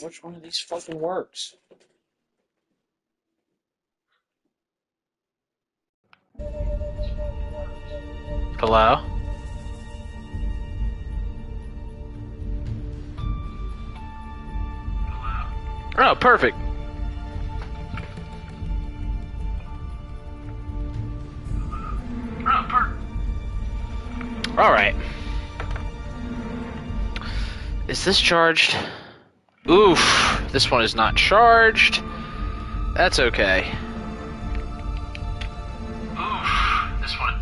Which one of these fucking works? Hello? Oh, perfect. Alright. Is this charged? Oof. This one is not charged. That's okay. Oof. This one.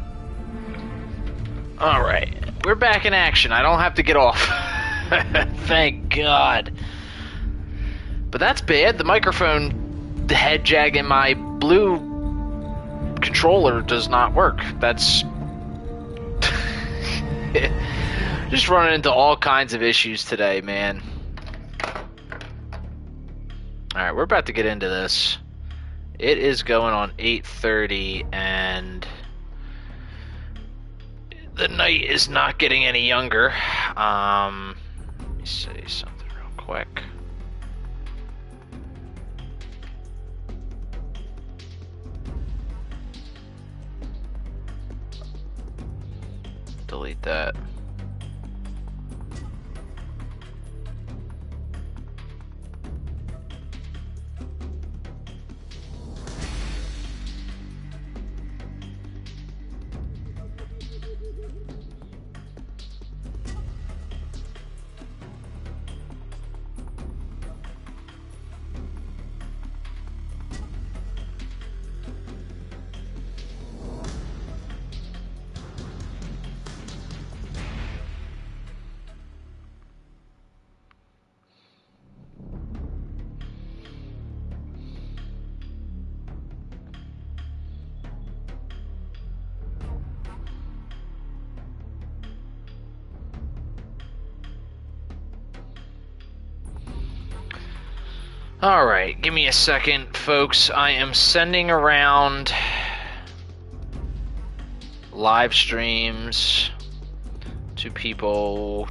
Alright. We're back in action. I don't have to get off. Thank God. But that's bad. The microphone head jag in my blue controller does not work. That's just running into all kinds of issues today, man. Alright, we're about to get into this. It is going on 8:30 and the night is not getting any younger. Let me say something real quick. Delete that. Alright, give me a second, folks. I am sending around live streams to people.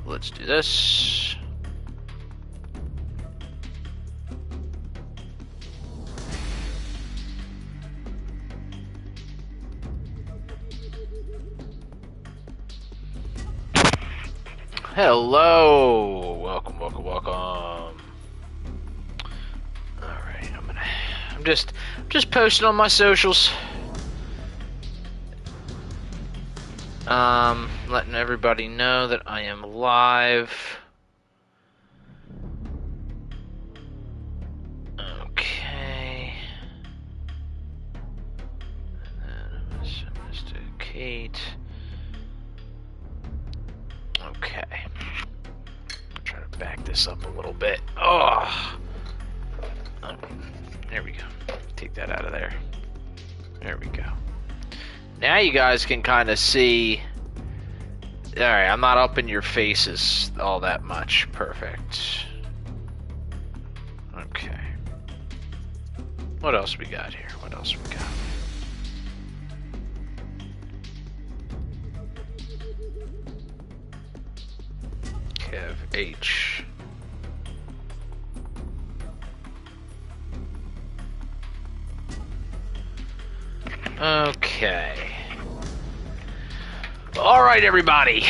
Let's do this. Hello, welcome. Alright, I'm just posting on my socials. Letting everybody know that I am live. Okay. And then I'm gonna send this to Kate. Okay. I'll try to back this up a little bit. Oh, there we go. Take that out of there. There we go. Now you guys can kind of see. Alright, I'm not up in your faces all that much. Perfect. Okay. What else we got here? What else we got? Kev H. Okay. Alright, everybody.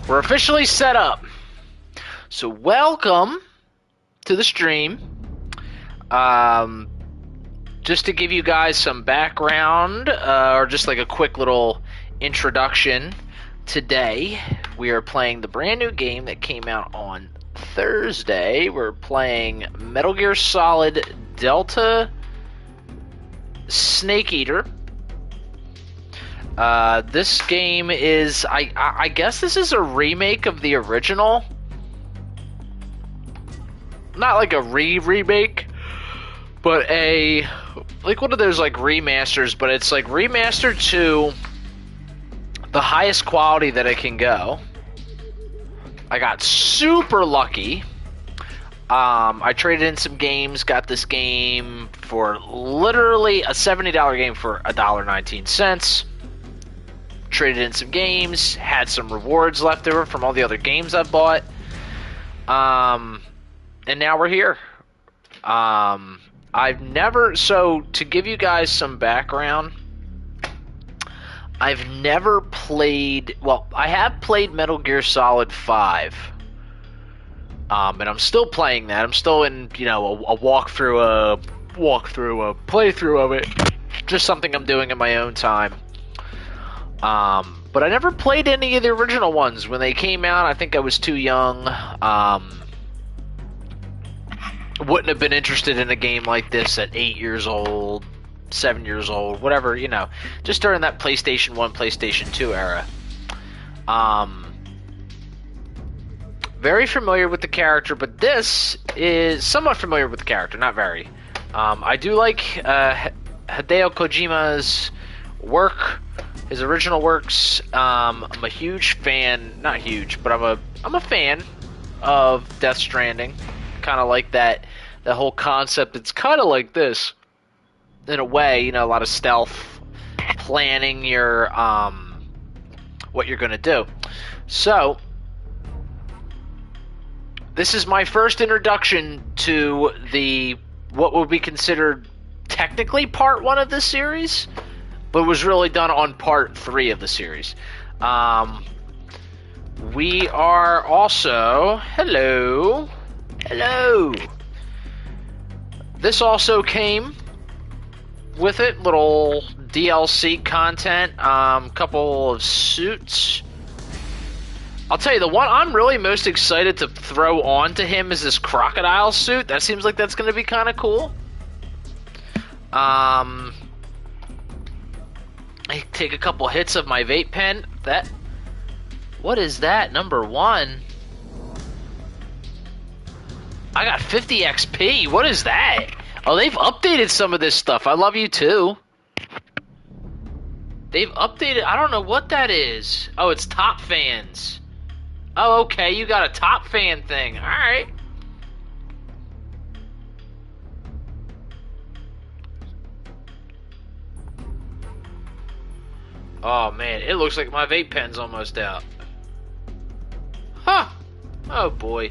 We're officially set up. So, welcome to the stream. Just to give you guys some background, or just like a quick little introduction, today we are playing the brand new game that came out on Thursday. We're playing Metal Gear Solid Delta Snake Eater. This game is, I guess this is a remake of the original. Not like a remake, but like one of those like remasters, but it's like remastered to the highest quality that it can go. I got super lucky. I traded in some games, got this game for literally a $70 game for $1.19. Traded in some games, had some rewards left over from all the other games I've bought. And now we're here. So to give you guys some background, I've never played, well, I have played Metal Gear Solid 5. And I'm still playing that. I'm still in, a playthrough of it. Just something I'm doing in my own time. But I never played any of the original ones. When they came out, I think I was too young. Wouldn't have been interested in a game like this at 8 years old, 7 years old, whatever, just during that PlayStation 1, PlayStation 2 era. Very familiar with the character, but this is somewhat familiar with the character, not very. I do like Hideo Kojima's work, his original works. I'm a huge fan, not huge, but I'm a fan of Death Stranding. Kind of like that whole concept. It's kind of like this in a way, a lot of stealth, planning your what you're gonna do. So this is my first introduction to what would be considered technically part 1 of this series, but was really done on part 3 of the series. We are also hello. This also came with it, little DLC content, couple of suits. I'll tell you, the one I'm really most excited to throw on to him is this crocodile suit. That seems like that's going to be kind of cool. I take a couple hits of my vape pen. What is that? Number 1. I got 50 XP. What is that? Oh, they've updated some of this stuff. I love you too. They've updated. I don't know what that is. Oh, it's top fans. Oh, okay. You got a top fan thing. All right. Oh man, it looks like my vape pen's almost out. Huh. Oh boy.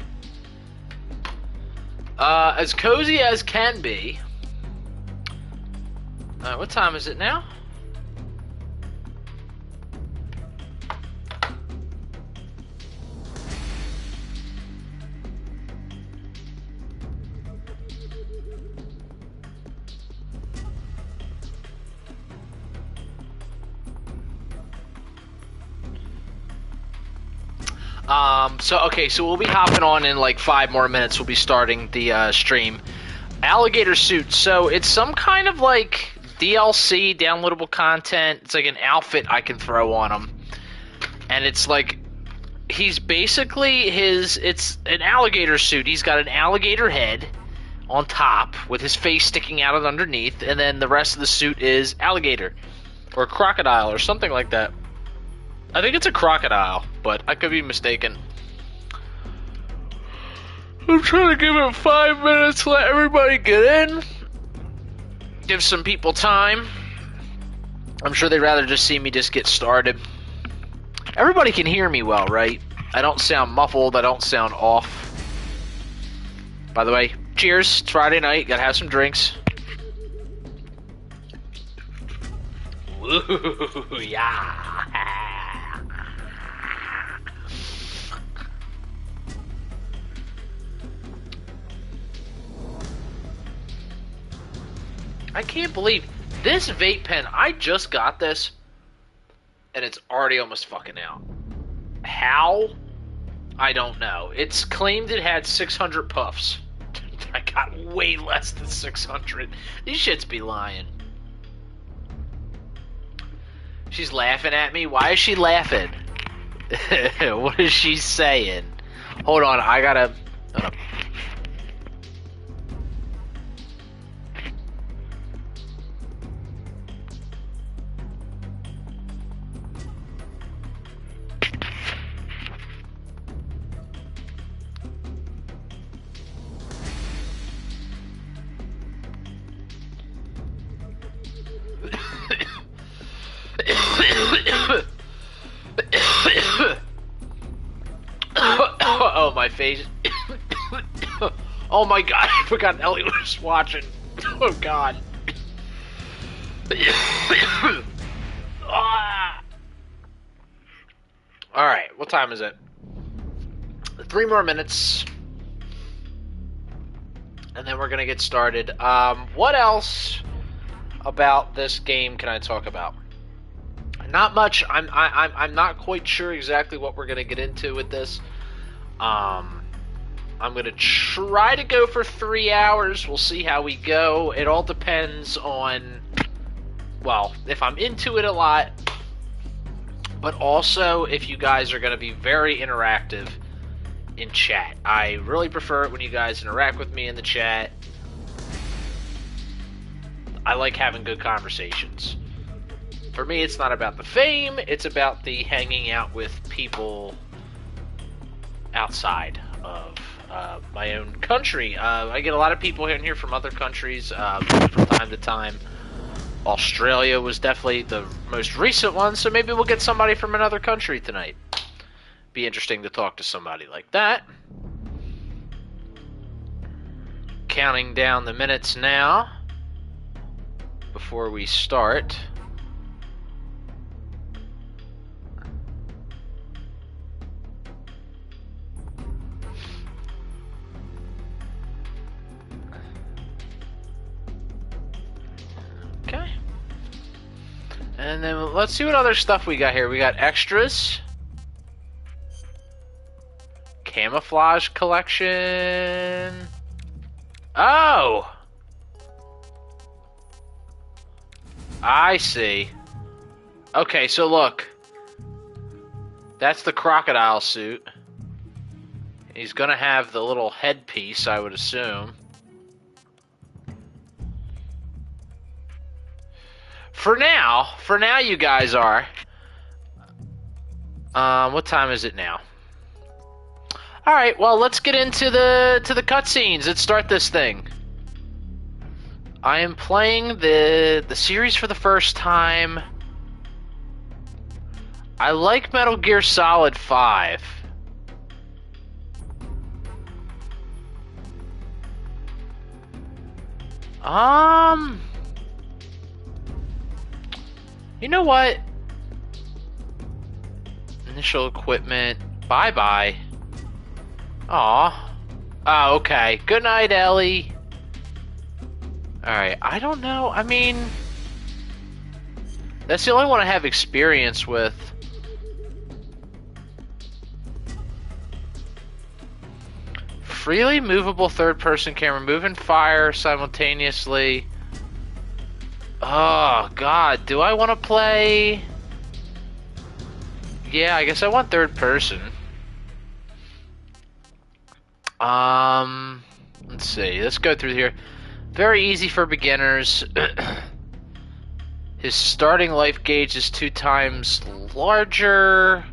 As cozy as can be. What time is it now? So we'll be hopping on in like 5 more minutes. We'll be starting the stream. Alligator suit. So it's some kind of like DLC, downloadable content. It's like an outfit I can throw on him. And it's like, he's basically it's an alligator suit. He's got an alligator head on top with his face sticking out of underneath. And then the rest of the suit is alligator or crocodile or something like that. I think it's a crocodile, but I could be mistaken. I'm trying to give it 5 minutes, let everybody get in. Give some people time. I'm sure they'd rather just see me just get started. Everybody can hear me well, right? I don't sound muffled, I don't sound off. By the way, cheers, it's Friday night, gotta have some drinks. Woo, yeah. I can't believe this vape pen, I just got this, and it's already almost fucking out. How? I don't know. It's claimed it had 600 puffs. I got way less than 600. These shits be lying. She's laughing at me? Why is she laughing? What is she saying? Hold on, I gotta... Oh, my face Oh my god, I forgot Elliot was watching. Oh god. Ah. Alright, what time is it? 3 more minutes. And then we're gonna get started. What else about this game can I talk about? Not much. I'm not quite sure exactly what we're gonna get into with this. I'm gonna try to go for 3 hours. We'll see how we go. It all depends on, well, if I'm into it a lot, but also if you guys are gonna be very interactive in chat. I really prefer it when you guys interact with me in the chat. I like having good conversations. For me, it's not about the fame, it's about the hanging out with people outside of my own country. I get a lot of people in here from other countries from time to time. Australia was definitely the most recent one, so maybe we'll get somebody from another country tonight. Be interesting to talk to somebody like that. Counting down the minutes now before we start. Okay. And then let's see what other stuff we got here. We got extras. Camouflage collection. Oh! I see. Okay, so look. That's the crocodile suit. He's gonna have the little headpiece, I would assume. For now you guys are. What time is it now? Alright, well, let's get into the cutscenes. Let's start this thing. I am playing the series for the first time. I like Metal Gear Solid 5. You know what? Initial equipment. Bye-bye. Aw. Oh, okay. Good night, Ellie. Alright, I don't know. I mean, that's the only one I have experience with. Freely movable third-person camera. Move and fire simultaneously. Oh, God. Do I want to play? Yeah, I guess I want third person. Let's see. Let's go through here. Very easy for beginners. His starting life gauge is 2 times larger.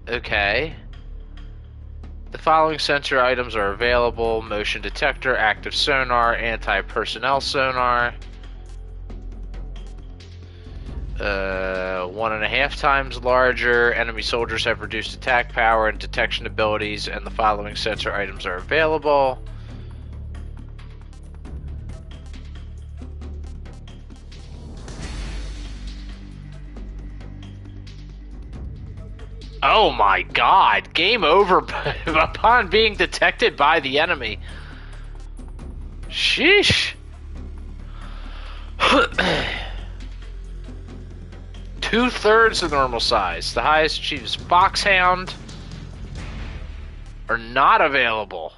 Okay. The following sensor items are available. Motion detector, active sonar, anti-personnel sonar. 1.5 times larger. Enemy soldiers have reduced attack power and detection abilities, and the following sensor items are available. Oh my god! Game over upon being detected by the enemy. Sheesh. 2/3 the normal size. The highest achieves Foxhound are not available.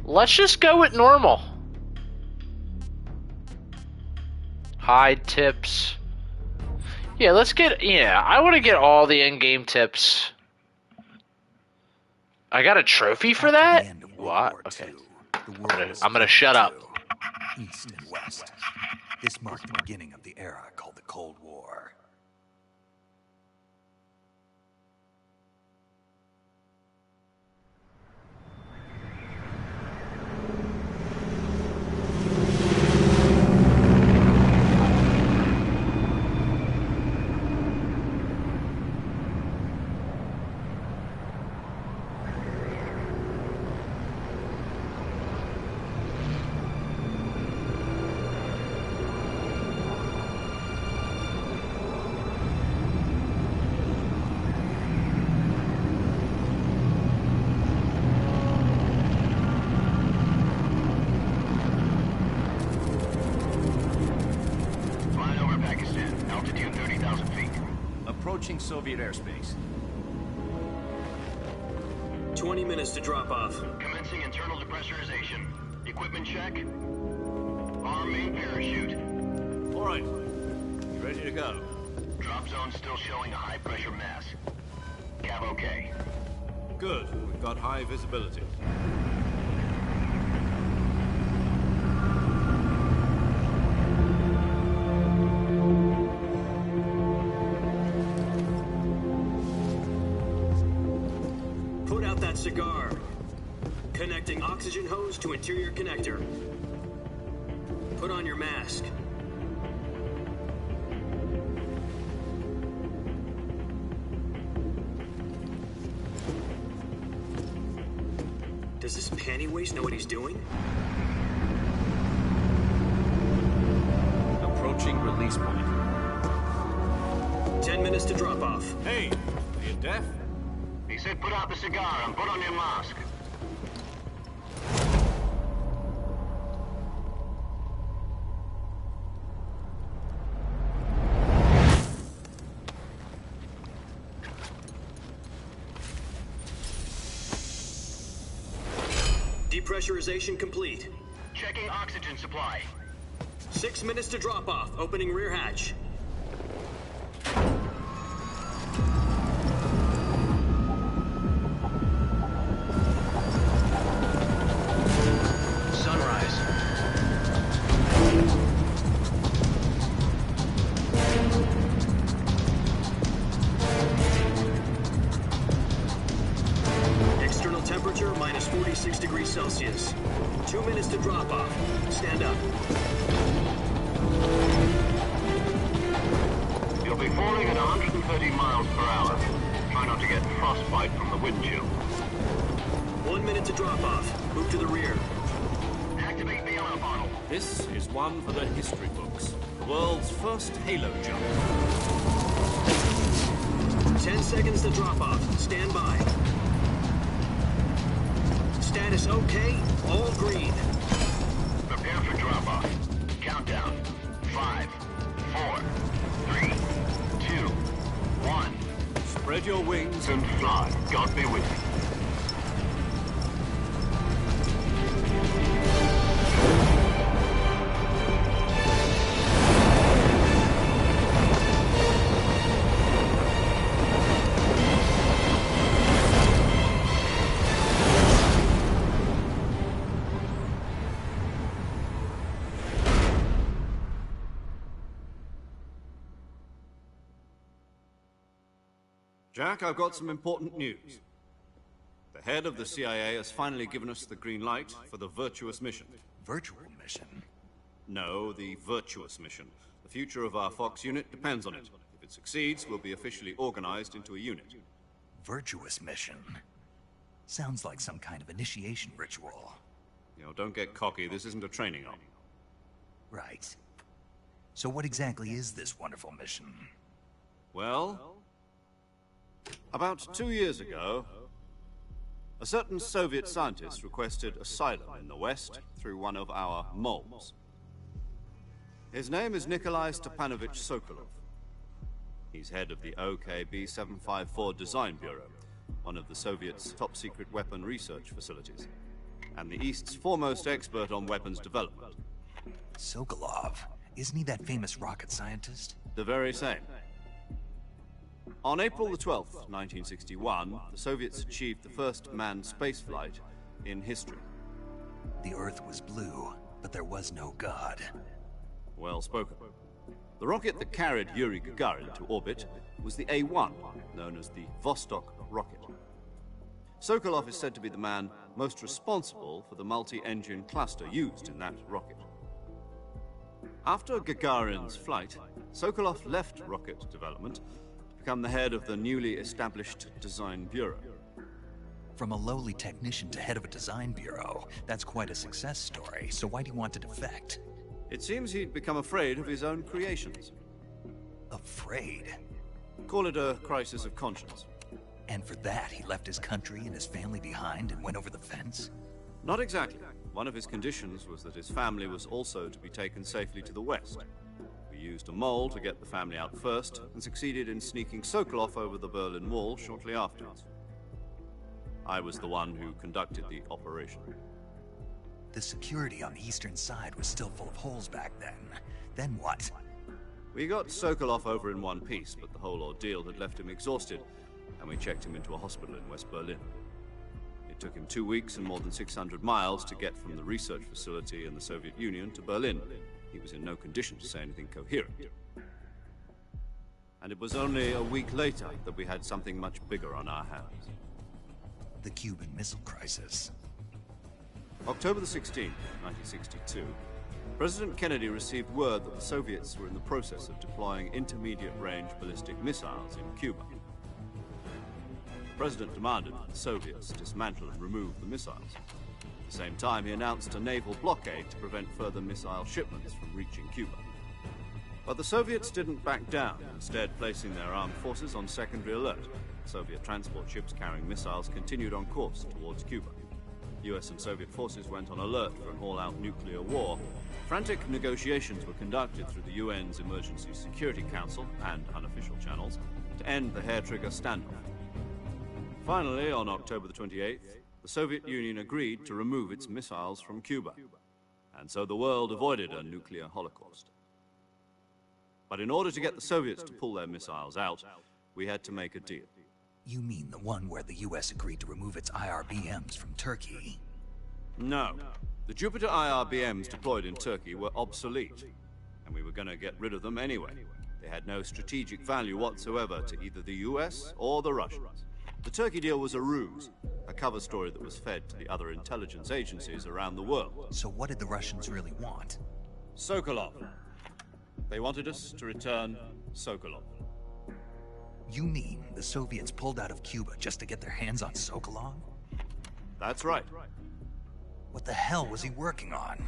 Let's just go with normal. Hide tips. Yeah, let's get... Yeah, I want to get all the in-game tips. I got a trophy for that? What? Okay. I'm gonna shut up. East and West. This marked the beginning of the era called the Cold War. approaching Soviet airspace. 20 minutes to drop off. Commencing internal depressurization. Equipment check. Arm main parachute. All right. You ready to go? Drop zone still showing a high pressure mass. Cav okay. Good. We've got high visibility. Put out that cigar. Connecting oxygen hose to interior connector. Put on your mask. Does this panty waste know what he's doing? Approaching release point. 10 minutes to drop off. Hey, are you deaf? He said put out the cigar and put on your mask. Depressurization complete. Checking oxygen supply. 6 minutes to drop off. Opening rear hatch. Sunrise. External temperature minus 46 degrees Celsius. 2 minutes to drop off. Stand up. You'll be falling at 130 miles per hour. Try not to get frostbite from the wind chill. 1 minute to drop off. Move to the rear. Activate the alarm bottle. This is one for the history books. The world's first halo jump. 10 seconds to drop off. Stand by. Status okay. All green. Prepare for drop-off. Countdown. 5, 4, 3, 2, 1. Spread your wings And fly. God be with you. Jack, I've got some important news. The head of the CIA has finally given us the green light for the Virtuous mission. Virtual mission? No, the Virtuous mission. The future of our Fox unit depends on it. If it succeeds, we'll be officially organized into a unit. Virtuous mission? Sounds like some kind of initiation ritual. You know, don't get cocky. This isn't a training op. Right. So what exactly is this wonderful mission? Well, about 2 years ago, a certain Soviet scientist requested asylum in the West through one of our moles. His name is Nikolai Stepanovich Sokolov. He's head of the OKB-754 Design Bureau, one of the Soviets' top-secret weapon research facilities, and the East's foremost expert on weapons development. Sokolov? Isn't he that famous rocket scientist? The very same. On April the 12th, 1961, the Soviets achieved the first manned spaceflight in history. The Earth was blue, but there was no God. Well spoken. The rocket that carried Yuri Gagarin to orbit was the A-1, known as the Vostok rocket. Sokolov is said to be the man most responsible for the multi-engine cluster used in that rocket. After Gagarin's flight, Sokolov left rocket development to become the head of the newly established Design Bureau. From a lowly technician to head of a design bureau, that's quite a success story, so why do you want to defect? It seems he'd become afraid of his own creations. Afraid? Call it a crisis of conscience. And for that, he left his country and his family behind and went over the fence? Not exactly. One of his conditions was that his family was also to be taken safely to the West. We used a mole to get the family out first, and succeeded in sneaking Sokolov over the Berlin Wall shortly afterwards. I was the one who conducted the operation. The security on the eastern side was still full of holes back then. Then what? We got Sokolov over in one piece, but the whole ordeal had left him exhausted, and we checked him into a hospital in West Berlin. It took him 2 weeks and more than 600 miles to get from the research facility in the Soviet Union to Berlin. He was in no condition to say anything coherent. And it was only a week later that we had something much bigger on our hands. The Cuban Missile Crisis. October the 16th, 1962, President Kennedy received word that the Soviets were in the process of deploying intermediate-range ballistic missiles in Cuba. The President demanded that the Soviets dismantle and remove the missiles. At the same time, he announced a naval blockade to prevent further missile shipments from reaching Cuba. But the Soviets didn't back down, instead placing their armed forces on secondary alert. Soviet transport ships carrying missiles continued on course towards Cuba. US and Soviet forces went on alert for an all-out nuclear war. Frantic negotiations were conducted through the UN's Emergency Security Council and unofficial channels to end the hair-trigger standoff. Finally, on October the 28th, the Soviet Union agreed to remove its missiles from Cuba, and so the world avoided a nuclear holocaust. But in order to get the Soviets to pull their missiles out, we had to make a deal. You mean the one where the US agreed to remove its IRBMs from Turkey? No. The Jupiter IRBMs deployed in Turkey were obsolete, and we were going to get rid of them anyway. They had no strategic value whatsoever to either the US or the Russians. The Turkey deal was a ruse, a cover story that was fed to the other intelligence agencies around the world. So what did the Russians really want? Sokolov. They wanted us to return Sokolov. You mean the Soviets pulled out of Cuba just to get their hands on Sokolov? That's right. What the hell was he working on?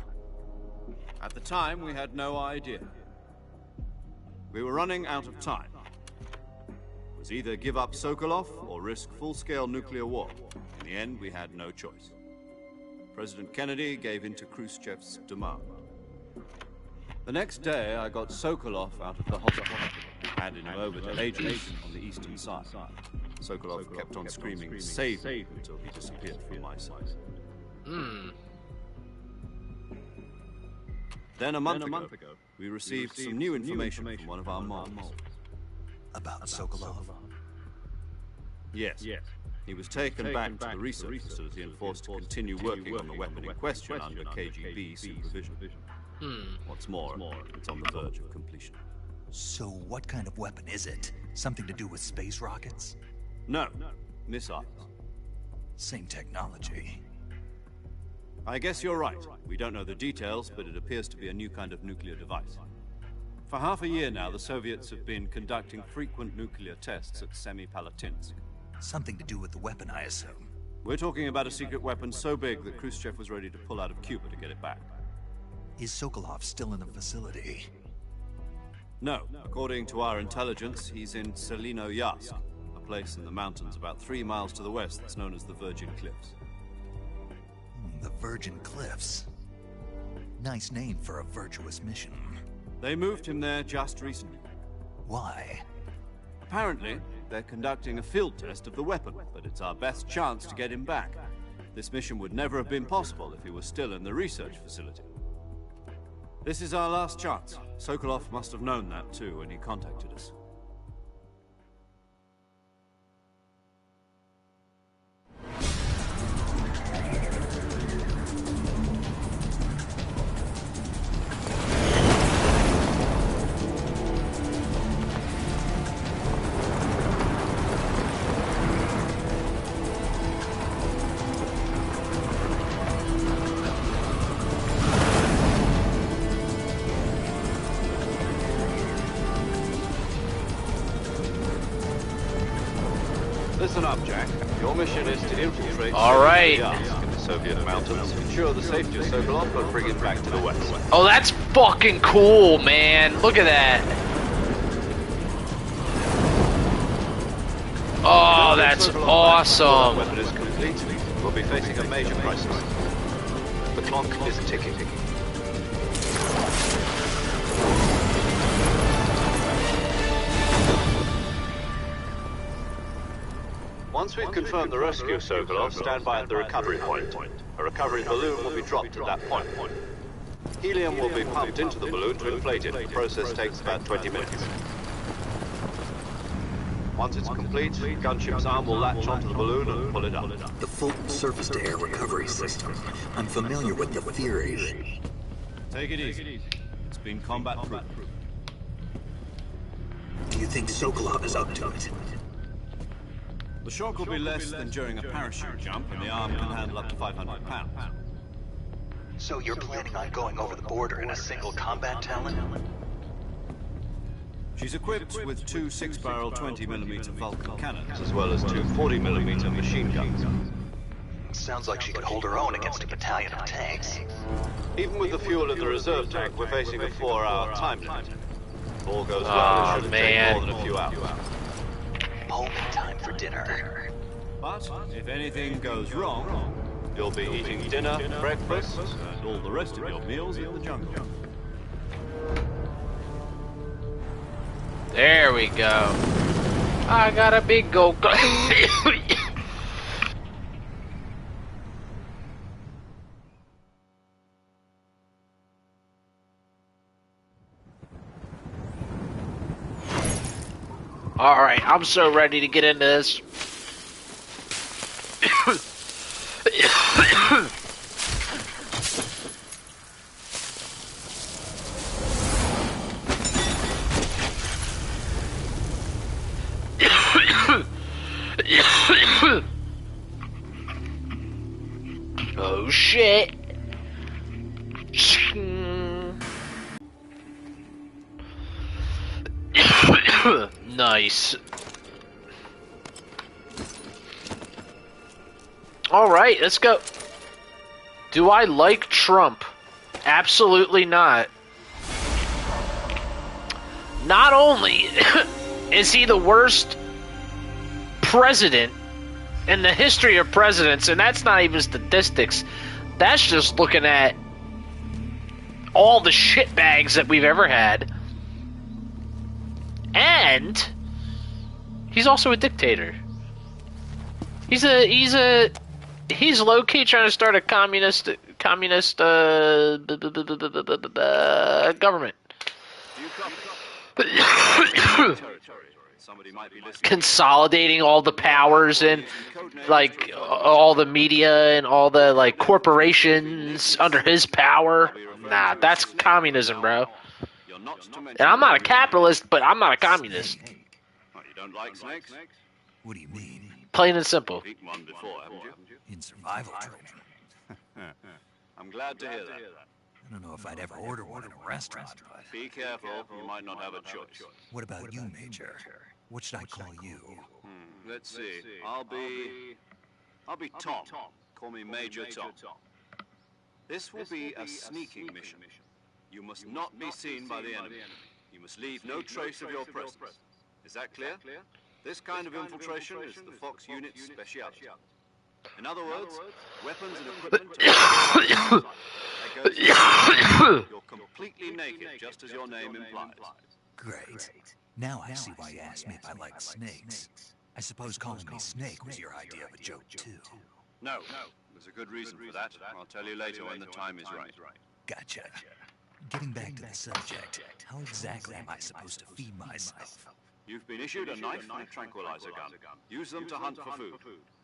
At the time, we had no idea. We were running out of time. It was either give up Sokolov or risk full-scale nuclear war. In the end, we had no choice. President Kennedy gave in to Khrushchev's demand. The next day, I got Sokolov out of the hospital, handed him over to agents on the eastern side. Sokolov kept on screaming, "Save me," until he disappeared from my sight. Then a month ago, we received some new information from one of our moms. About Sokolov? Yes. He was taken back to the research facility and forced to continue working on the weapon in question under KGB supervision. What's more, it's on the verge of completion. So what kind of weapon is it? Something to do with space rockets? No, missiles. Same technology. I guess you're right. We don't know the details, but it appears to be a new kind of nuclear device. For half a year now, the Soviets have been conducting frequent nuclear tests at Semipalatinsk. Something to do with the weapon, I assume. We're talking about a secret weapon so big that Khrushchev was ready to pull out of Cuba to get it back. Is Sokolov still in the facility? No. According to our intelligence, he's in Selinoyarsk, a place in the mountains about 3 miles to the west that's known as the Virgin Cliffs. The Virgin Cliffs. Nice name for a virtuous mission. They moved him there just recently. Why? Apparently, they're conducting a field test of the weapon, but it's our best chance to get him back. This mission would never have been possible if he was still in the research facility. This is our last chance. Sokolov must have known that too when he contacted us. Listen up, Jack. Your mission is to infiltrate the Soviet mountains, ensure the safety of Sokolov, and bring it back to the west. Oh, that's fucking cool, man. Look at that. Oh, that's awesome. The weapon is complete. We'll be facing a major crisis. The clock is ticking. Once we've confirmed the rescue, Sokolov, stand by at the recovery point. A recovery balloon will be dropped at that point. Helium will be pumped into the balloon to inflate it. The process takes about 20 minutes. Once it's complete, gunship's arm will latch onto the balloon and pull it up. The Fulton surface-to-air recovery system. I'm familiar with the theories. Take it easy. It's been combat-proof. Do you think Sokolov is up to it? The shock will be less than during a parachute jump, and the arm can handle up to 500 pounds. So you're planning on going over the border in a single combat Talon? She's equipped with two 6-barrel 20mm Vulcan cannons, as well as two 40mm machine guns. Sounds like she could hold her own against a battalion of tanks. Even with the fuel in the reserve tank, we're facing a 4-hour time limit. If all goes well, it shouldn't take more than a few hours. Only time for dinner. But if anything goes wrong, you'll be eating dinner, breakfast, and all the rest of your meals in the jungle. There we go. I got a big gold. Alright, I'm so ready to get into this. Oh shit. Nice. Alright, let's go. Do I like Trump? Absolutely not. Not only is he the worst president in the history of presidents, and that's not even statistics, that's just looking at all the shitbags that we've ever had. And he's also a dictator. He's low-key trying to start a communist government. Consolidating all the powers and like all the media and all the like corporations under his power. Nah, that's communism, bro. And I'm not a capitalist, but I'm not a communist. Oh, you don't like snakes? What do you mean? Plain and simple. Eaten one before, haven't you? In survival training. I'm glad to hear that. I don't know if I'd ever order one in a restaurant, but... Be careful, you might not have a choice. What about you, Major? What should I call you? Let's see. I'll be Tom. Call me Major Tom. This will be a sneaking mission. You must not be seen by the enemy. You must leave no trace of your presence. Is that clear? This kind of infiltration is the Fox unit's speciality. In other words, weapons and equipment you're completely naked, just as your name implies. Great. Now I see why you asked me if I liked snakes. I suppose calling me Snake was your idea of a joke, too. No, there's a good reason for that. I'll tell you later when the time is right. Gotcha. Getting back to the subject, how exactly am I supposed to feed myself? You've been issued a knife and a tranquilizer gun. Use them to hunt for food.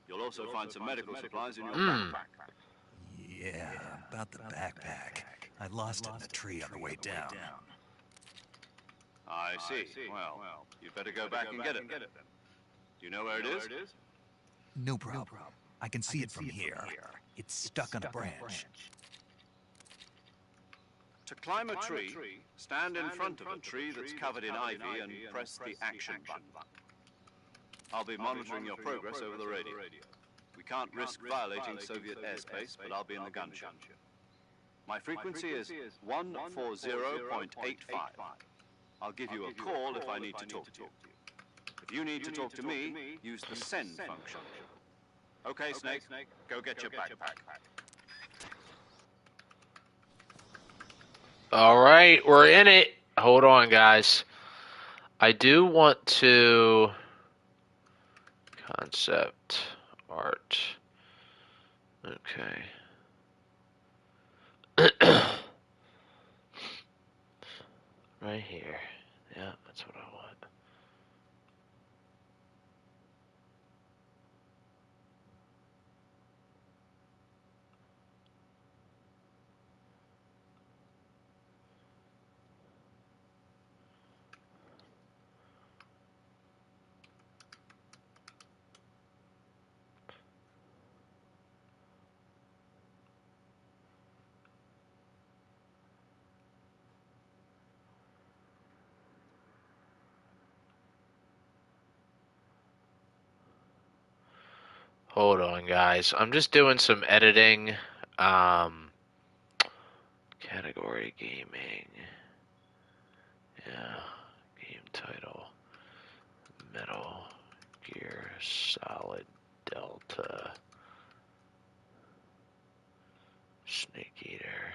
You'll also find some medical supplies in your backpack. Yeah, about the backpack. I lost it in the tree on the way down. I see. Well, you'd better go back and get it then. Do you know where it is? No problem. I can see it from here. It's stuck on a branch. To climb a tree, stand in front of a tree that's covered in ivy and press the action button. I'll be monitoring your progress over the radio. We can't risk violating Soviet airspace, but I'll be in the gunship. My frequency is 140.85. I'll give you a call if I need to talk to you. If you need to talk to me, use the send function. Okay, Snake, go get your backpack. Alright, we're in it. Hold on, guys. I do want to... Concept art. Okay. Right here. Yeah, that's what I want. Hold on, guys. I'm just doing some editing. Category gaming. Yeah. Game title. Metal Gear Solid Delta. Snake Eater.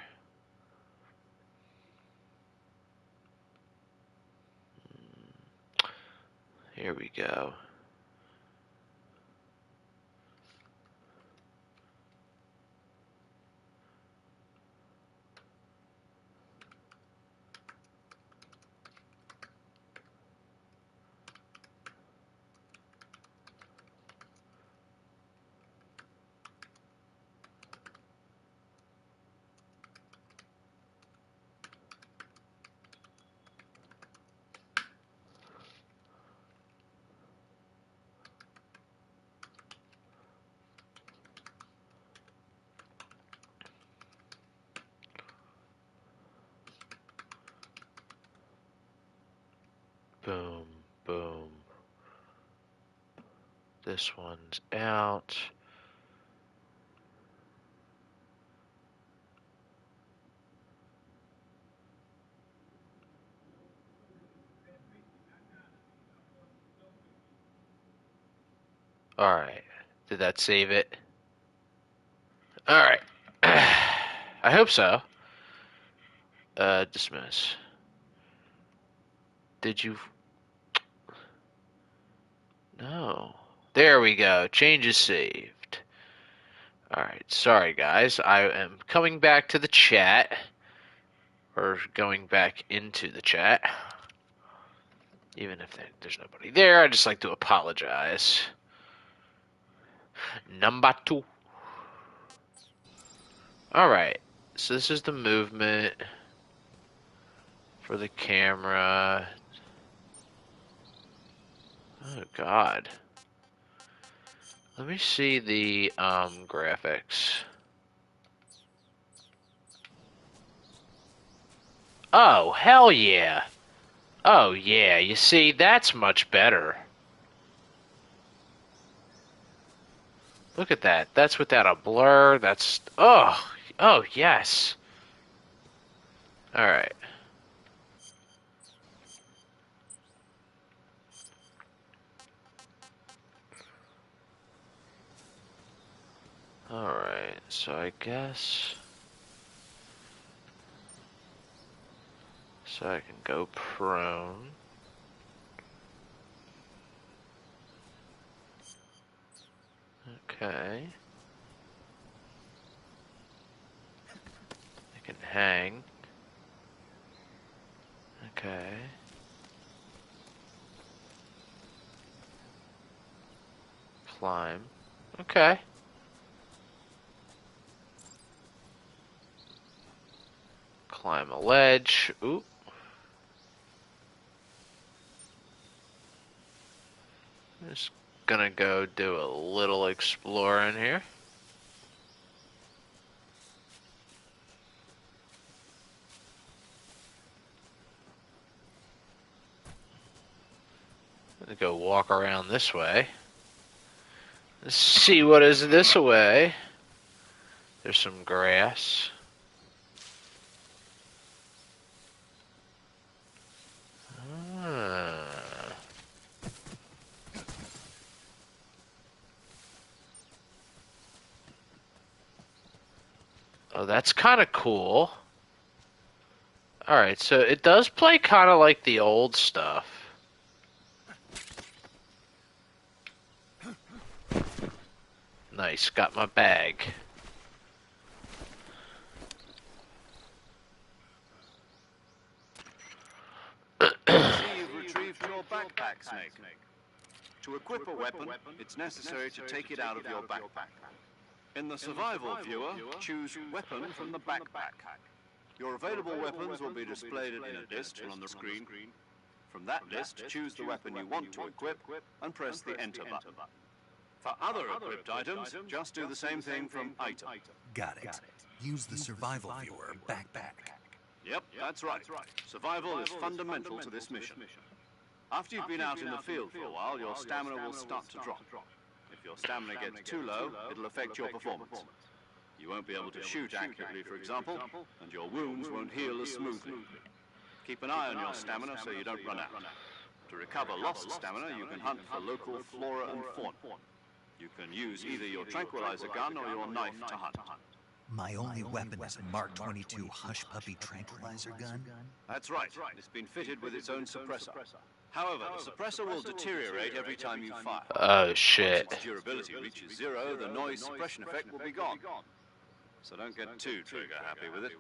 Here we go. Boom, boom. This one's out. Alright. Did that save it? Alright. I hope so. Dismiss. Did you... No. There we go. Changes saved. Alright, sorry guys. I am coming back to the chat. Or going back into the chat. Even if there's nobody there, I just like to apologize. Number 2. Alright, so this is the movement for the camera. Oh god. Let me see the graphics. Oh, hell yeah. Oh yeah, you see, that's much better. Look at that. That's without a blur. That's... Oh, yes. Alright. Alright, so I guess... So I can go prone. Okay. I can hang. Okay. Climb. Okay. Climb a ledge. Oop. Just gonna go do a little exploring here. Gonna go walk around this way. Let's see what is this way. There's some grass. Ah. Oh, that's kind of cool. Alright, so it does play kind of like the old stuff. Nice, got my bag. I see you've retrieved your backpack, Snake. To equip a weapon, it's necessary to take it out of your backpack. In the survival viewer, choose Weapon from the backpack. Your available weapons will be displayed in a list on the screen. From that list, choose the weapon you want to equip and press the Enter button. For other equipped items, just do the same thing from Item. Got it. Use the survival viewer backpack. Yep, that's right. Survival is fundamental to this mission. After you've been out in the field for a while, your stamina will start to drop. If your stamina gets too low, it'll affect your performance. You won't be able to shoot accurately, for example, and your wounds won't heal as smoothly. Keep an eye on your stamina so you don't run out. To recover lost stamina, you can hunt for local flora and fauna. You can use either your tranquilizer gun or your knife to hunt. My only weapon is a Mark 22 Hush Puppy tranquilizer gun? That's right. It's been fitted with its own suppressor. However, the suppressor will deteriorate every time you fire. Oh shit. Once its durability reaches 0, the noise suppression effect will be gone. So don't get too trigger happy with it.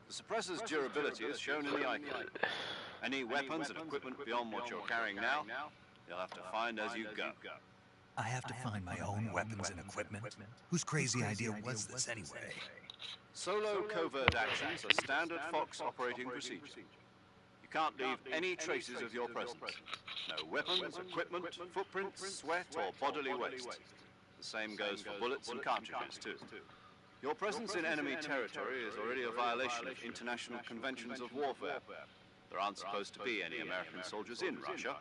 The suppressor's durability is shown in the icon. Any weapons and equipment beyond what you're carrying now, you'll have to find as you go. I have to find my own weapons and equipment? Whose crazy idea was this anyway? Solo covert actions are standard Fox operating procedure. You can't leave any traces of your presence. No weapons, equipment, footprints, sweat, or bodily waste. The same goes for bullets and cartridges, too. Your presence in enemy territory is already a violation of international conventions of warfare. There aren't supposed to be any American soldiers in Russia.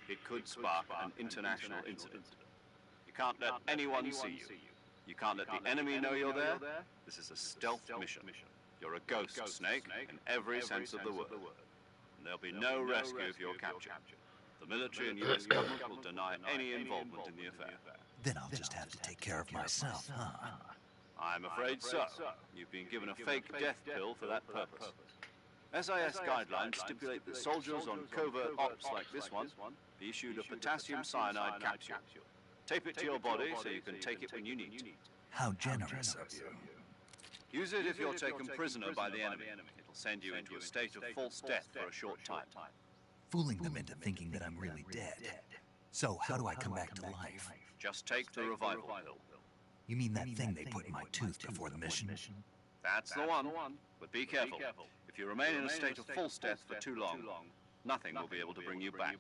It could spark an international incident. You can't let anyone see you. You can't let the enemy know you're there. This is a stealth mission. You're a ghost, Snake, in every sense of the word. And there'll be no rescue if you're captured. The military and US government will deny any involvement in the affair. Then I'll just have to take care of myself, huh? I'm afraid so. You've been given a fake death pill for that purpose. SIS guidelines stipulate that soldiers on covert ops like this one be issued a potassium cyanide capsule. Tape it to your body so you can take it when you need to. How generous of you. Use it if you're taken prisoner by the enemy. It'll send you into a state of false death for a short time. Fooling them into thinking that I'm really dead. So how do I come back to life? Just take the revival pill. You mean that thing they put in my tooth before the mission? That's the one. But be careful. If you remain in a state of false death for too long, nothing will be able to bring you back.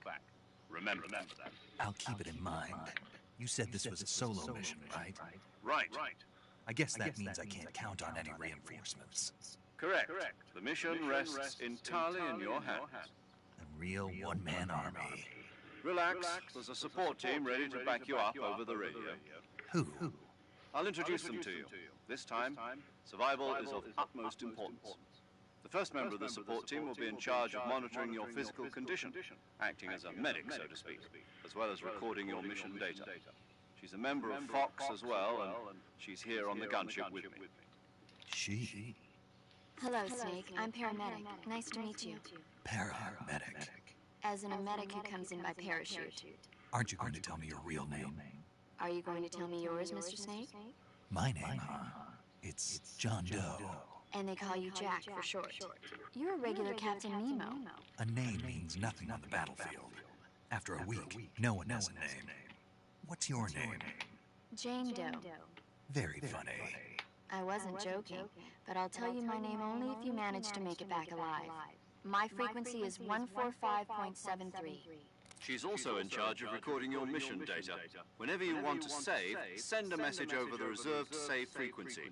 Remember that. I'll keep it in mind. You said this was a solo mission, right? Right. I guess that means I can't count on any reinforcements. Correct. The mission rests entirely in your hands. A real one-man army. Relax. There's a support team ready to back you up over the radio. Who? I'll introduce them to you. This time, survival is of utmost importance. The first member of the support team will be in charge of monitoring your physical condition, acting as a medic, so to speak, as well as recording your mission data. She's a member of Fox as well, and she's here on the gunship with me. She? Hello, Snake. I'm paramedic. Nice to meet you. Paramedic. As in a medic who comes in by parachute. Aren't you going to tell me your real name? Are you going to tell me yours, Mr. Snake? My name, huh? It's John Doe. And they call you Jack for short. You're a regular Captain Nemo. A name means nothing on the battlefield. After a week, no one knows a name. What's your name? Jane Doe. Very funny. I wasn't joking, but I'll tell you my name only if you manage to make it back alive. My frequency is 145.73. She's also in charge of recording your mission data. Whenever you want to save, send a message over the reserved save frequency,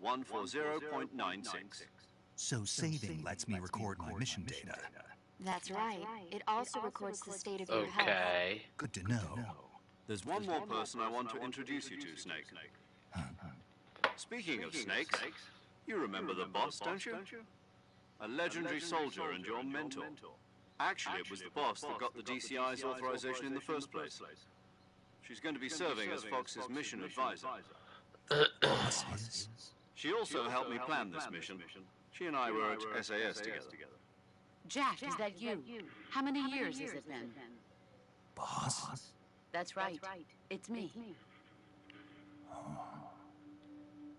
140.96. So saving lets me record my mission data. That's right. It also records the state of your health. Okay. Good to know. There's one more person I want to introduce you to, Snake. Speaking of snakes, you remember the boss, don't you? A legendary soldier and your mentor. Actually, it was the boss that got the DCI's authorization in the first place. She's going to be serving as Fox's mission advisor. Bosses? She also helped me plan this mission. She and I were at SAS together. Jack, is that you? How many years has it been? Boss? That's right. It's me.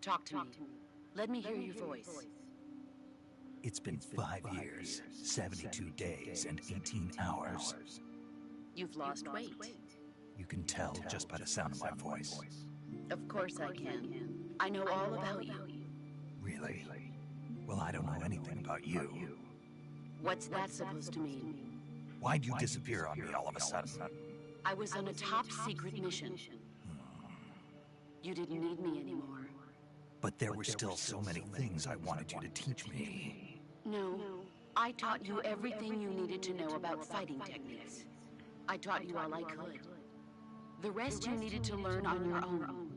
Talk to me. Let me hear your voice. It's been 5 years, 72 days, and 18 hours. You've lost weight. You can tell just by the sound of my voice. Of course I can. I know all about you. Really? Well, I don't know anything about you. What's that supposed to mean? Why'd you disappear on me all of a sudden? I was on a top-secret mission. You didn't need me anymore. But there were still so many things I wanted you to teach me. No, I taught you everything you needed to know about fighting techniques. I taught you all I could. The rest you needed to learn on your own.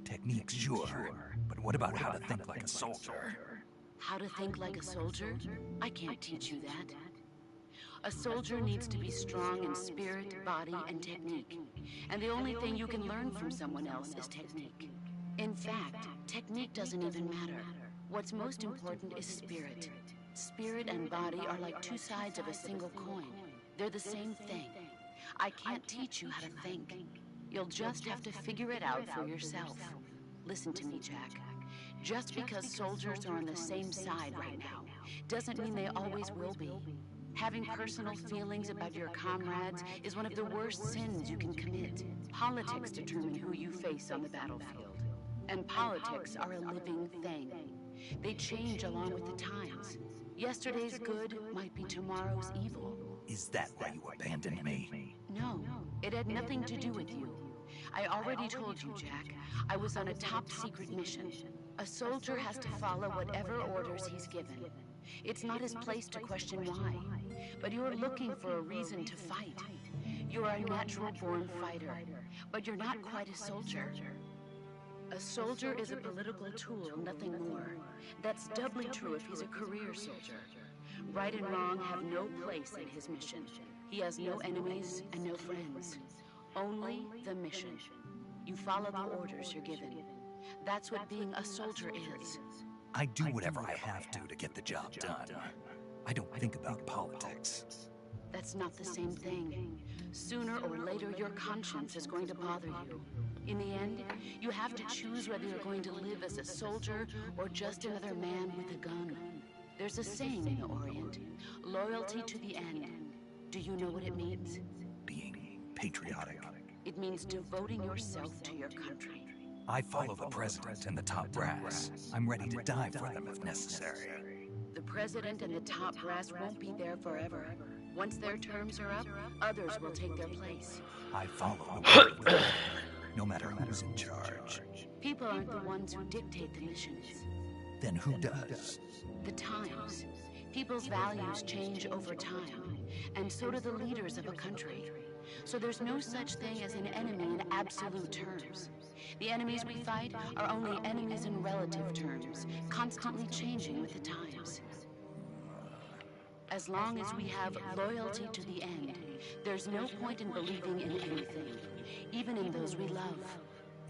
Techniques, sure. But what about how to think like a soldier? How to think like a soldier? I can't teach you that. A soldier needs to be strong in spirit, body, and technique. And the only thing you can learn from someone else is technique. In fact, technique doesn't even matter. What's most important is spirit. Spirit and body are like two sides of a single coin. They're the same thing. I can't teach you how to think. You'll just have to figure it out for yourself. Listen to me, Jack. Just because soldiers are on the same side right now doesn't mean they always will be. Having personal feelings about your comrades is one of the worst sins you can commit. Politics determine who you face on the battlefield. And politics are a living thing. They change along with the times. Yesterday's good might be tomorrow's evil. Is that why you abandoned me? No, it had nothing to do with you. I already told you, Jack. I was on a top-secret mission. A soldier has to follow whatever orders he's given. It's not his place to question why. But you're looking for a reason to fight. You're a natural-born fighter, but you're not quite a soldier. A soldier is a political tool, nothing more. That's doubly true if he's a career soldier. Right and wrong have no place in his mission. He has no enemies and no friends. Only the mission. You follow the orders you're given. That's what being a soldier is. I do whatever I have to get the job done. I don't think about politics. That's not the same thing. Sooner or later, your conscience is going to bother you. In the end, you have to choose whether you're going to live as a soldier or just another man with a gun. There's a saying in the Orient, loyalty to the end. Do you know what it means? Being patriotic. It means devoting yourself to your country. I follow the president and the top brass. I'm ready to die for them if necessary. The president and the top brass won't be there forever. Once their terms are up, others will take their place. I follow the word of the leader, no matter who's in charge. People aren't the ones who dictate the missions. Then who does? The times. People's values change over time, and so do the leaders of a country. So there's no such thing as an enemy in absolute terms. The enemies we fight are only enemies in relative terms, constantly changing with the times. As long as we have loyalty to the end, there's no point in believing in anything, even in those we love.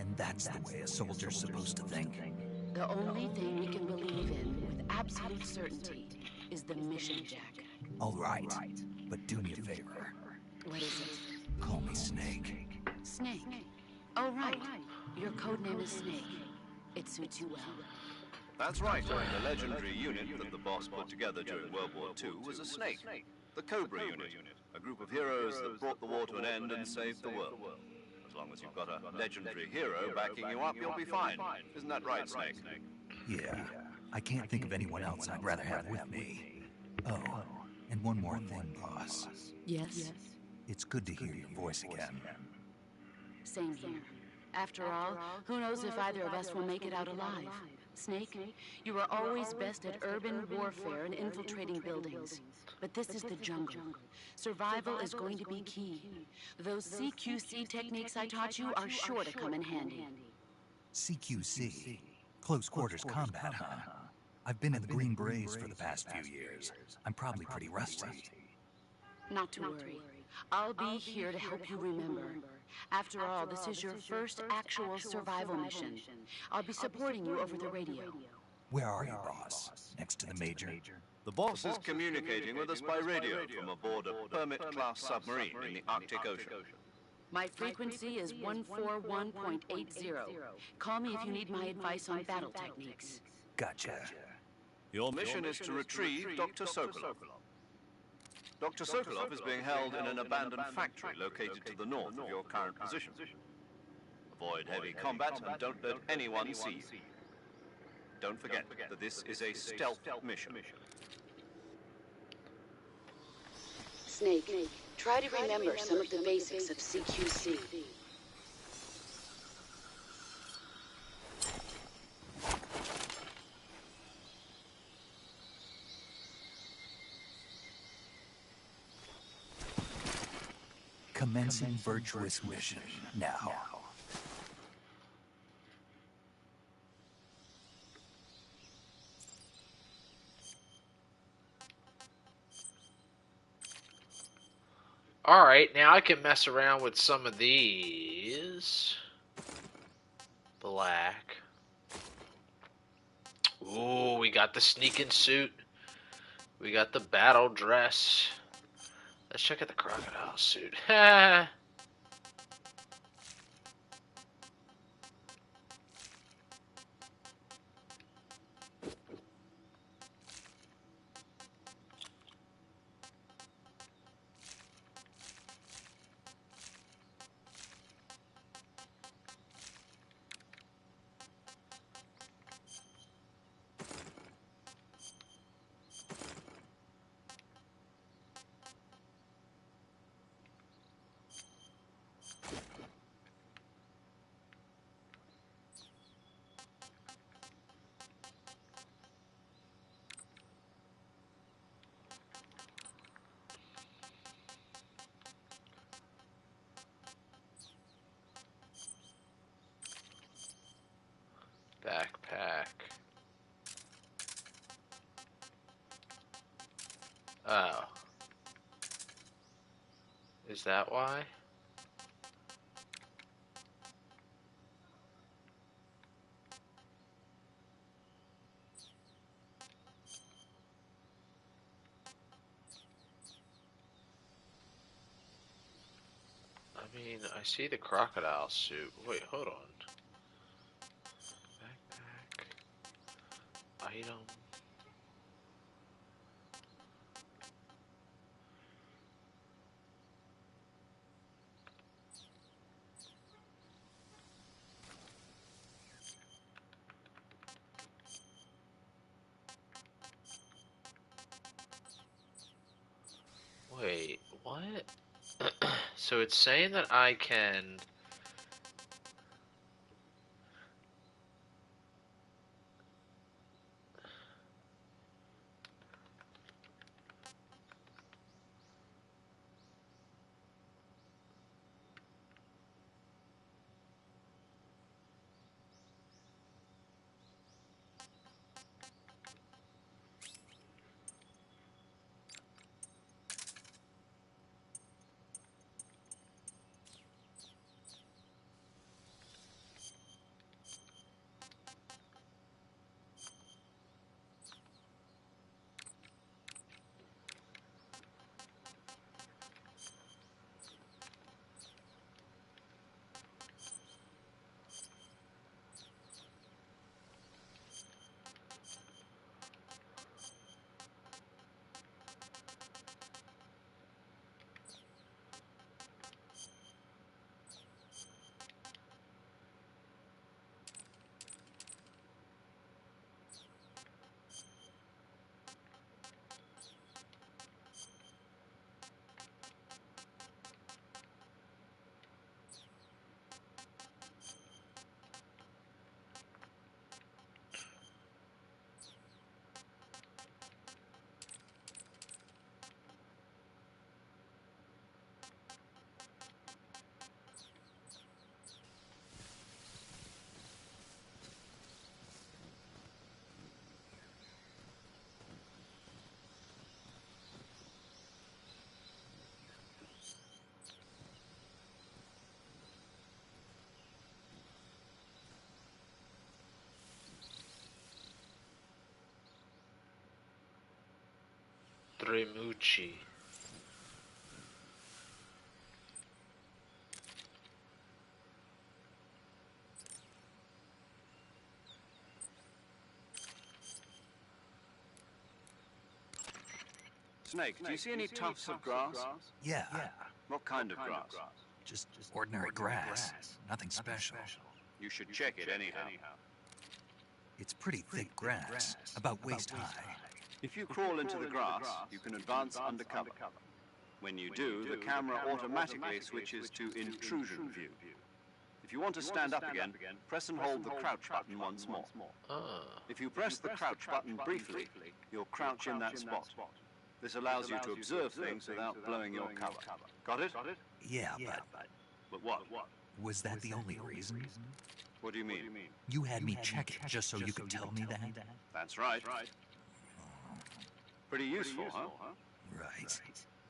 And that's the way a soldier's supposed to think. The only thing we can believe in with absolute certainty is the mission, Jack. All right, but do me a favor. What is it? Call me Snake. Snake? Oh, right. Your codename is Snake. It suits you well. That's right. The legendary unit that the boss put together during World War II was a Snake. The Cobra unit. A group of heroes that brought the war to an end and saved the world. As long as you've got a legendary hero backing you up, you'll be fine. Isn't that right, Snake? Yeah. I can't think of anyone else I'd rather have with me. Oh, and one more thing, boss. Yes? It's good to hear your voice again. Same here. After all, who knows if either of us will make it out alive? Snake, you are always best at urban warfare and infiltrating buildings. But this is the jungle. Survival is going to be key. Those CQC techniques I taught you are sure to come in handy. CQC? Close quarters combat, huh? I've been in the Green Berets for the past few years. I'm probably pretty rusty. Not to worry. I'll be here to help you remember. After all, this is your first actual survival mission. I'll be supporting you over the radio. Where are you, boss? Next to the Major? The boss is communicating with us by radio from aboard a Permit-class submarine in the Arctic Ocean. My frequency is 141.80. Call me if you need my advice on battle techniques. Gotcha. Your mission is to retrieve Dr. Sokolov. Dr. Sokolov is being held in an abandoned factory located to the north of your current position. Avoid heavy combat and don't let anyone see you. Don't forget that this is a stealth mission. Snake, try to remember some of the basics of CQC. Commencing virtuous mission now. Alright, now I can mess around with some of these. Black. Ooh, we got the sneaking suit. We got the battle dress. Let's check out the crocodile suit. Ha! Backpack. Oh. Is that why? I mean, I see the crocodile suit. Wait, hold on. Backpack. Item. Wait, what? So it's saying that I can... Dremucci. Snake, do you see any tufts of grass? Yeah, What kind of grass? just ordinary grass. Nothing special. You should check it anyhow. It's pretty thick grass, about waist high. If you crawl into the grass, you can advance undercover. When you do, the camera automatically switches to intrusion view. If you want to stand up again, press and hold the crouch button once more. If you press the crouch button briefly, you'll crouch in that spot. This allows you to observe things without blowing your cover. Got it? Yeah, But what? was that the only reason? What do you mean? You had me check it just so you could tell me that? That's right. Pretty useful, huh? Right.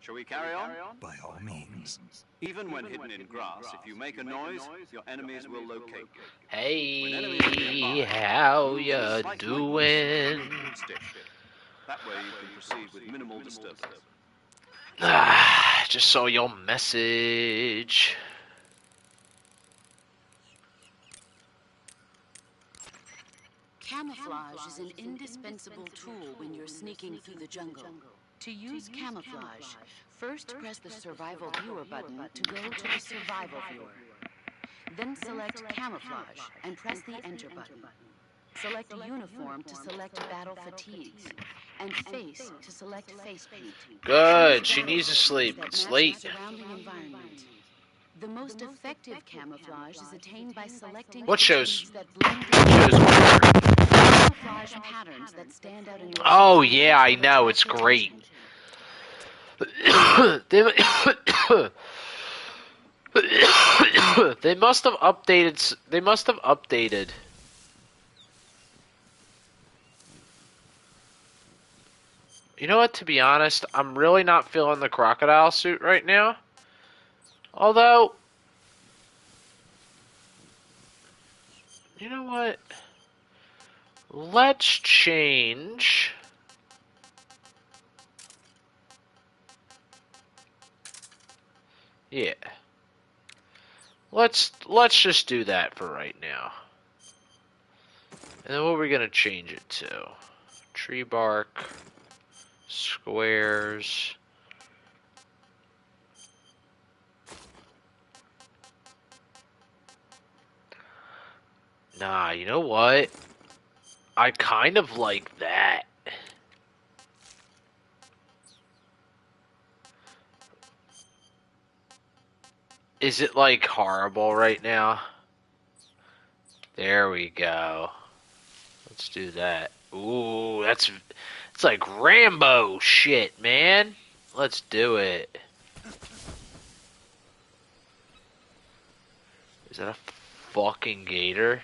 Shall we carry on? By all means. Even when hidden in grass, if you make a noise, your enemies will locate you. Hey, how ya doing? That way you can proceed with minimal disturbance. Just saw your message. Camouflage is an indispensable tool when you're sneaking through the jungle. To use camouflage, first press the Survival Viewer button to go to the Survival Viewer. Then select Camouflage and press the Enter button. Select Uniform to select Battle Fatigues, and Face to select Face Paint. Good, she needs to sleep. It's late. Surrounding environment. The most effective camouflage is attained by selecting What shows? fatigues that blend in. Camouflage patterns that stand out in your Oh yeah, I know. It's great. They must have updated. They must have updated. You know what? To be honest, I'm really not feeling the crocodile suit right now. Although, you know what? Let's change. Yeah. Let's just do that for right now. And then what are we gonna change it to? Tree bark, squares. Nah, you know what? I kind of like that. Is it like horrible right now? There we go. Let's do that. Ooh, it's like Rambo shit, man. Let's do it. Is that a fucking gator?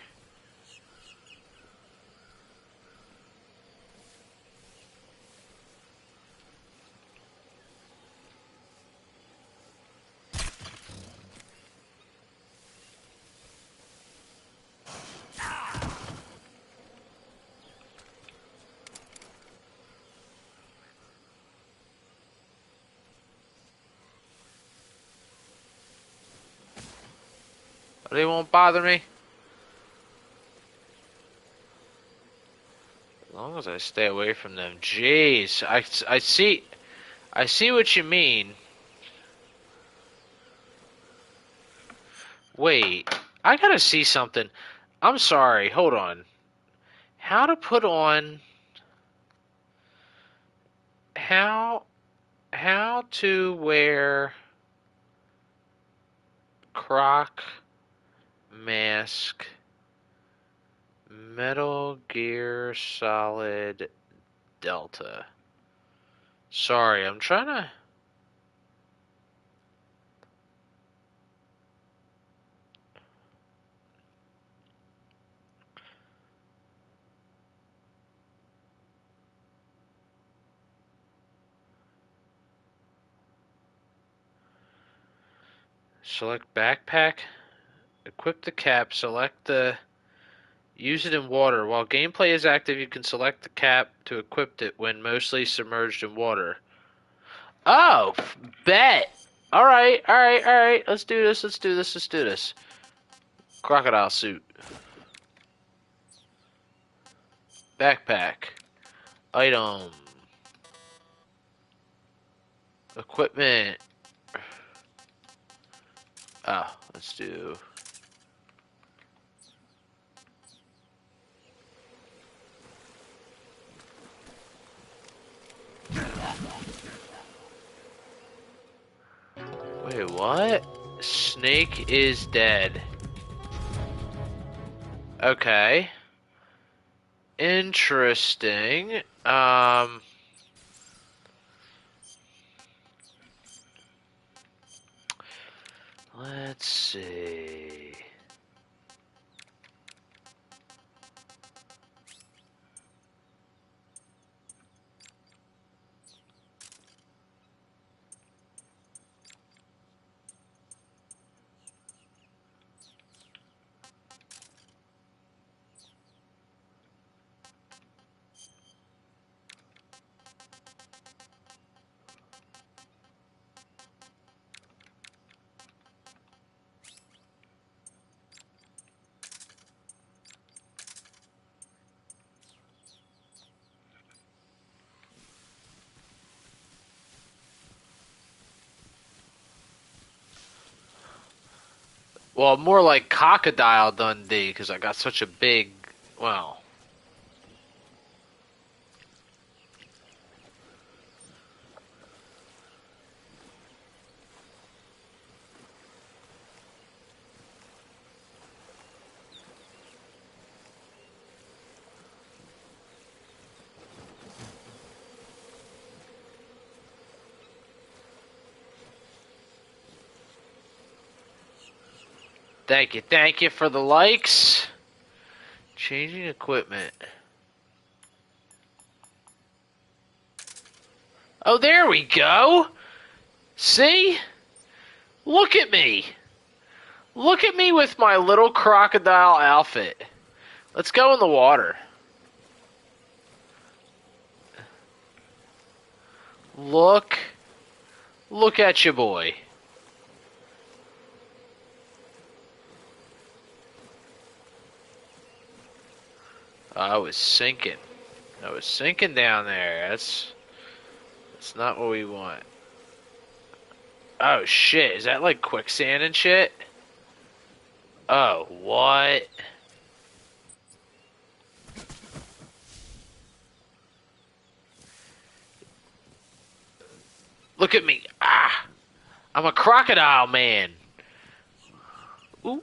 They won't bother me. As long as I stay away from them. Jeez, I see what you mean. Wait, I gotta see something. I'm sorry, hold on. How to put on... How to wear... Croc... Mask, Metal Gear Solid Delta. Sorry, I'm trying to... Select backpack. Equip the cap, select the... Use it in water. While gameplay is active, you can select the cap to equip it when mostly submerged in water. Oh! Bet! Alright. Let's do this. Crocodile suit. Backpack. Item. Equipment. Oh, let's do. Wait, what? Snake is dead. Okay. Interesting. Let's see. Well, more like Crocodile Dundee, because I got such a big, well... Thank you for the likes. Changing equipment. Oh, there we go. See? Look at me. Look at me with my little crocodile outfit. Let's go in the water. Look at you, boy. I was sinking down there. That's not what we want. Oh shit, is that like quicksand and shit? Oh, what? Look at me. Ah! I'm a crocodile man. Ooh.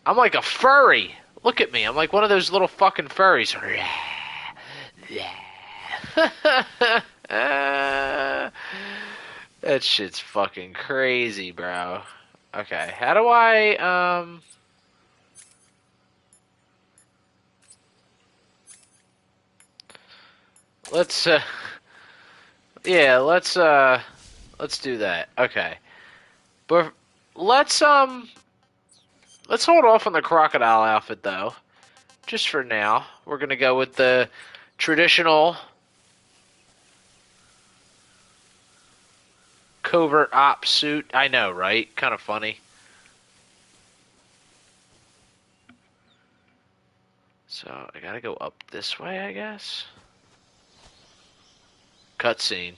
I'm like a furry. Look at me. I'm like one of those little fucking furries. That shit's fucking crazy, bro. Okay, how do I, let's, yeah, let's do that. Okay. But let's hold off on the crocodile outfit, though. Just for now. We're gonna go with the traditional covert op suit. I know, right? Kind of funny. So, I gotta go up this way, I guess. Cutscene.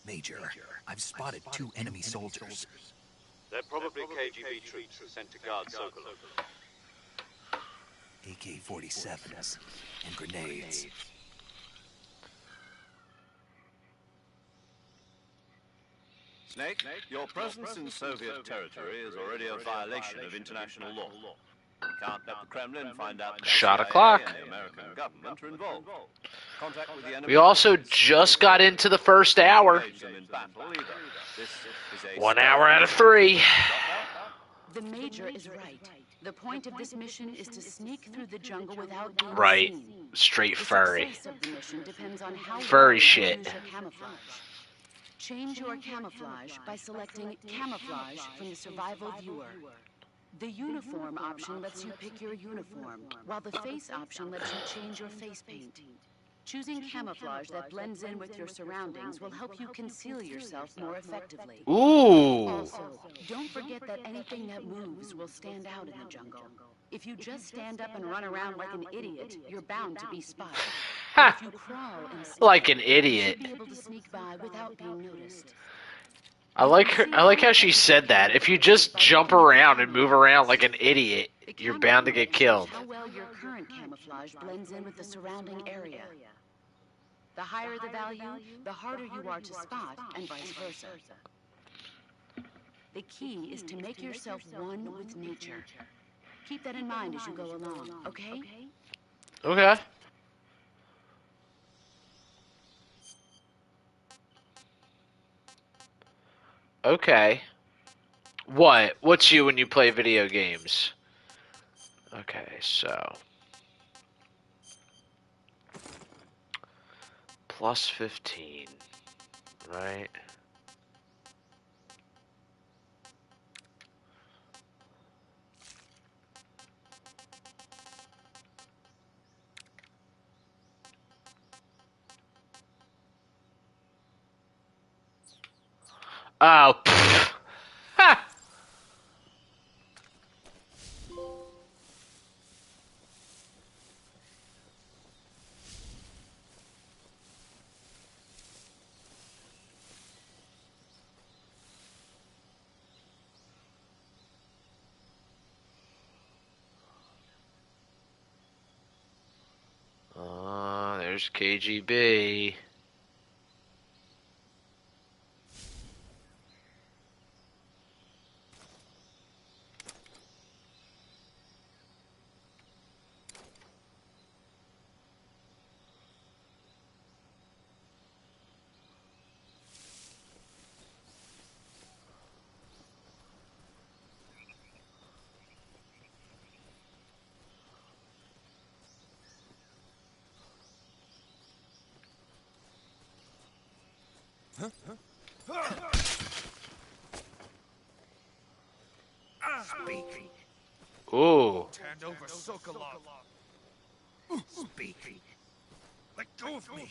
Major, I've spotted 2 enemy soldiers. They're probably KGB troops sent to guard Sokolov. AK-47s and grenades. Snake, your presence in Soviet territory is already a violation of international law. You can't let the Kremlin find out that Shot CIA o'clock. and the American government are involved. Contact with the enemy. We also just got into the first hour. Engage them in battle either. This is a 1 hour out of 3. The Major is right. The point of this mission is to sneak through the jungle without being Right. seen. Straight The furry. success of the mission depends on how Furry well you shit. use your camouflage. Change your camouflage by selecting Camouflage from the Survival Viewer. The Uniform option lets you pick your uniform, while the Face option lets you change your face paint. Choosing camouflage that blends in with your surroundings will help you conceal yourself more effectively. Ooh. Also, don't forget that anything that moves will stand out in the jungle. If you just stand up and run around like an idiot, you're bound to be spotted. But if you crawl and Like an you idiot. should be able to sneak by without being noticed. I like how she said that. If you just jump around and move around like an idiot, you're bound to get killed. How well your current camouflage blends in with the surrounding area. The higher the value, the harder you are to spot, and vice versa. The key is to make yourself one with nature. Keep that in mind as you go along, okay? Okay. Okay. What? What's you when you play video games? Okay, so. Plus 15. Right? Oh, pfft. Ha! There's KGB. Speak. Ooh. Hand over Sokolov. Speak. Let go of me.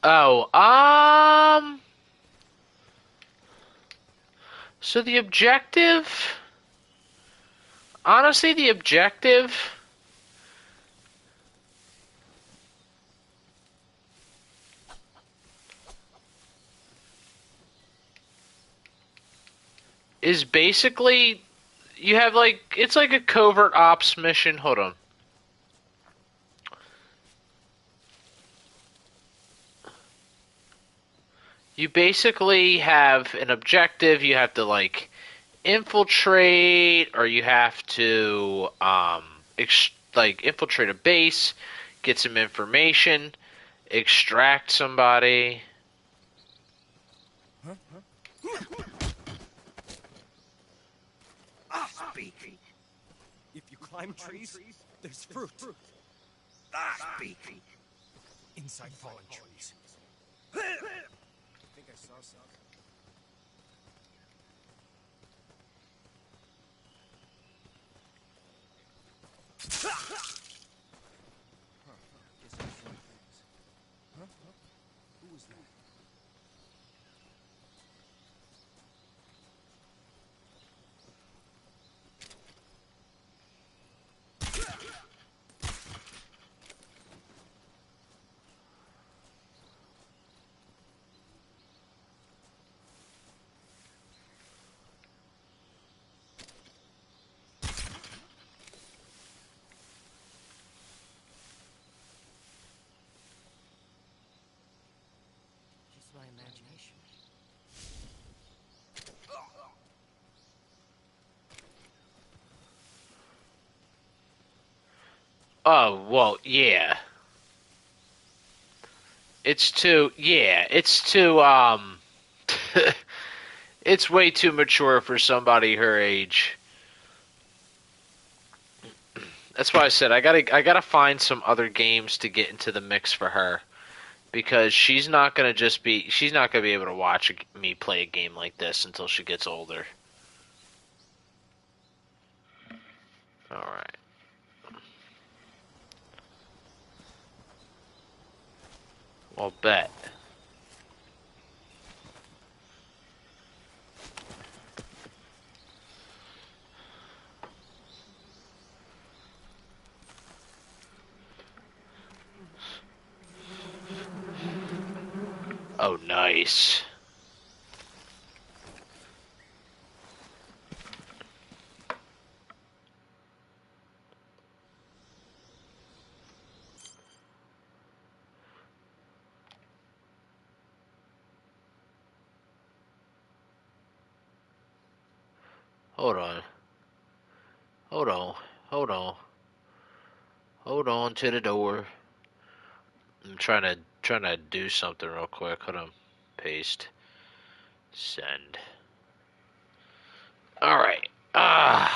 Oh, so the objective, honestly, the objective is basically, you have like, it's like a covert ops mission. Hold on. You basically have an objective, you have to like infiltrate, or you have to like infiltrate a base, get some information, extract somebody. Speak. If you climb trees, there's fruit. Speak. Inside fallen trees. I think I saw some. Guess I'll find things. Huh? Who was that? Oh, well, yeah. It's too, it's way too mature for somebody her age. That's why I said I gotta find some other games to get into the mix for her. Because she's not gonna be able to watch me play a game like this until she gets older. Alright. Well, bet. Oh, nice. Hold on. Hold on. Hold on. Hold on to the door. I'm trying to do something real quick. Hold on. Paste. Send. Alright. Alright.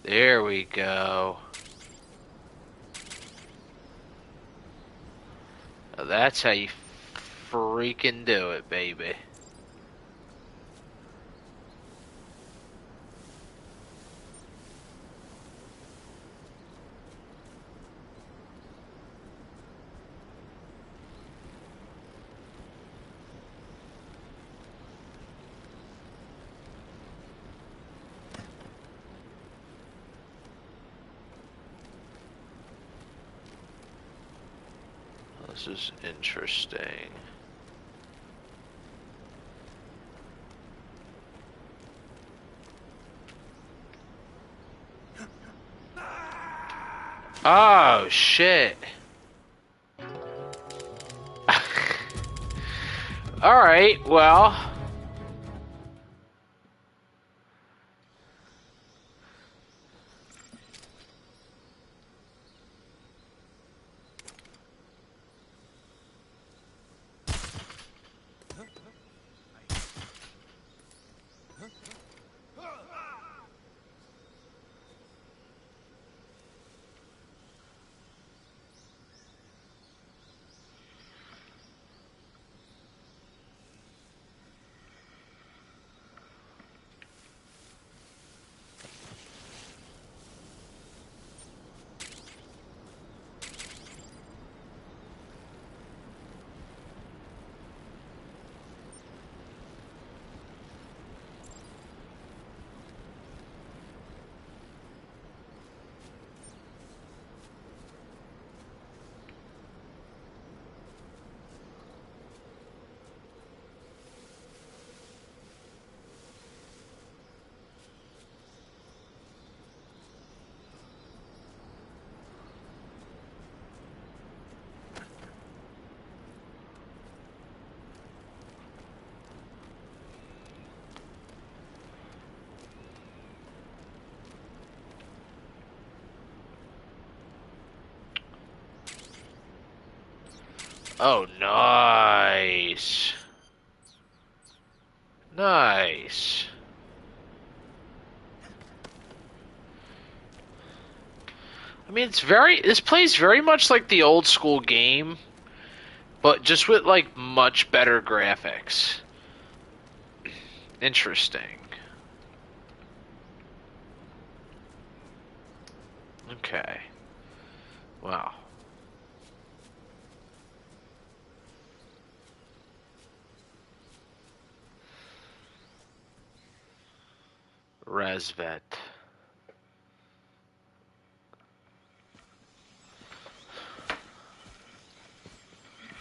There we go. Now that's how you freaking do it, baby. This is interesting. Oh, shit. Alright, well. Oh, nice. Nice. I mean, this plays very much like the old school game, but just with, like, much better graphics. Interesting. Okay. Wow. Razvet.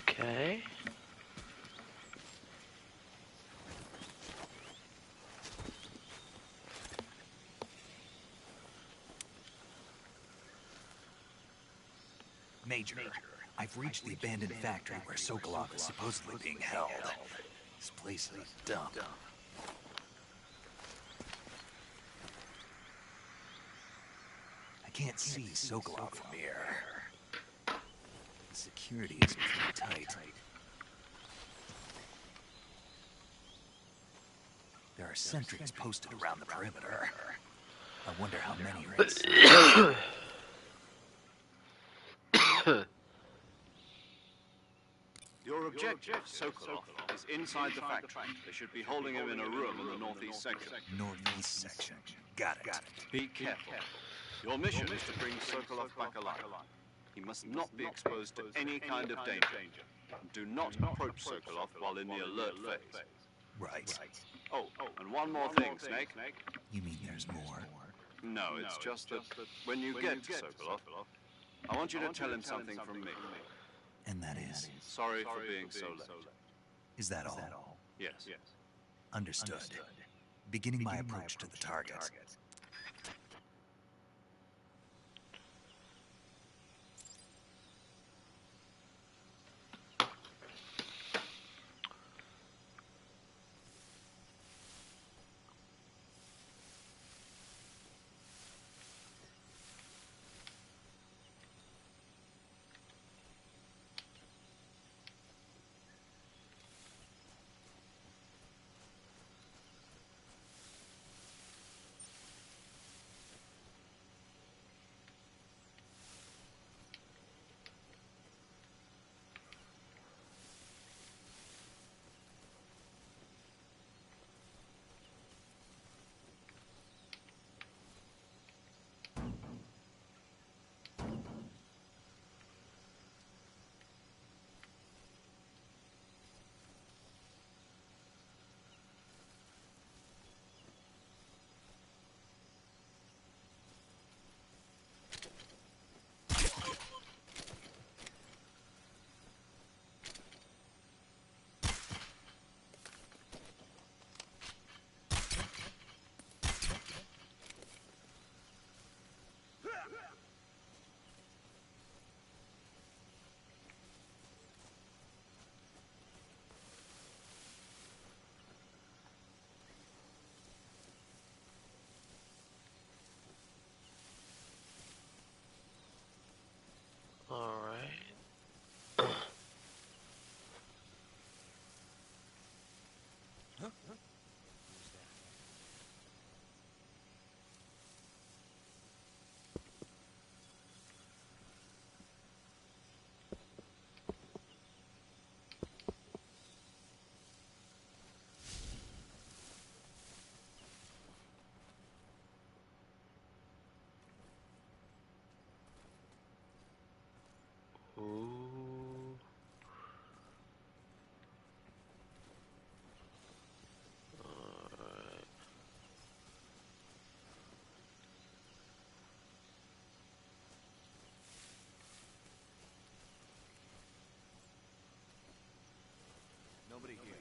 Okay. Major, I've reached the abandoned factory where Sokolov is supposedly being held. This place is a dump. I can't see Sokolov from here. Security is pretty tight. There are sentries posted around the perimeter. I wonder how many are inside. Your objective, Sokolov, is inside the factory. They should be holding him in a room in the northeast section. Northeast section. Got it. Be careful. Your mission is to bring Sokolov back alive. He must not be exposed to any kind of danger. Do not approach Sokolov while in the alert phase. Right. Oh, and one more thing, Snake. You mean there's more? No, it's just that when you get to Sokolov, I want you to tell him something from me. And that is? Sorry for being so late. Is that all? Yes. Understood. Beginning my approach to the target. Alright. Ooh. Alright. Nobody here.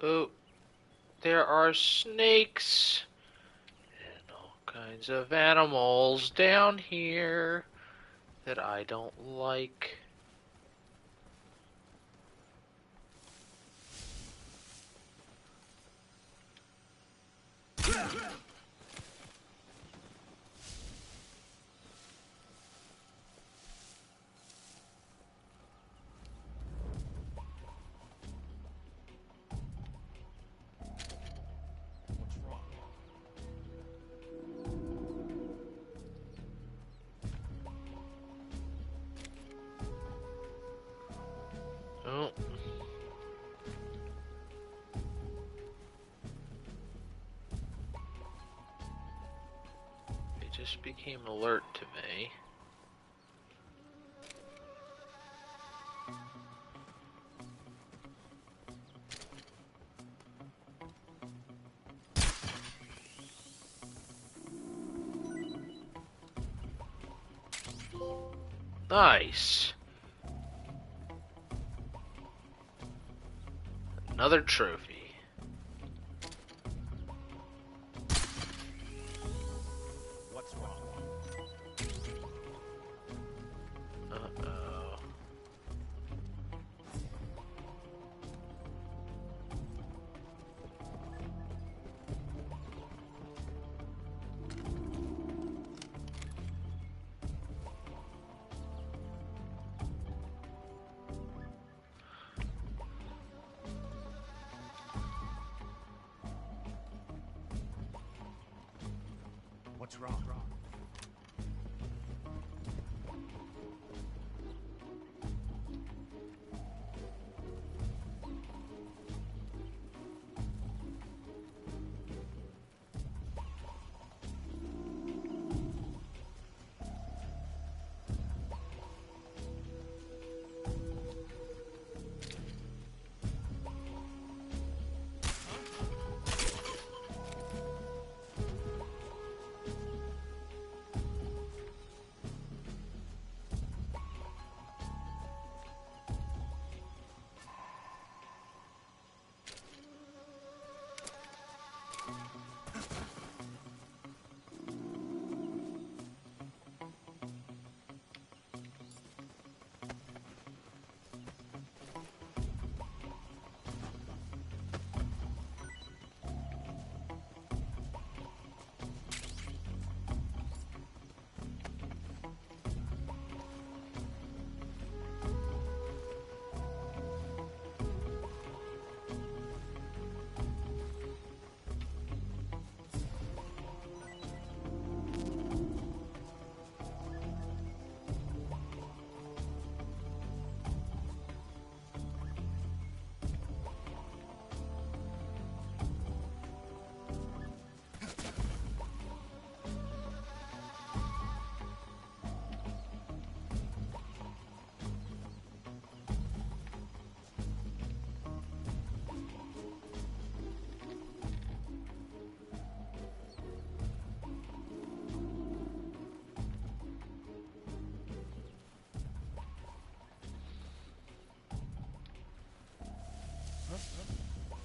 Oh, there are snakes and all kinds of animals down here that I don't like. Oh. They just became alert to me. Nice. Another trophy. What's wrong? Uh-oh. What's wrong?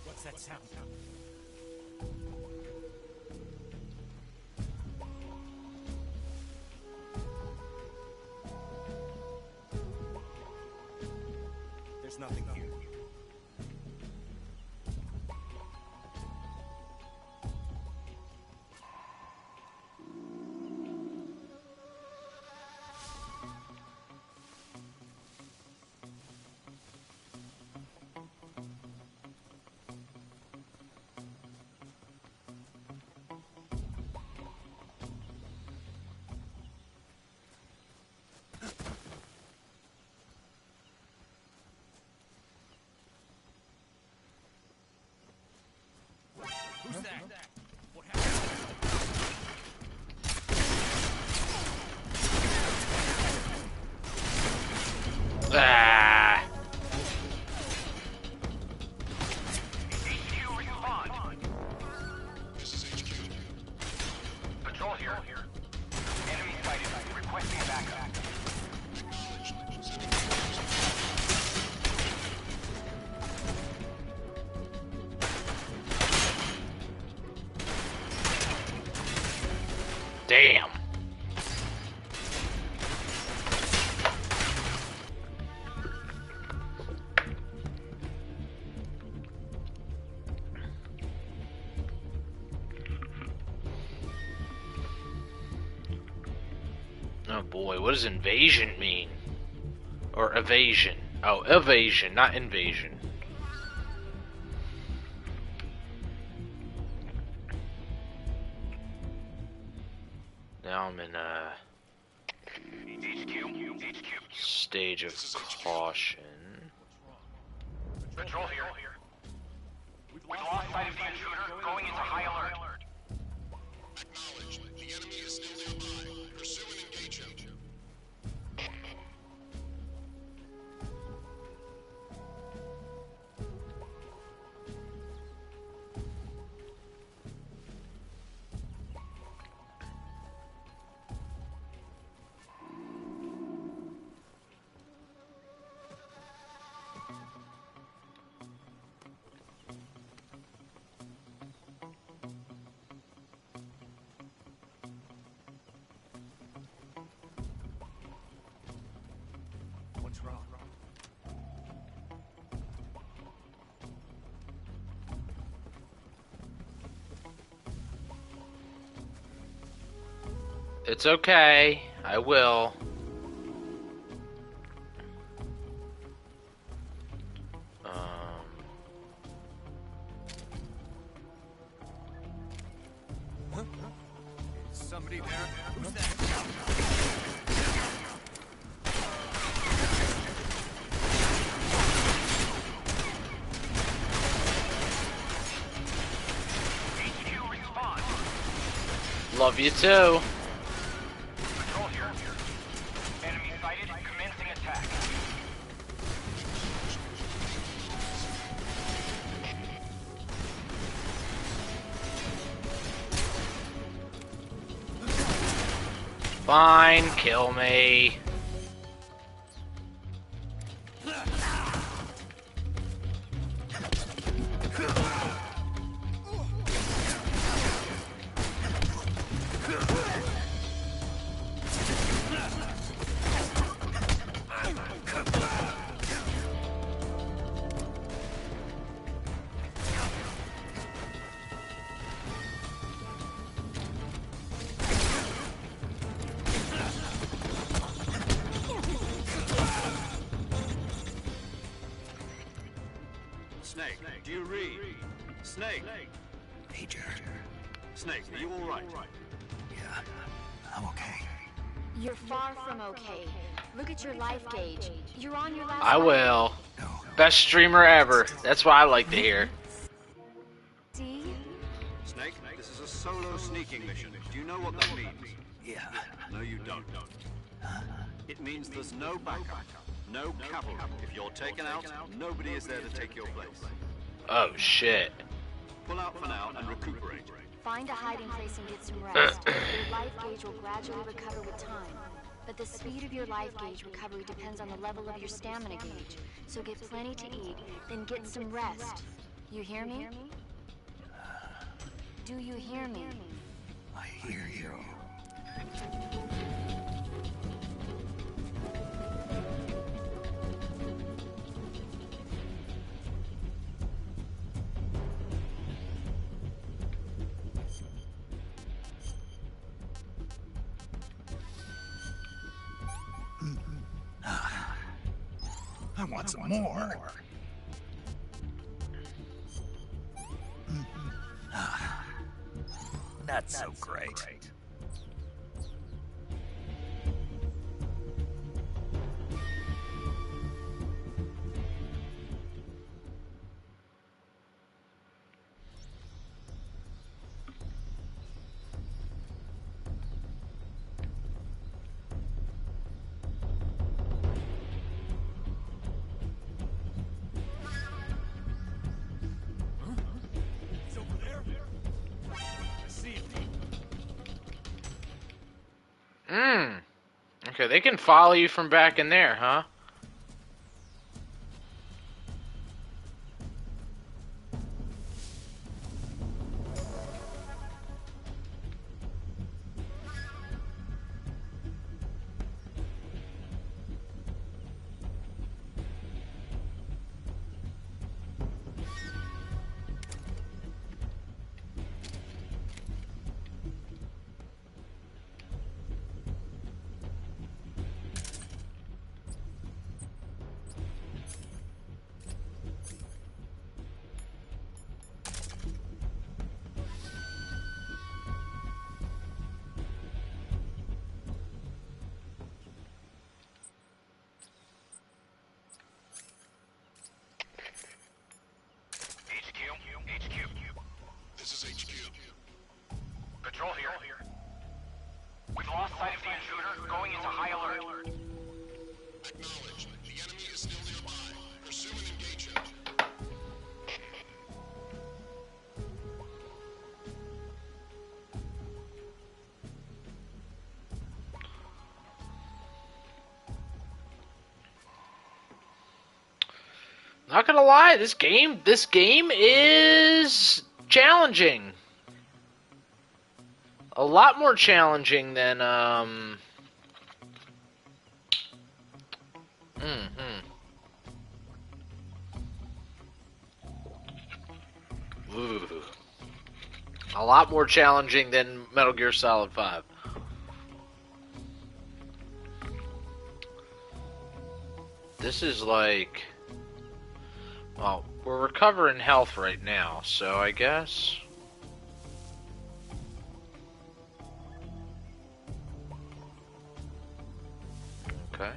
What's that sound? There's nothing here. Who's that? What happened? Ah. HQ, respond. This is HQ. Patrol here. Enemy sighted. Requesting backup. Damn. Oh boy, what does invasion mean? Or evasion? Oh, evasion, not invasion. Now I'm in a stage of caution. Patrol here. We've lost sight of the intruder. Going into high alert. Acknowledged. The enemy is still nearby. Pursue and engage him. It's okay. I will. Somebody there? Who's that? Love you too. Patrol here. Enemy sighted. Commencing attack. Fine, kill me. Snake, do you read? Snake! Major. Snake, are you alright? Yeah, I'm okay. You're far from okay. Look at your life gauge. You're on your last I life. will. No. Best streamer ever. That's what I like to hear. See? Snake, this is a solo sneaking mission. Do you know what that means? Yeah. No, you don't. It means there's no backup, no cavalry. If you're taken out, nobody is there to take your place. Oh shit. Pull out for now and recuperate. Find a hiding place and get some rest. Your life gauge will gradually recover with time. But the speed of your life gauge recovery depends on the level of your stamina gauge. So get plenty to eat, then get some rest. You hear me? Do you hear me? I hear you. I want some more. Not so great. It's over there. I see him. Okay, they can follow you from back in there, huh? HQ. This is HQ. Patrol here. We've lost sight of the intruder. Going into high alert. Acknowledge. The enemy is still nearby. Pursue and engage him. Not gonna lie, this game is challenging. A lot more challenging than Ooh. A lot more challenging than Metal Gear Solid 5. this is like... Well, we're recovering health right now, so I guess... Okay.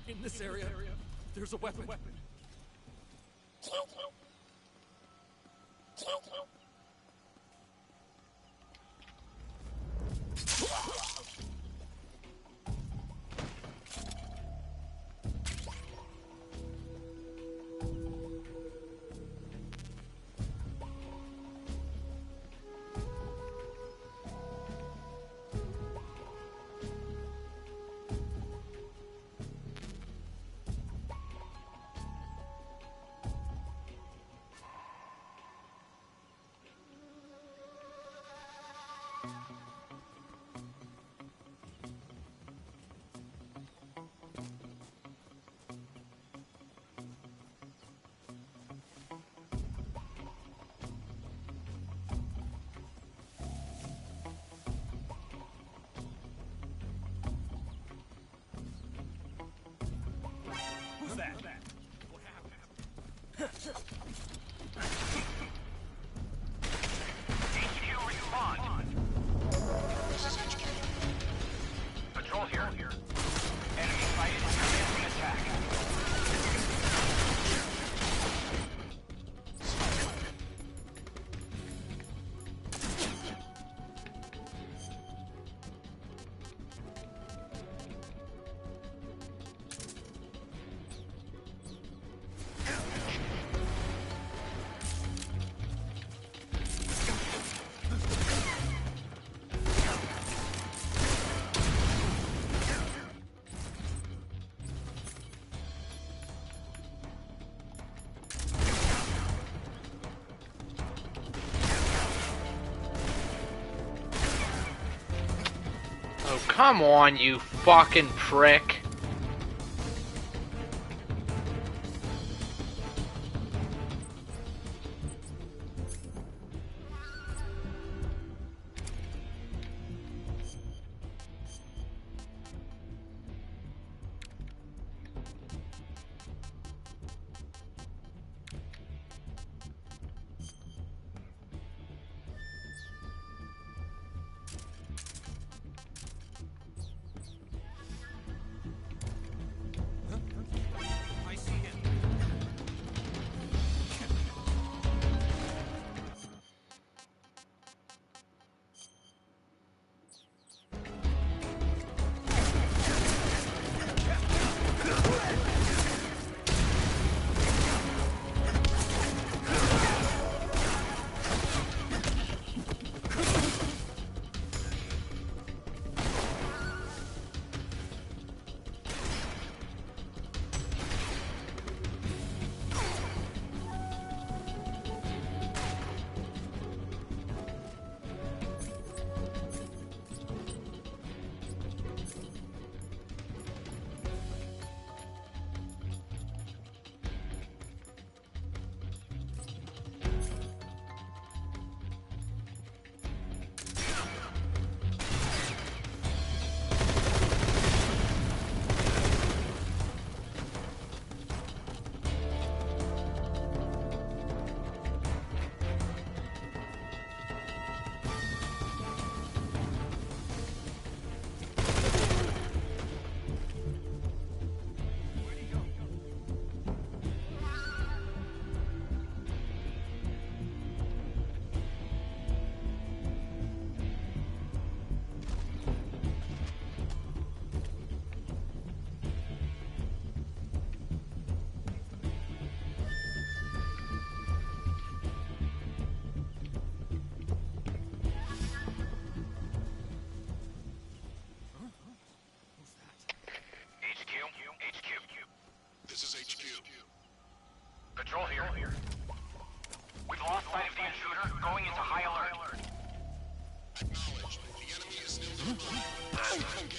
In this area, there's a weapon. Who's that? What happened? HQ, respond. This is HQ. Patrol here. Enemy sighted. Commencing attack. Oh, come on, you fucking prick.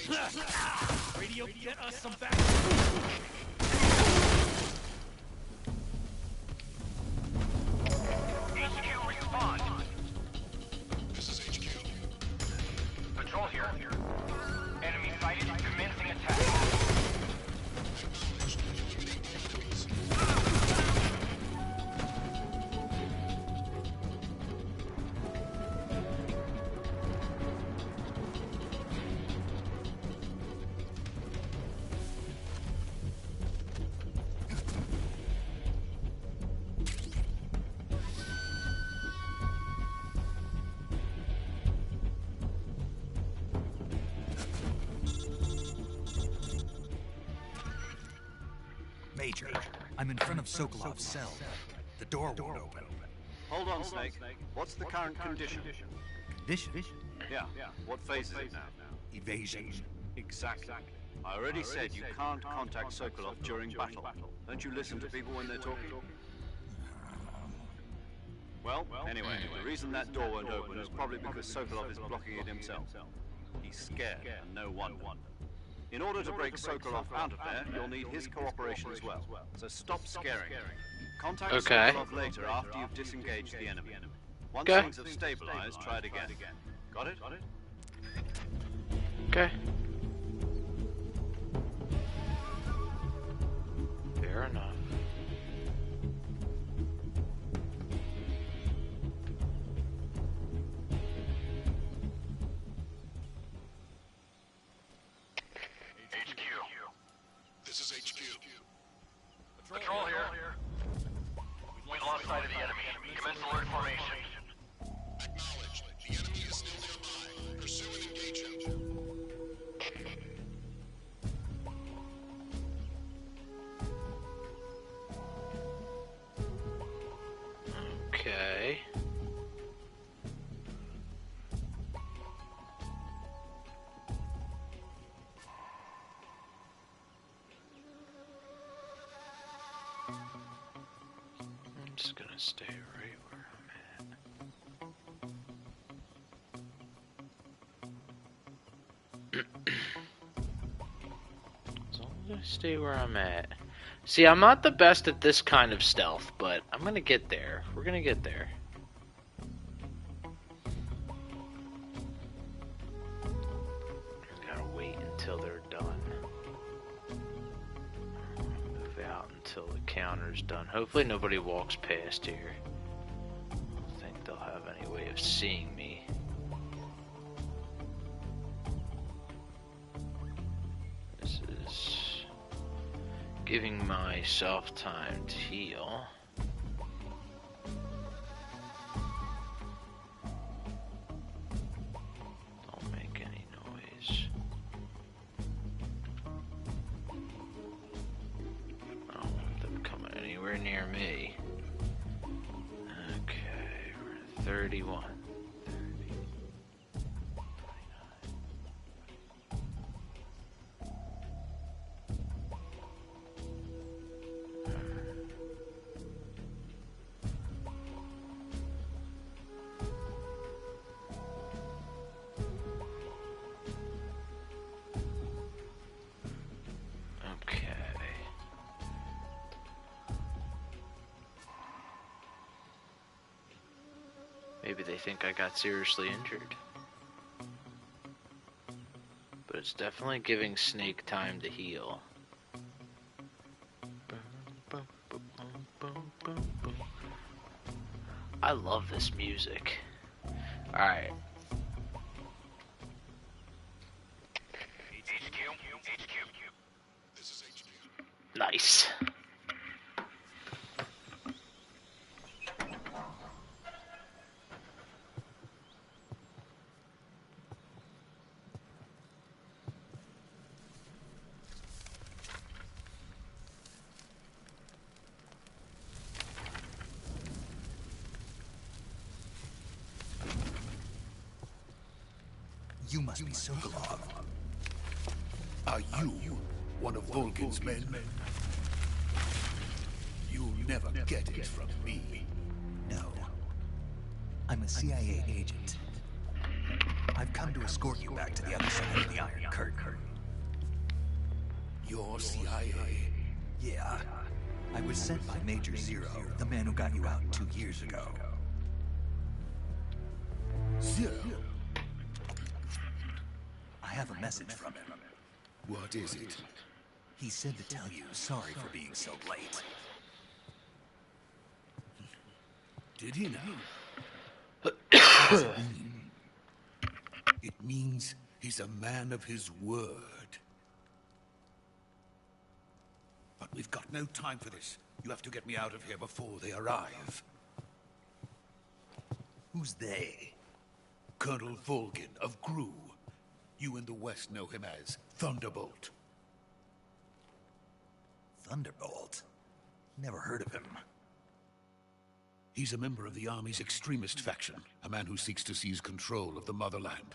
Radio, get us some back. HQ, respond. This is HQ. Patrol here. Enemy sighted. Commencing attack. Major, I'm in front of Sokolov's cell. The door won't open. Hold on, Snake. What's the current condition? Condition? Yeah. What phase is it now? Evasion. Exactly. I already said you can't contact Sokolov during battle. Don't you listen to people when they're talking? Well, anyway, the reason that door won't open is probably because Sokolov is blocking it himself. He's scared, and no wonder. In order to break Sokolov out of there, you'll need his cooperation as well. So stop scaring him. Contact Sokolov later after you've disengaged the enemy. Once things have stabilized, try it again. Got it? Okay. Fair enough. Patrol here. We've lost sight of the enemy. Commence alert formation. Acknowledged. The enemy is still nearby. Pursue and engage him. Okay. I'm just gonna stay right where I'm at. As long as I stay where I'm at. See, I'm not the best at this kind of stealth, but I'm gonna get there. We're gonna get there. I gotta wait until they're done. Move out until the counter's done. Hopefully nobody walks past here. I don't think they'll have any way of seeing me. This is giving myself time to heal. Don't make any noise. I don't want them coming anywhere near me. Okay, we're at 31. 30, 29. Okay. Maybe they think I got seriously injured. But it's definitely giving Snake time to heal. I love this music. Alright. HQ. This is HQ. Nice. You must be Sokolov. Are you one of Volkin's men? You'll never get it from me. No. I'm a CIA agent. I've come come to escort you back to the other side of the Iron Curtain. You're CIA. Yeah. I was sent by Major Zero, the man who got you out 2 years ago. Zero? I have a message from him. What is it? He said to tell you sorry for being so late. Did he now? What does it mean? It means he's a man of his word. But we've got no time for this. You have to get me out of here before they arrive. Who's they? Colonel Volgin of GRU. You in the West know him as Thunderbolt. Thunderbolt? Never heard of him. He's a member of the Army's extremist faction, a man who seeks to seize control of the motherland.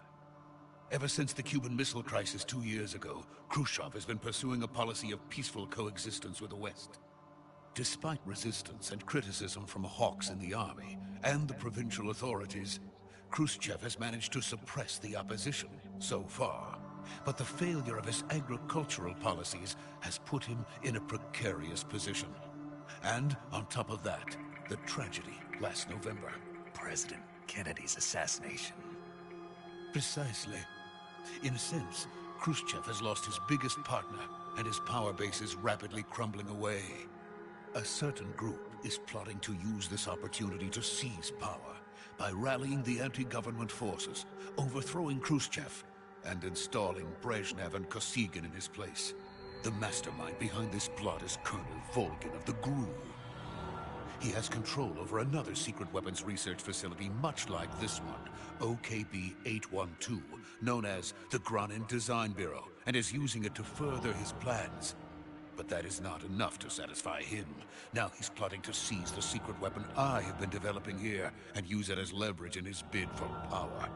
Ever since the Cuban Missile Crisis 2 years ago, Khrushchev has been pursuing a policy of peaceful coexistence with the West. Despite resistance and criticism from hawks in the army and the provincial authorities, Khrushchev has managed to suppress the opposition so far. But the failure of his agricultural policies has put him in a precarious position. And on top of that, the tragedy last November. President Kennedy's assassination. Precisely. In a sense, Khrushchev has lost his biggest partner, and his power base is rapidly crumbling away. A certain group is plotting to use this opportunity to seize power by rallying the anti-government forces, overthrowing Khrushchev, and installing Brezhnev and Kosygin in his place. The mastermind behind this plot is Colonel Volgin of the GRU. He has control over another secret weapons research facility much like this one, OKB-812, known as the Granin Design Bureau, and is using it to further his plans. But that is not enough to satisfy him. Now he's plotting to seize the secret weapon I have been developing here and use it as leverage in his bid for power.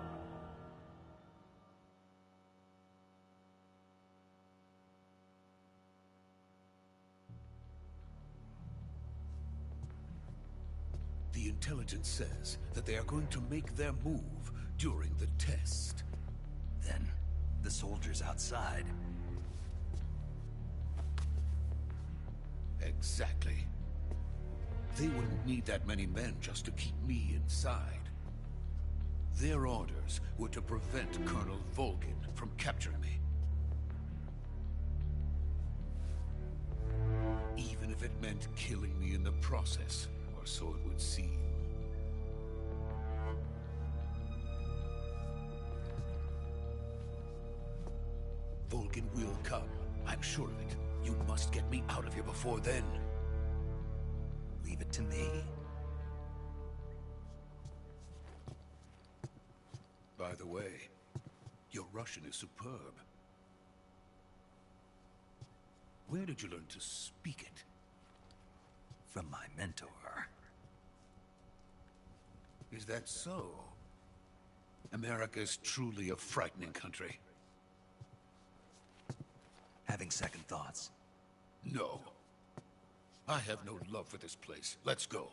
The intelligence says that they are going to make their move during the test. Then, the soldiers outside. Exactly. They wouldn't need that many men just to keep me inside. Their orders were to prevent Colonel Volgin from capturing me. Even if it meant killing me in the process, or so it would seem. Volgin will come. I'm sure of it. You must get me out of here before then. Leave it to me. By the way, your Russian is superb. Where did you learn to speak it? From my mentor. Is that so? America is truly a frightening country. Having second thoughts? No. I have no love for this place. Let's go.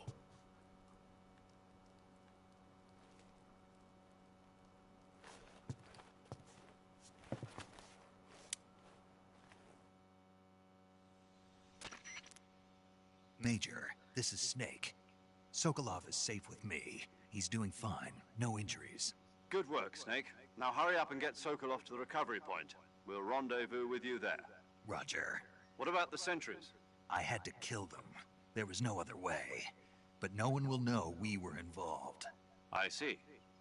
Major, this is Snake. Sokolov is safe with me. He's doing fine. No injuries. Good work, Snake. Now hurry up and get Sokolov to the recovery point. We'll rendezvous with you there. Roger. What about the sentries? I had to kill them. There was no other way. But no one will know we were involved. I see.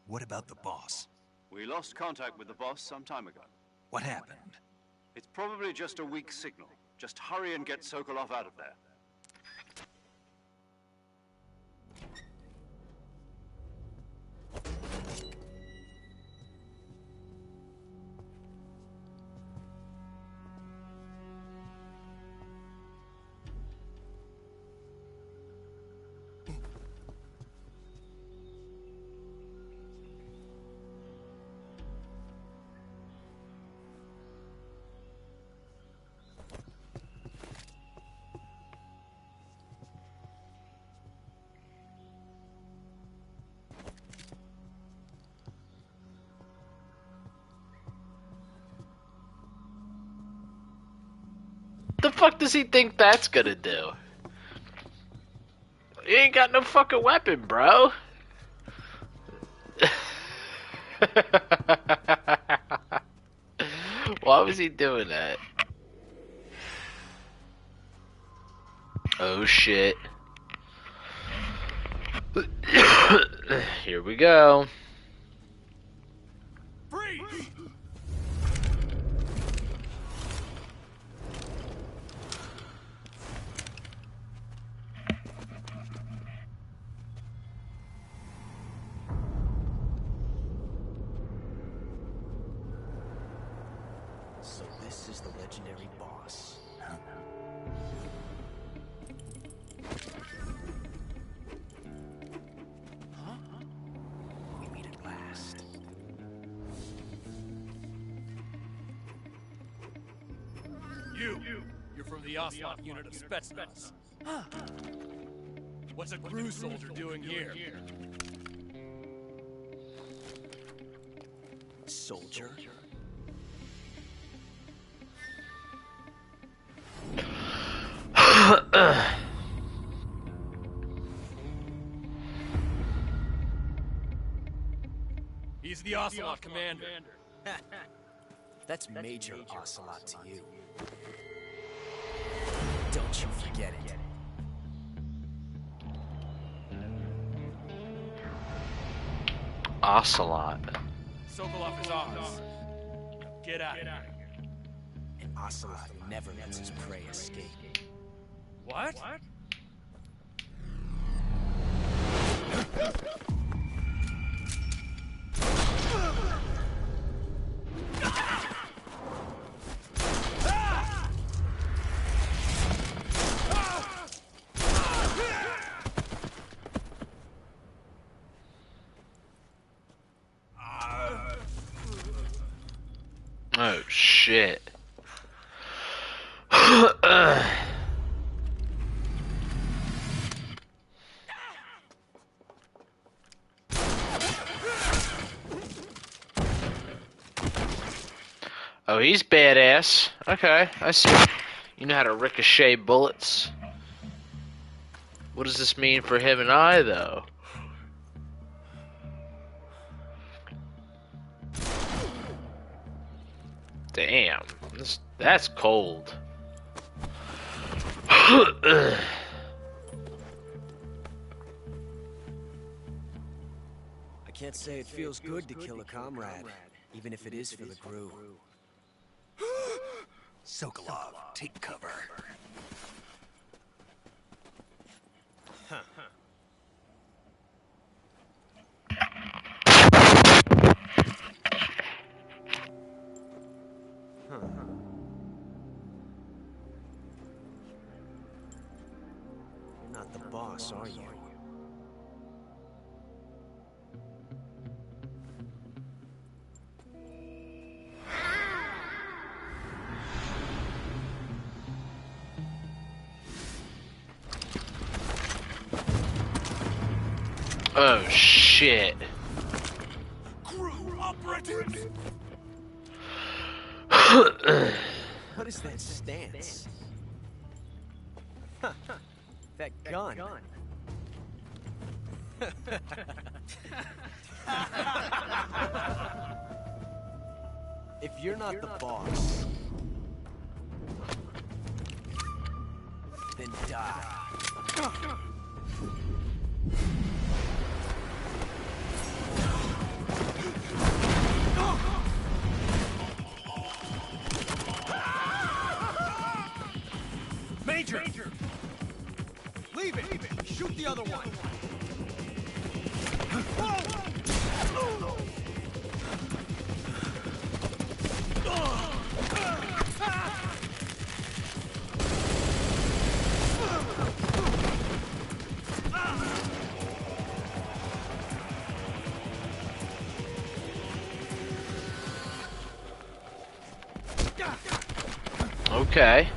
What about the boss? We lost contact with the boss some time ago. What happened? It's probably just a weak signal. Just hurry and get Sokolov out of there. fuck does he think that's gonna do? He ain't got no fucking weapon, bro. Why was he doing that? Oh shit. Here we go. Freeze! So this is the legendary boss. Huh? We meet at last. You're from the Ocelot unit of Spetsnaz. Huh. What's a crew soldier doing here? Soldier? He's the Ocelot commander. That's Major Ocelot to you. Don't you forget it. Ocelot. Sokolov is ours. Get out of here. An Ocelot never lets his prey escape. What? Oh shit. Oh, he's badass. Okay, I see. You know how to ricochet bullets. What does this mean for him and I, though? Damn, that's cold. I can't say it feels good to kill a comrade, even if it is for the crew. Sokolov, take cover. You're not the boss, are you? Oh shit. Crew operatives! What is that stance? That gun. If you're not the boss, then die. Major! Leave it! Shoot the other one! Okay.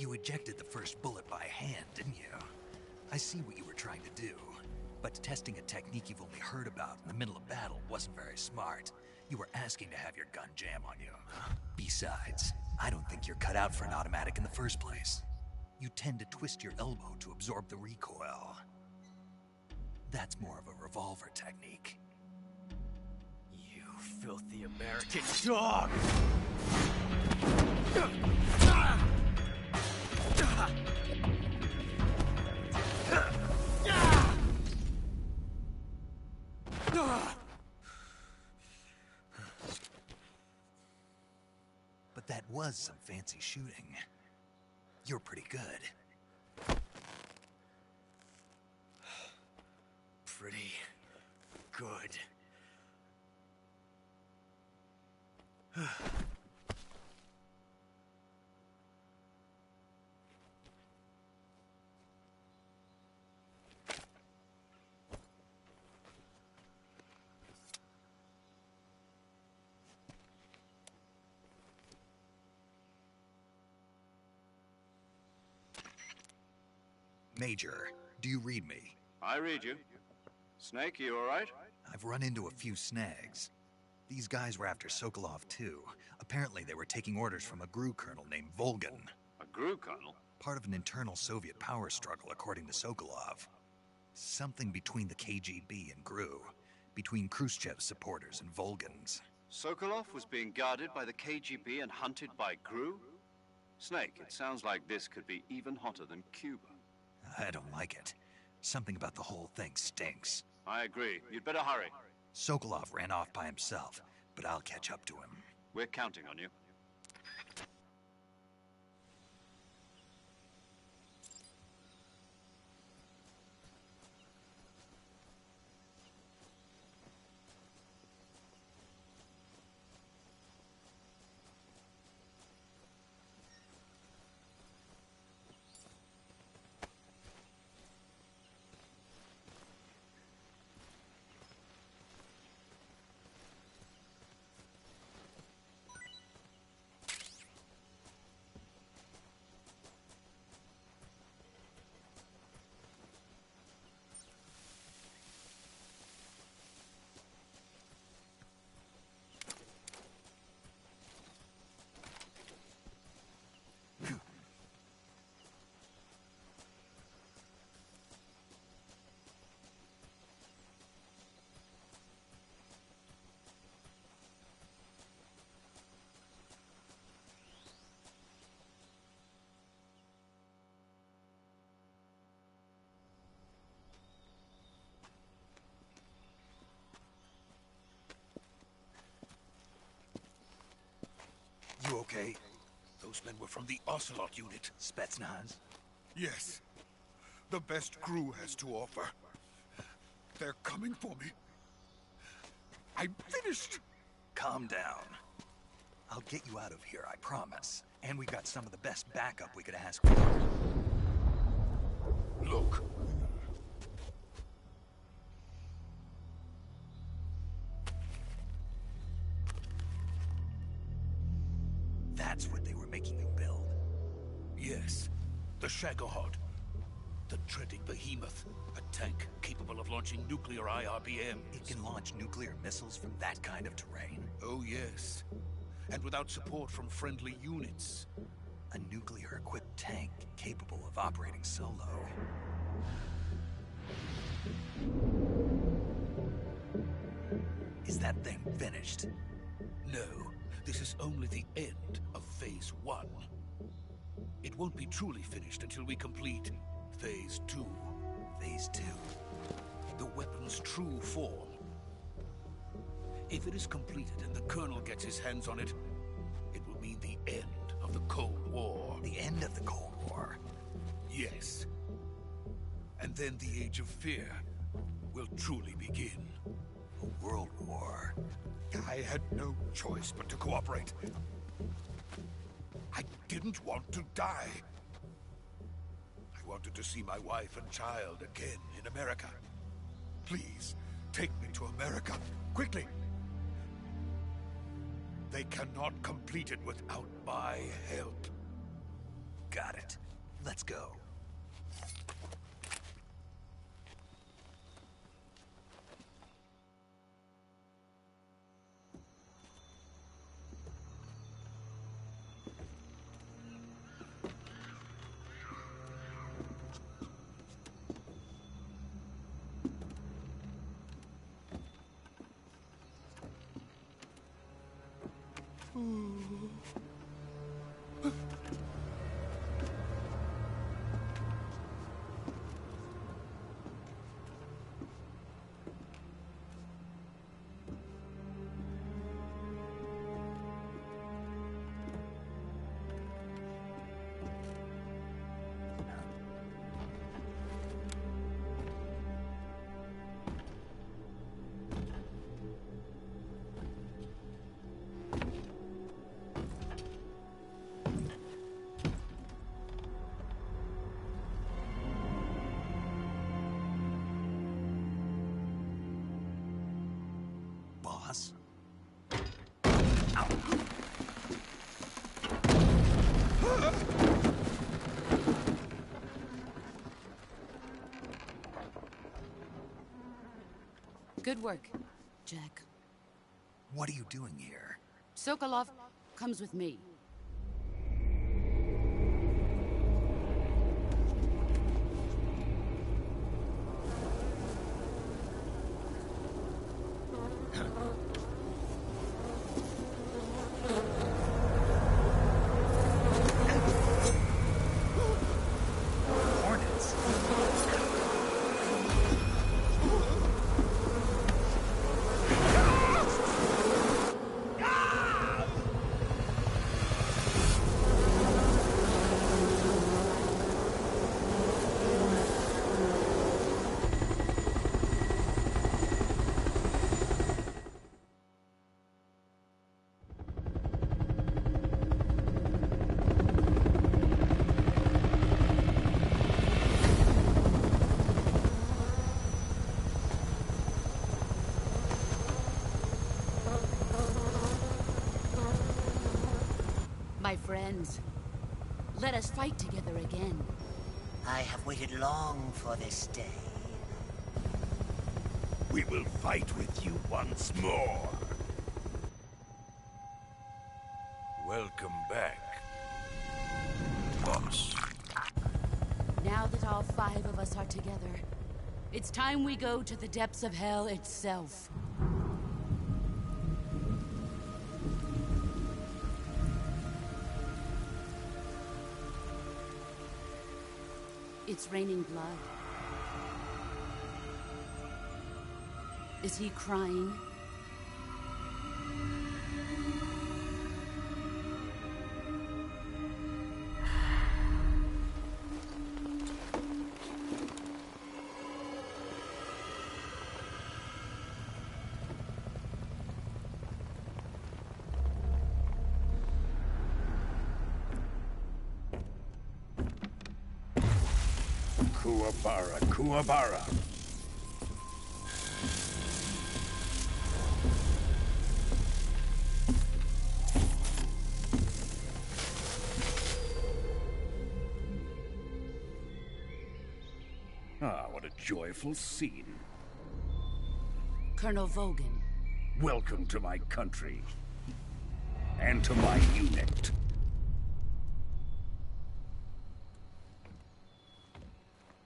You ejected the first bullet by hand, didn't you? I see what you were trying to do. But testing a technique you've only heard about in the middle of battle wasn't very smart. You were asking to have your gun jam on you. Besides, I don't think you're cut out for an automatic in the first place. You tend to twist your elbow to absorb the recoil. That's more of a revolver technique. You filthy American dog! But that was some fancy shooting. You're pretty good. Pretty good. Major, do you read me? I read you. Snake, you all right? I've run into a few snags. These guys were after Sokolov too. Apparently they were taking orders from a GRU colonel named Volgin. A GRU colonel? Part of an internal Soviet power struggle, according to Sokolov. Something between the KGB and GRU. Between Khrushchev's supporters and Volgin's. Sokolov was being guarded by the KGB and hunted by GRU? Snake, it sounds like this could be even hotter than Cuba. I don't like it. Something about the whole thing stinks. I agree. You'd better hurry. Sokolov ran off by himself, but I'll catch up to him. We're counting on you. You okay? Those men were from the Ocelot unit. Spetsnaz? Yes. The best GRU has to offer. They're coming for me. I'm finished. Calm down. I'll get you out of here, I promise. And we got some of the best backup we could ask for. Look. That's what they were making you build? Yes. The Shagohod. The dreaded behemoth. A tank capable of launching nuclear IRBMs. It can launch nuclear missiles from that kind of terrain? Oh, yes. And without support from friendly units. A nuclear-equipped tank capable of operating solo. Is that thing finished? No. This is only the end of Phase 1. It won't be truly finished until we complete Phase 2. Phase 2? The weapon's true form. If it is completed and the Colonel gets his hands on it, it will mean the end of the Cold War. The end of the Cold War? Yes. And then the Age of Fear will truly begin. A world war? I had no choice but to cooperate. I didn't want to die. I wanted to see my wife and child again in America. Please, take me to America, quickly. They cannot complete it without my help. Got it. Let's go. Boss? Good work, Jack. What are you doing here? Sokolov comes with me. Hornets. My friends, let us fight together again. I have waited long for this day. We will fight with you once more. Welcome back, boss. Now that all 5 of us are together, it's time we go to the depths of hell itself. It's raining blood. Is he crying? Kuwabara, Kuwabara. Ah, what a joyful scene. Colonel Vogan. Welcome to my country. And to my unit.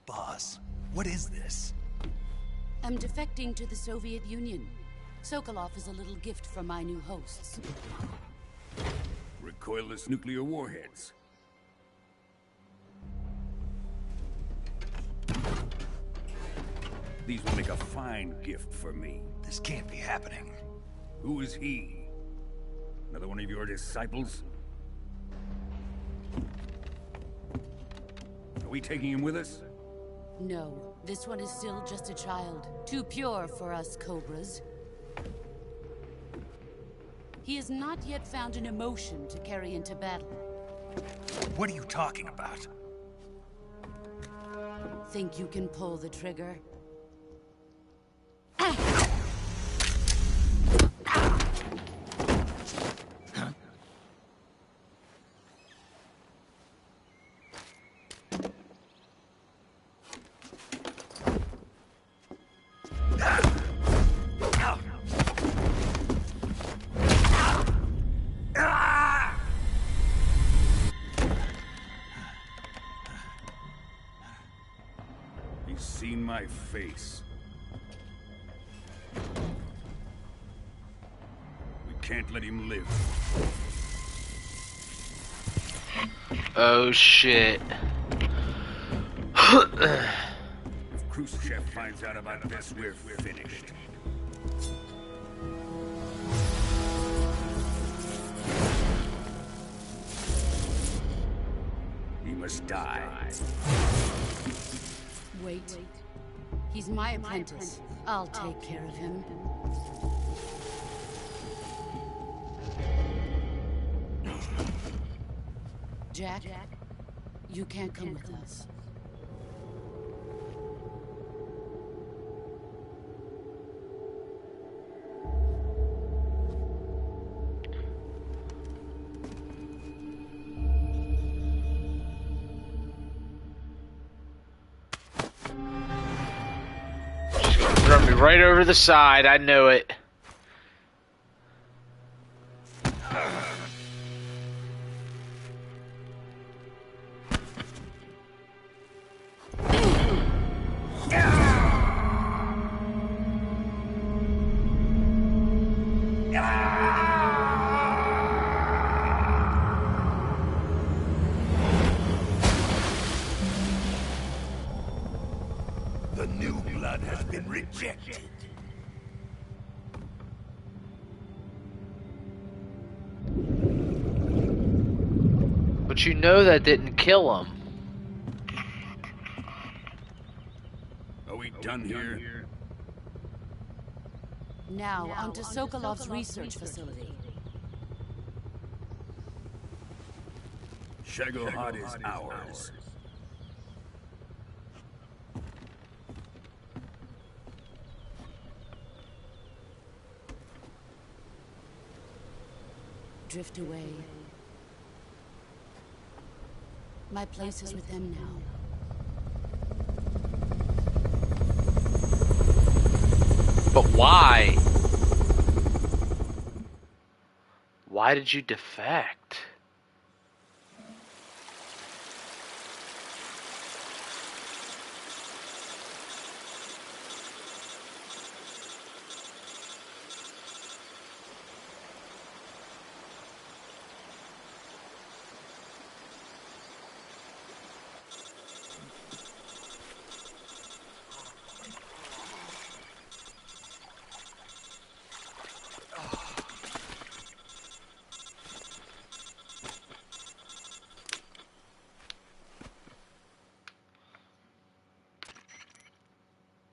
Boss, what is this? I'm defecting to the Soviet Union. Sokolov is a little gift from my new hosts. Recoilless nuclear warheads. These will make a fine gift for me. This can't be happening. Who is he? Another one of your disciples? Are we taking him with us? No, this one is still just a child. Too pure for us Cobras. He has not yet found an emotion to carry into battle. What are you talking about? Think you can pull the trigger? seen my face. We can't let him live. Oh shit. If Khrushchev finds out about this, we're finished. He must die. Wait. He's my apprentice. I'll take care of him. Jack, you can't come with us. Run me right over the side, I knew it. The new blood has been rejected. But you know that didn't kill him. Are we done here? Now, onto Sokolov's research facility. Shagohod is ours. Drift away. My place is with them now. But why? Why did you defect?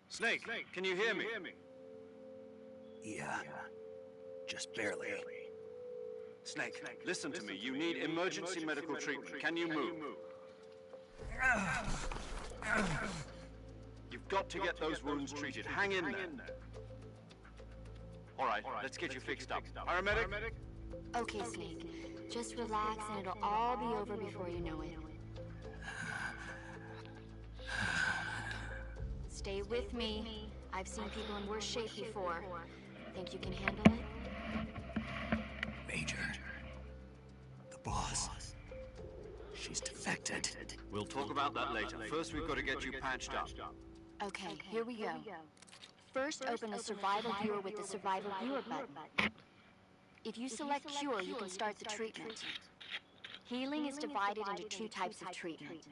Snake, can you hear me? Yeah. Just barely. Snake, listen to me. You need emergency medical treatment. Can you move? You've got to get those wounds treated. Hang in there. All right, let's get you fixed up. Paramedic? Okay, Snake. Just relax and it'll all be over before you know it. Stay with me. I've seen people in worse shape before. Think you can handle it? Major. The boss. She's defected. We'll talk about that later. First, we've got to get you patched up. Okay, here we go. First, open the survival viewer with the survival viewer button. If you select cure, you can start the treatment. Healing is divided into two types of treatment: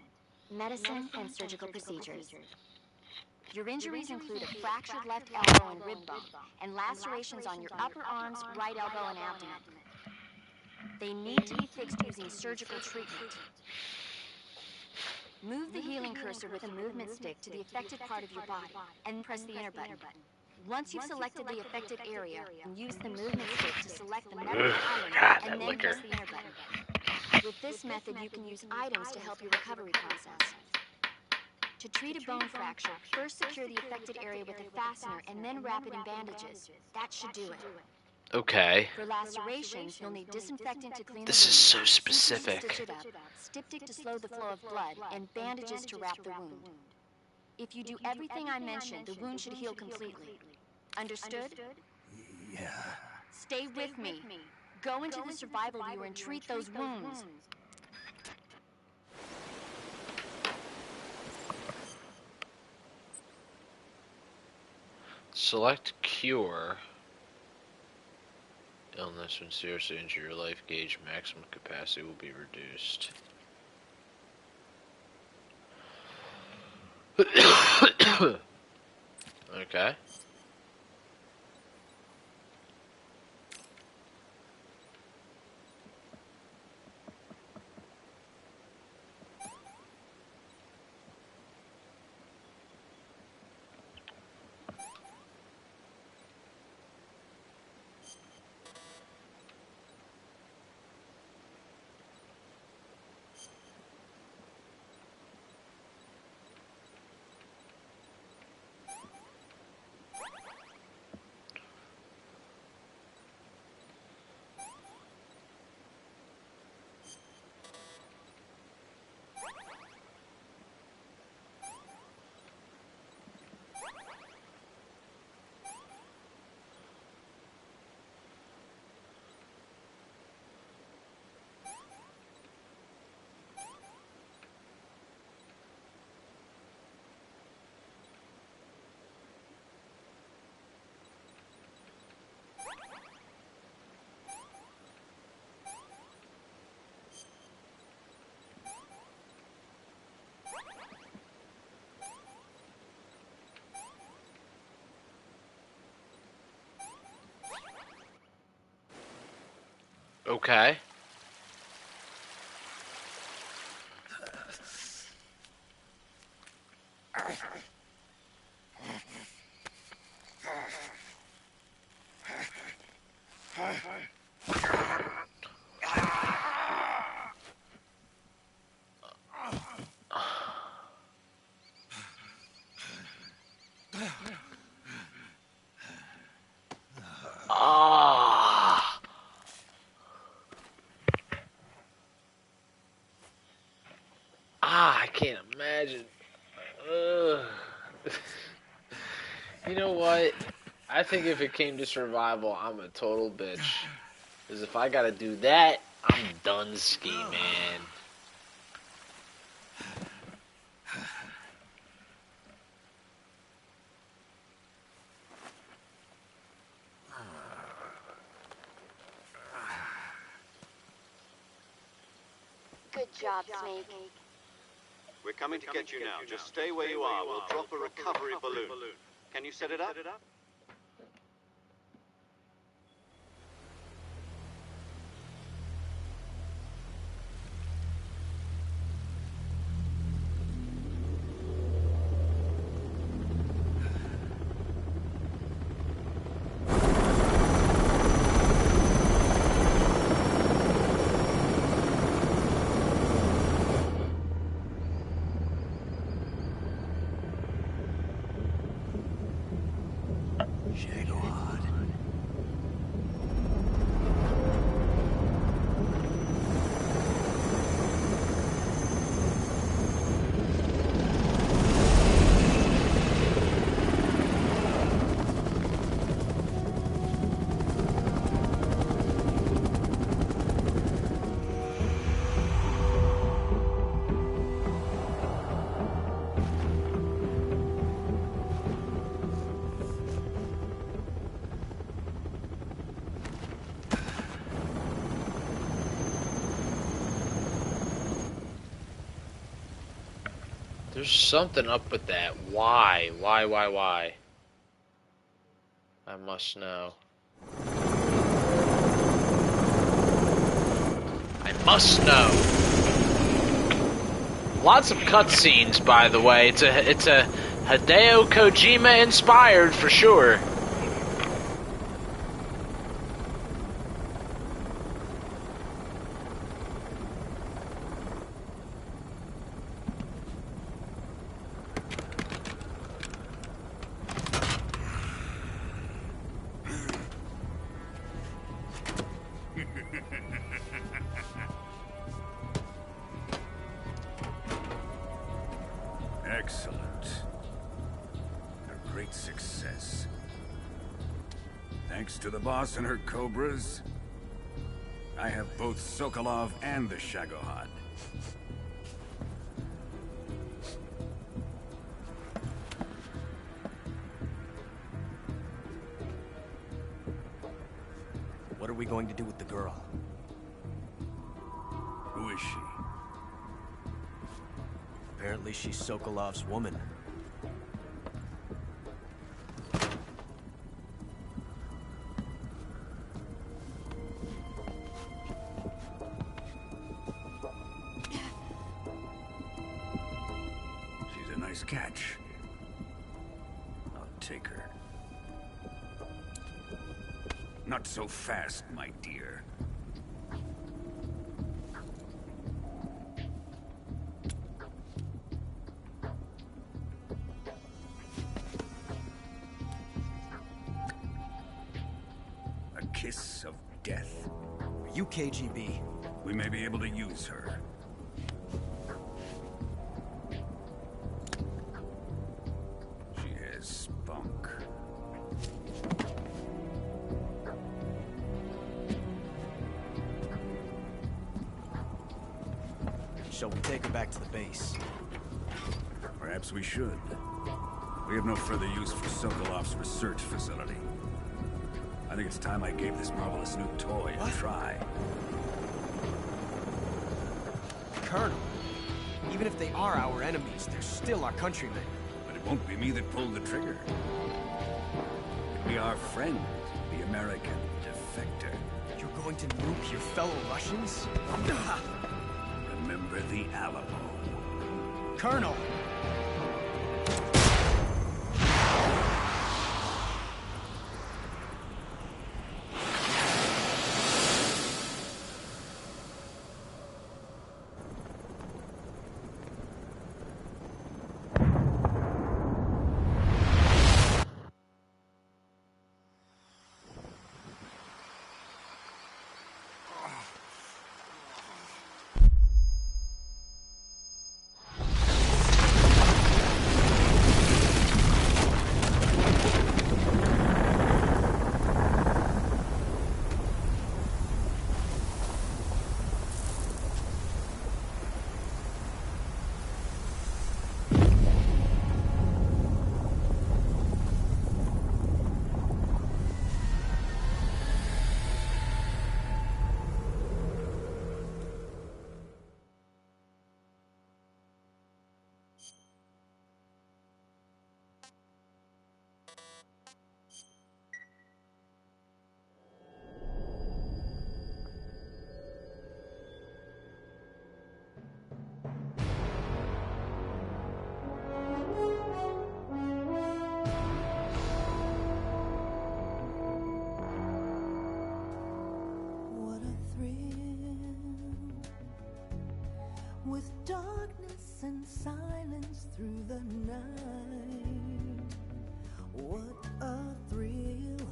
medicine and surgical procedures. Your injuries include a fractured left elbow and rib bone, and lacerations on your upper arms, right elbow, and abdomen. They need to be fixed using surgical treatment. Move the healing cursor with a movement stick to the affected part of your body, and press the enter button. Once you've selected the affected area, use the movement stick to select the medical item, and then press the enter button. With this method, you can use items to help your recovery process. To treat a bone fracture, first secure the affected area with a fastener and then wrap it in bandages. That should do it. Okay. For lacerations, you'll need disinfectant to clean This the is so wound, specific. stitch it up, styptic to slow the flow of blood, and bandages to wrap the wound. If you do everything I mentioned, the wound should heal completely. Understood? Yeah. Stay with me. Go into the survival viewer and treat those wounds. Select cure. Illness when seriously injure your life gauge maximum capacity will be reduced. Okay. Okay. I can't imagine. Ugh. You know what? I think if it came to survival, I'm a total bitch. Because if I gotta do that, I'm done ski, man. Good job, Snake. We're coming to get you now. Just stay where you are. We'll drop a recovery balloon. Can you set it up? There's something up with that. Why? Why? I must know. I must know. Lots of cutscenes, by the way. It's a Hideo Kojima inspired for sure. Excellent. A great success. Thanks to the boss and her cobras, I have both Sokolov and the Shagohod. we going to do with the girl? Who is she? Apparently she's Sokolov's woman. She's a nice catch. I'll take her. Not so fast, my dear. A kiss of death. Are you KGB? We may be able to use her. She has spunk. Shall we take her back to the base? Perhaps we should. We have no further use for Sokolov's research facility. I think it's time I gave this marvelous new toy a try. Colonel, even if they are our enemies, they're still our countrymen. But it won't be me that pulled the trigger. It'll be our friend, the American defector. You're going to nuke your fellow Russians? Remember the Alamo. Colonel! With darkness and silence through the night, what a thrill.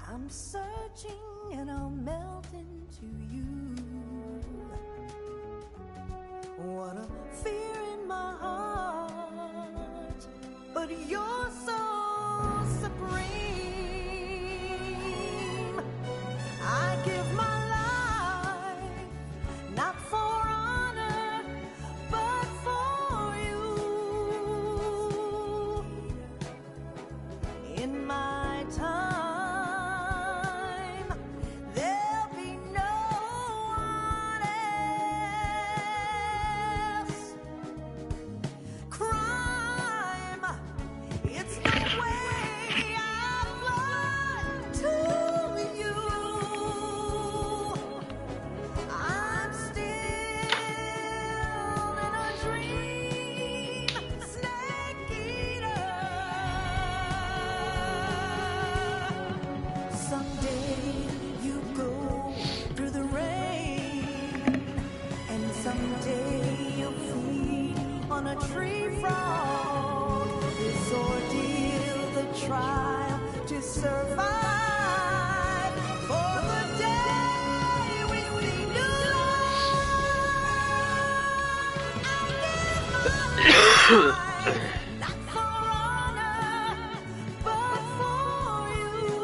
I'm searching and I'll melt into you. What a fear in my heart, but you're so supreme. I give my not for honor, but for you. In my time, there'll be no one else. Crime, it's the way I flood to you. I'm still in a dream, snake eater. Someday you go through the rain, and someday you'll feed on a tree frog. This ordeal, the trial to survive for the day we see new life. Not for honor, but for you.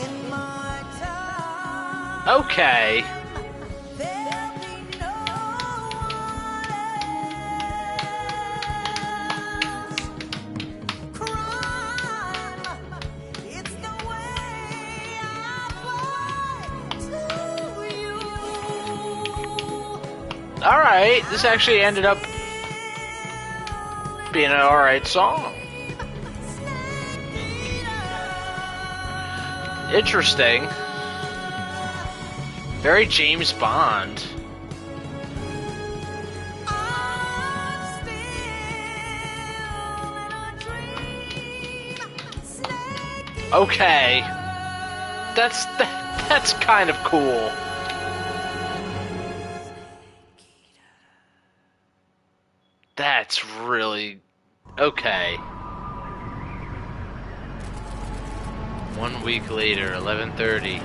In my time, Okay. there'll be no one else. Crime. Alright, this actually ended up being an alright song. Interesting. Very James Bond. Okay. That's kind of cool. That's really okay. 1 week later, 11:30.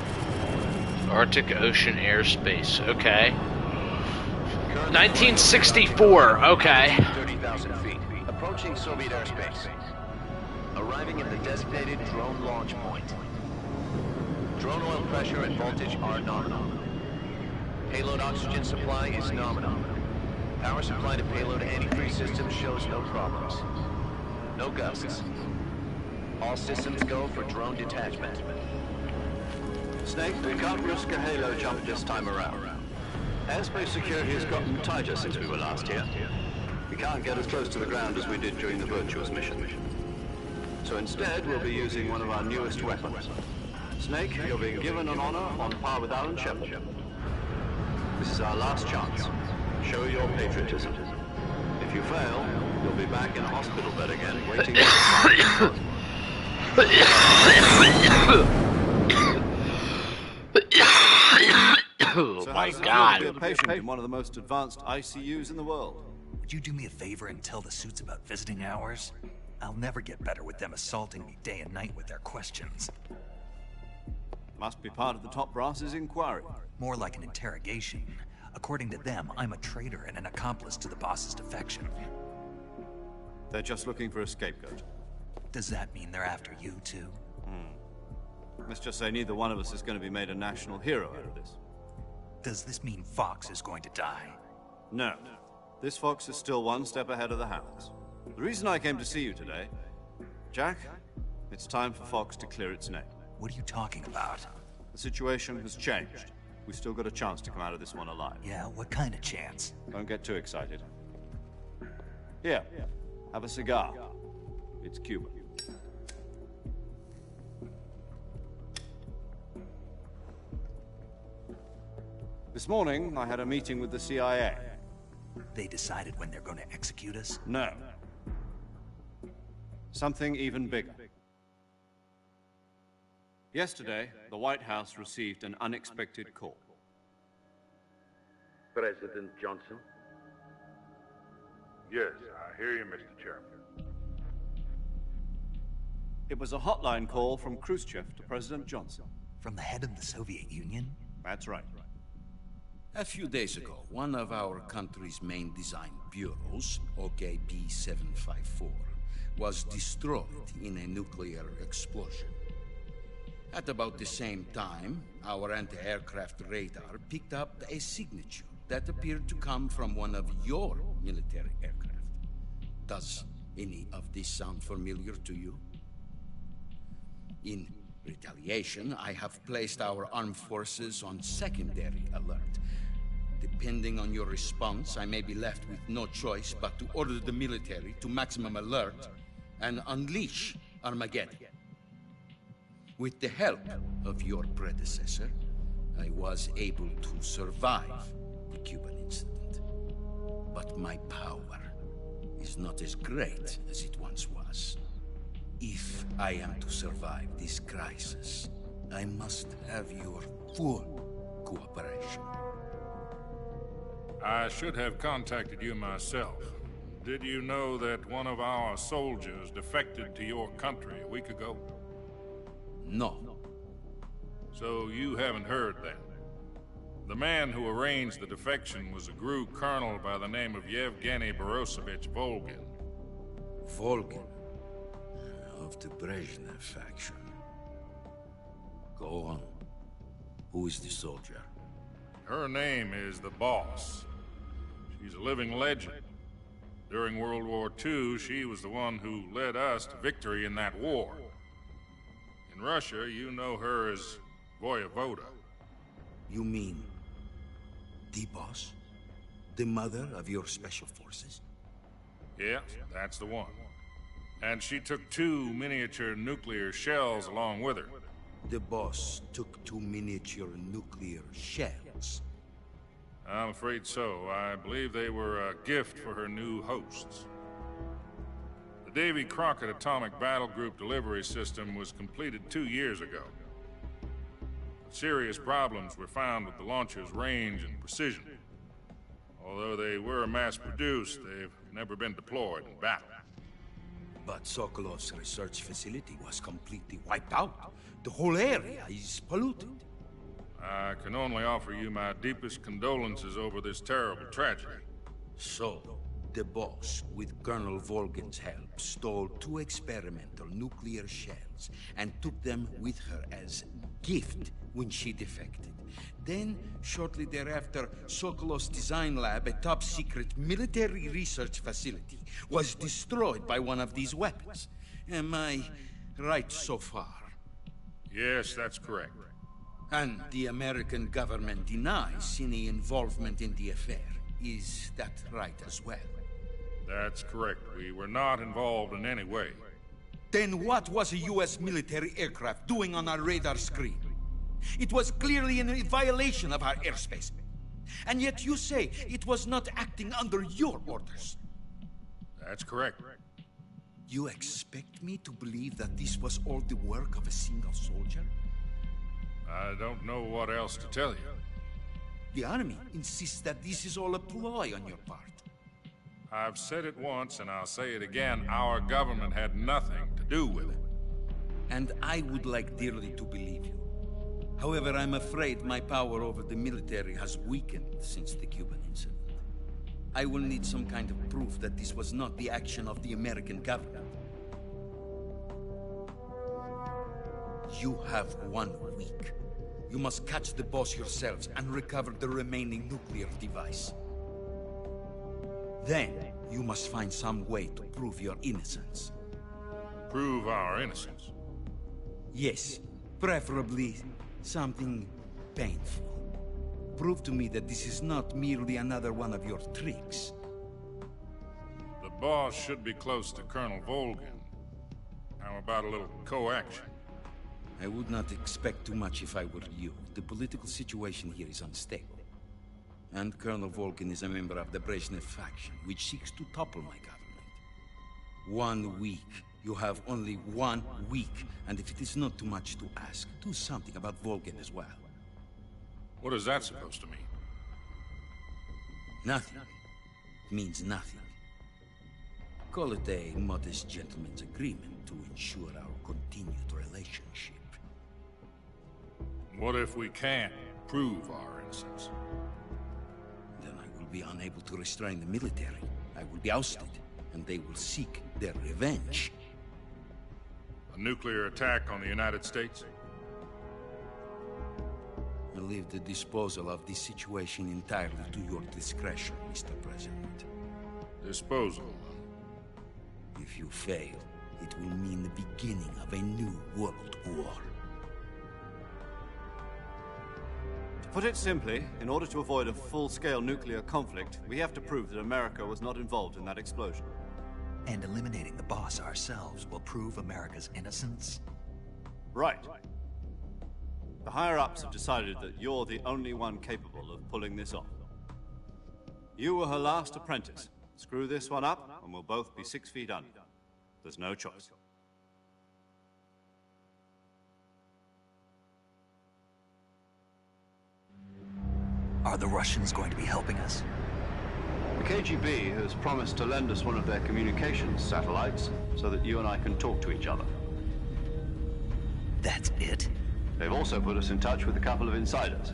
Arctic Ocean airspace. Okay. 1964. Okay. 30,000 feet. Approaching Soviet airspace. Arriving at the designated drone launch point. Drone oil pressure and voltage are nominal. Payload oxygen supply is nominal. Power supply to payload antifreeze system shows no problems. No gusts. All systems go for drone detachment. Snake, we can't risk a halo jump this time around. Airspace security has gotten tighter since we were last here. We can't get as close to the ground as we did during the Virtuous mission. So instead, we'll be using one of our newest weapons. Snake, you're being given an honor on par with Alan Shepard. This is our last chance. Show your patriotism. If you fail, you'll be back in a hospital bed again, waiting Oh so my how's it God. feel to be a patient in one of the most advanced ICUs in the world? Would you do me a favor and tell the suits about visiting hours? I'll never get better with them assaulting me day and night with their questions. Must be part of the top brass's inquiry. More like an interrogation. According to them, I'm a traitor and an accomplice to the boss's defection. They're just looking for a scapegoat. Does that mean they're after you, too? Let's just say neither one of us is going to be made a national hero out of this. Does this mean Fox is going to die? No. This Fox is still one step ahead of the Hounds. The reason I came to see you today, Jack, it's time for Fox to clear its name. What are you talking about? The situation has changed. We've still got a chance to come out of this one alive. Yeah, what kind of chance? Don't get too excited. Here, have a cigar. It's Cuba. This morning, I had a meeting with the CIA. They decided when they're going to execute us? No. Something even bigger. Yesterday, the White House received an unexpected call. President Johnson? Yes, I hear you, Mr. Chairman. It was a hotline call from Khrushchev to President Johnson. From the head of the Soviet Union? That's right. A few days ago, one of our country's main design bureaus, OKB-754, was destroyed in a nuclear explosion. At about the same time, our anti-aircraft radar picked up a signature that appeared to come from one of your military aircraft. Does any of this sound familiar to you? In retaliation, I have placed our armed forces on secondary alert. Depending on your response, I may be left with no choice but to order the military to maximum alert and unleash Armageddon. With the help of your predecessor, I was able to survive the Cuban incident. But my power is not as great as it once was. If I am to survive this crisis, I must have your full cooperation. I should have contacted you myself. Did you know that one of our soldiers defected to your country a week ago? No. So you haven't heard then? The man who arranged the defection was a GRU colonel by the name of Yevgeny Borosovich Volgin. Volgin? Of the Brezhnev faction. Go on. Who is the soldier? Her name is the Boss. She's a living legend. During World War II, she was the one who led us to victory in that war. In Russia, you know her as Voyevoda. You mean the Boss? The mother of your special forces? Yeah, that's the one. And she took 2 miniature nuclear shells along with her. The boss took 2 miniature nuclear shells? I'm afraid so. I believe they were a gift for her new hosts. The Davy Crockett Atomic Battle Group delivery system was completed 2 years ago. Serious problems were found with the launcher's range and precision. Although they were mass-produced, they've never been deployed in battle. But Sokolov's research facility was completely wiped out. The whole area is polluted. I can only offer you my deepest condolences over this terrible tragedy. So, the boss, with Colonel Volgin's help, stole 2 experimental nuclear shells and took them with her as gift when she defected. Then, shortly thereafter, Sokolov's design lab, a top-secret military research facility, was destroyed by one of these weapons. Am I right so far? Yes, that's correct. And the American government denies any involvement in the affair. Is that right as well? That's correct. We were not involved in any way. Then what was a U.S. military aircraft doing on our radar screen? It was clearly in violation of our airspace. And yet you say it was not acting under your orders. That's correct. You expect me to believe that this was all the work of a single soldier? I don't know what else to tell you. The army insists that this is all a ploy on your part. I've said it once and I'll say it again. Our government had nothing to do with it. And I would like dearly to believe you. However, I'm afraid my power over the military has weakened since the Cuban incident. I will need some kind of proof that this was not the action of the American government. You have 1 week. You must catch the boss yourselves and recover the remaining nuclear device. Then, you must find some way to prove your innocence. Prove our innocence? Yes, preferably something painful. Prove to me that this is not merely another one of your tricks. The boss should be close to Colonel Volgin. How about a little co-action? I would not expect too much if I were you. The political situation here is unstable. And Colonel Volgin is a member of the Brezhnev faction, which seeks to topple my government. 1 week. You have only 1 week, and if it is not too much to ask, do something about Volgin as well. What is that supposed to mean? Nothing. It means nothing. Call it a modest gentleman's agreement to ensure our continued relationship. What if we can't prove our innocence? Then I will be unable to restrain the military. I will be ousted, and they will seek their revenge. A nuclear attack on the United States? I leave the disposal of this situation entirely to your discretion, Mr. President. Disposal? If you fail, it will mean the beginning of a new world war. To put it simply, in order to avoid a full-scale nuclear conflict, we have to prove that America was not involved in that explosion. And eliminating the boss ourselves will prove America's innocence? Right. The higher-ups have decided that you're the only one capable of pulling this off. You were her last apprentice. Screw this one up, and we'll both be 6 feet under. There's no choice. Are the Russians going to be helping us? The KGB has promised to lend us one of their communications satellites so that you and I can talk to each other. That's it? They've also put us in touch with a couple of insiders.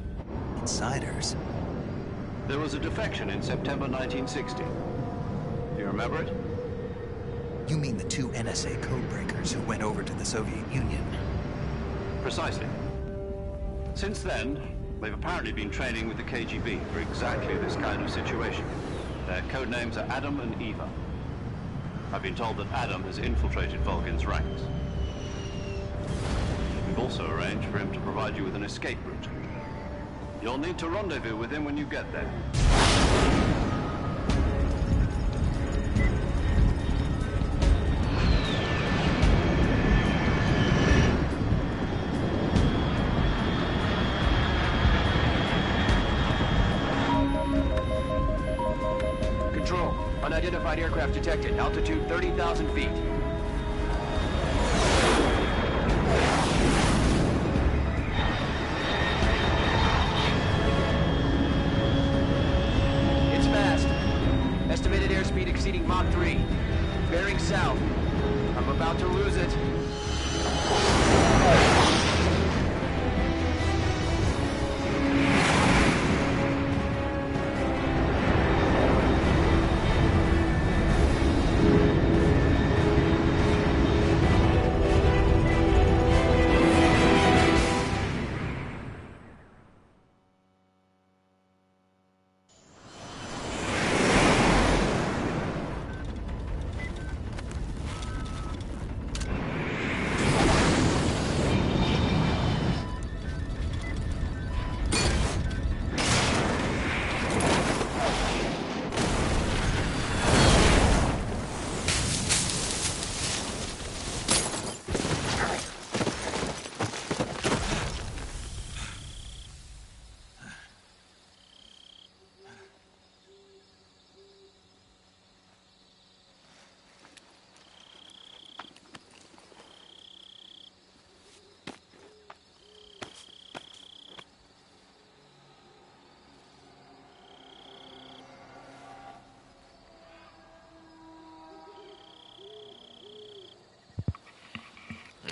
Insiders? There was a defection in September 1960. Do you remember it? You mean the 2 NSA codebreakers who went over to the Soviet Union? Precisely. Since then, they've apparently been training with the KGB for exactly this kind of situation. Their code names are Adam and Eva. I've been told that Adam has infiltrated Volgin's ranks. We've also arranged for him to provide you with an escape route. You'll need to rendezvous with him when you get there. Unidentified aircraft detected. Altitude 30,000 feet. It's fast. Estimated airspeed exceeding Mach 3. Bearing south. I'm about to lose it.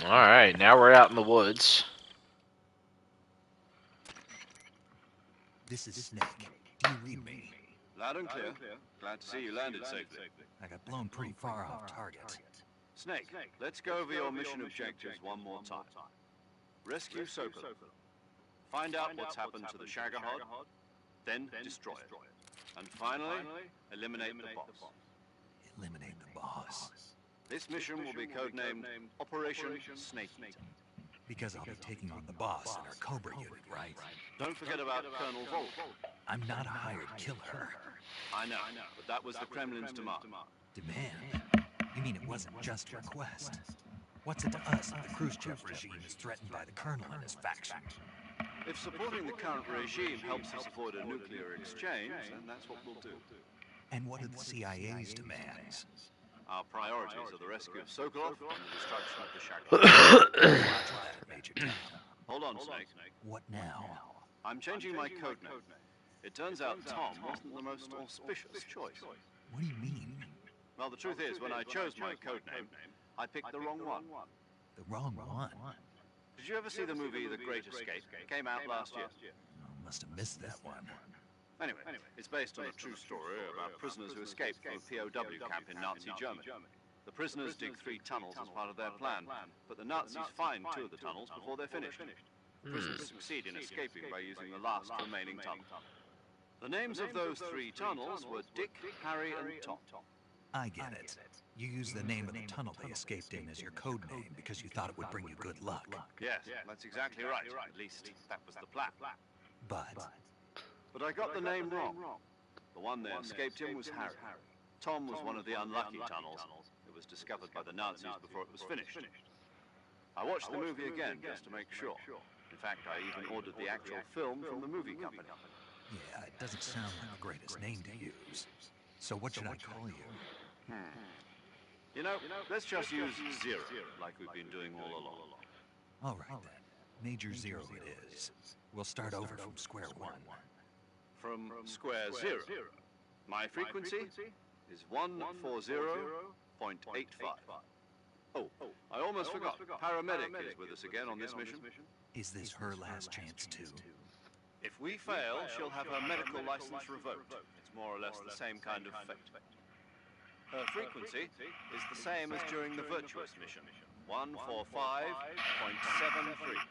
Alright, now we're out in the woods. This is Snake. Do you read me? Loud and clear. Glad to see you landed safely. I got blown pretty far off target. Snake, let's go over your mission objectives one more time. Rescue Sokolov. Find out what's happened to the Shagohod, then destroy it. And finally, eliminate the boss. Eliminate the boss. This mission will be codenamed Operation Snake Eater. Because I'll be taking on the boss in our Cobra unit, right? Don't forget about Colonel Volk. I'm not a hired killer. I know, but that was the Kremlin's demand. Demand? You mean it wasn't just a request? What's it to us if the Khrushchev regime is threatened by the Colonel and his faction? If supporting the current regime helps us avoid a nuclear exchange, then that's what we'll do. And what are the CIA's demands? Our priorities are the rescue of Sokolov and the destruction of the Shagohod. Major Tom. Hold on, Snake. What now? I'm changing my codename. It turns out Tom wasn't the most auspicious choice. What do you mean? Well, the truth is, when I chose my codename, I picked the wrong one. The wrong one? Did you ever see the movie The Great Escape? It came out last year. Oh, must have missed that one. Anyway, it's based on a true story about prisoners who escaped from a POW camp in Nazi Germany. The prisoners dig 3 tunnels as part of their plan, but the Nazis find 2 of the tunnels before they're finished. The prisoners succeed in escaping by using the last remaining tunnel. The names of those 3 tunnels were Dick, Harry, and Tom. I get it. You used the name of the tunnel they escaped in as your code name because you thought it would bring you good luck. Yes, that's exactly right. At least, that was the plan. But I got the name wrong. The one they escaped in was Harry. Tom was one of the unlucky tunnels. It was discovered by the Nazis before it was finished. I watched the movie again just to make sure. In fact, I even ordered the actual film from the movie company. Yeah, it doesn't sound like the greatest name to use. So what should I call you? You know, let's just use Zero, like we've been doing all along. All right, then. Major Zero it is. We'll start over from square one. From square 0. My frequency is 140.85. Oh, I almost forgot. Paramedic is with us again on this mission. Is this her last chance, too? If we fail, she'll have her medical license revoked. It's more or less the same kind of fate. Her frequency is the same as during the Virtuous mission, 145.73.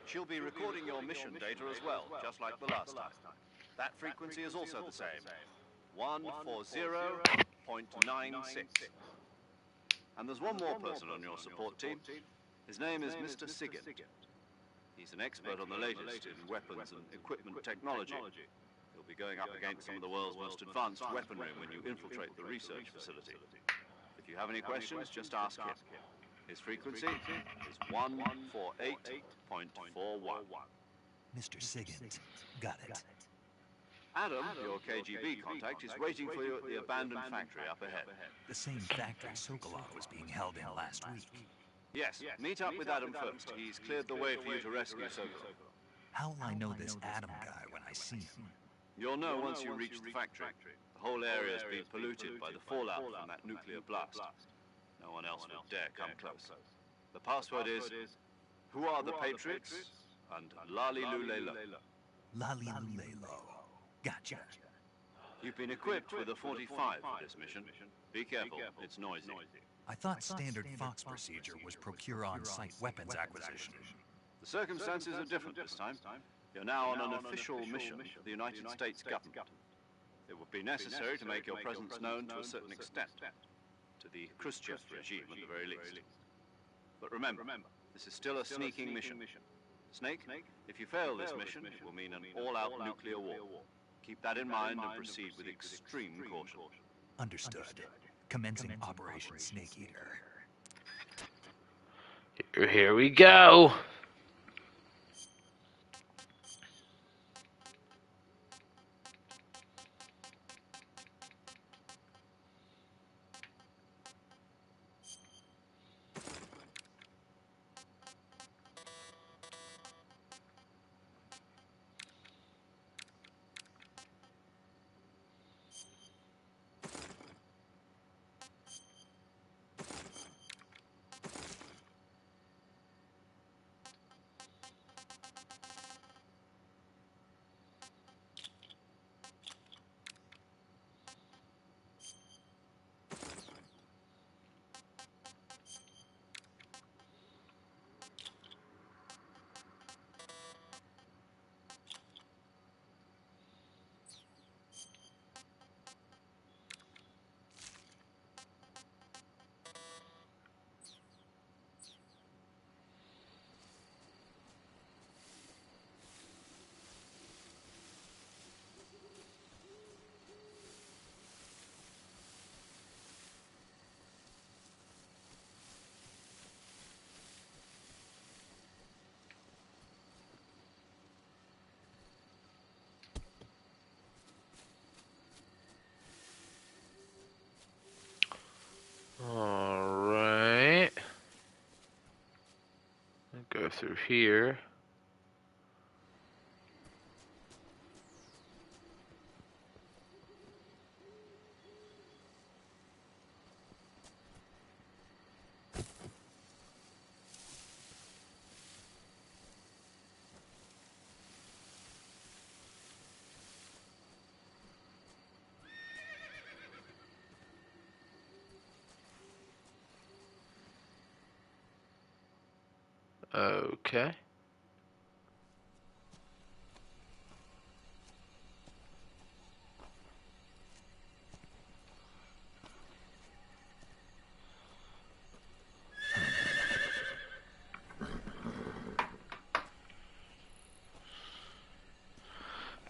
She'll be recording your mission data as well, just like the last time. That frequency is also the same, 140.96. And there's one more person on your support team. His name is Mr. Sigint. He's an expert on the latest in weapons and equipment technology. He'll be going up against some of the world's most advanced weaponry when you infiltrate the research facility. If you have any questions, just ask him. His frequency is 148.41. Mr. Sigint. Got it. Adam, your KGB contact, is waiting for you at the abandoned factory up ahead. The same factory Sokolov was being held in last week. Yes, meet up with Adam first. He's cleared the way for you to rescue Sokolov. How will I know this Adam guy when I see him? You'll know once you reach the factory. The whole area's been polluted by the fallout from that nuclear blast. No one else would dare come close. The password is, "Who are the Patriots?" and Lali Lulelo. Lali Lulelo. Gotcha. You've been equipped with a 45 for this mission. Be careful, it's noisy. I thought standard Fox procedure was procure on-site weapons acquisition. The circumstances are different this time. You're now on an official mission of the United States government. It would be necessary to make your presence known to a certain extent, to the Khrushchev regime at the very least. But remember, this is still a sneaking mission. Snake, if you fail this mission, it will mean an all-out nuclear war. Keep that in mind and proceed with extreme caution. Understood. Commencing Operation Snake Eater. Here we go. Alright. Go through here. Okay.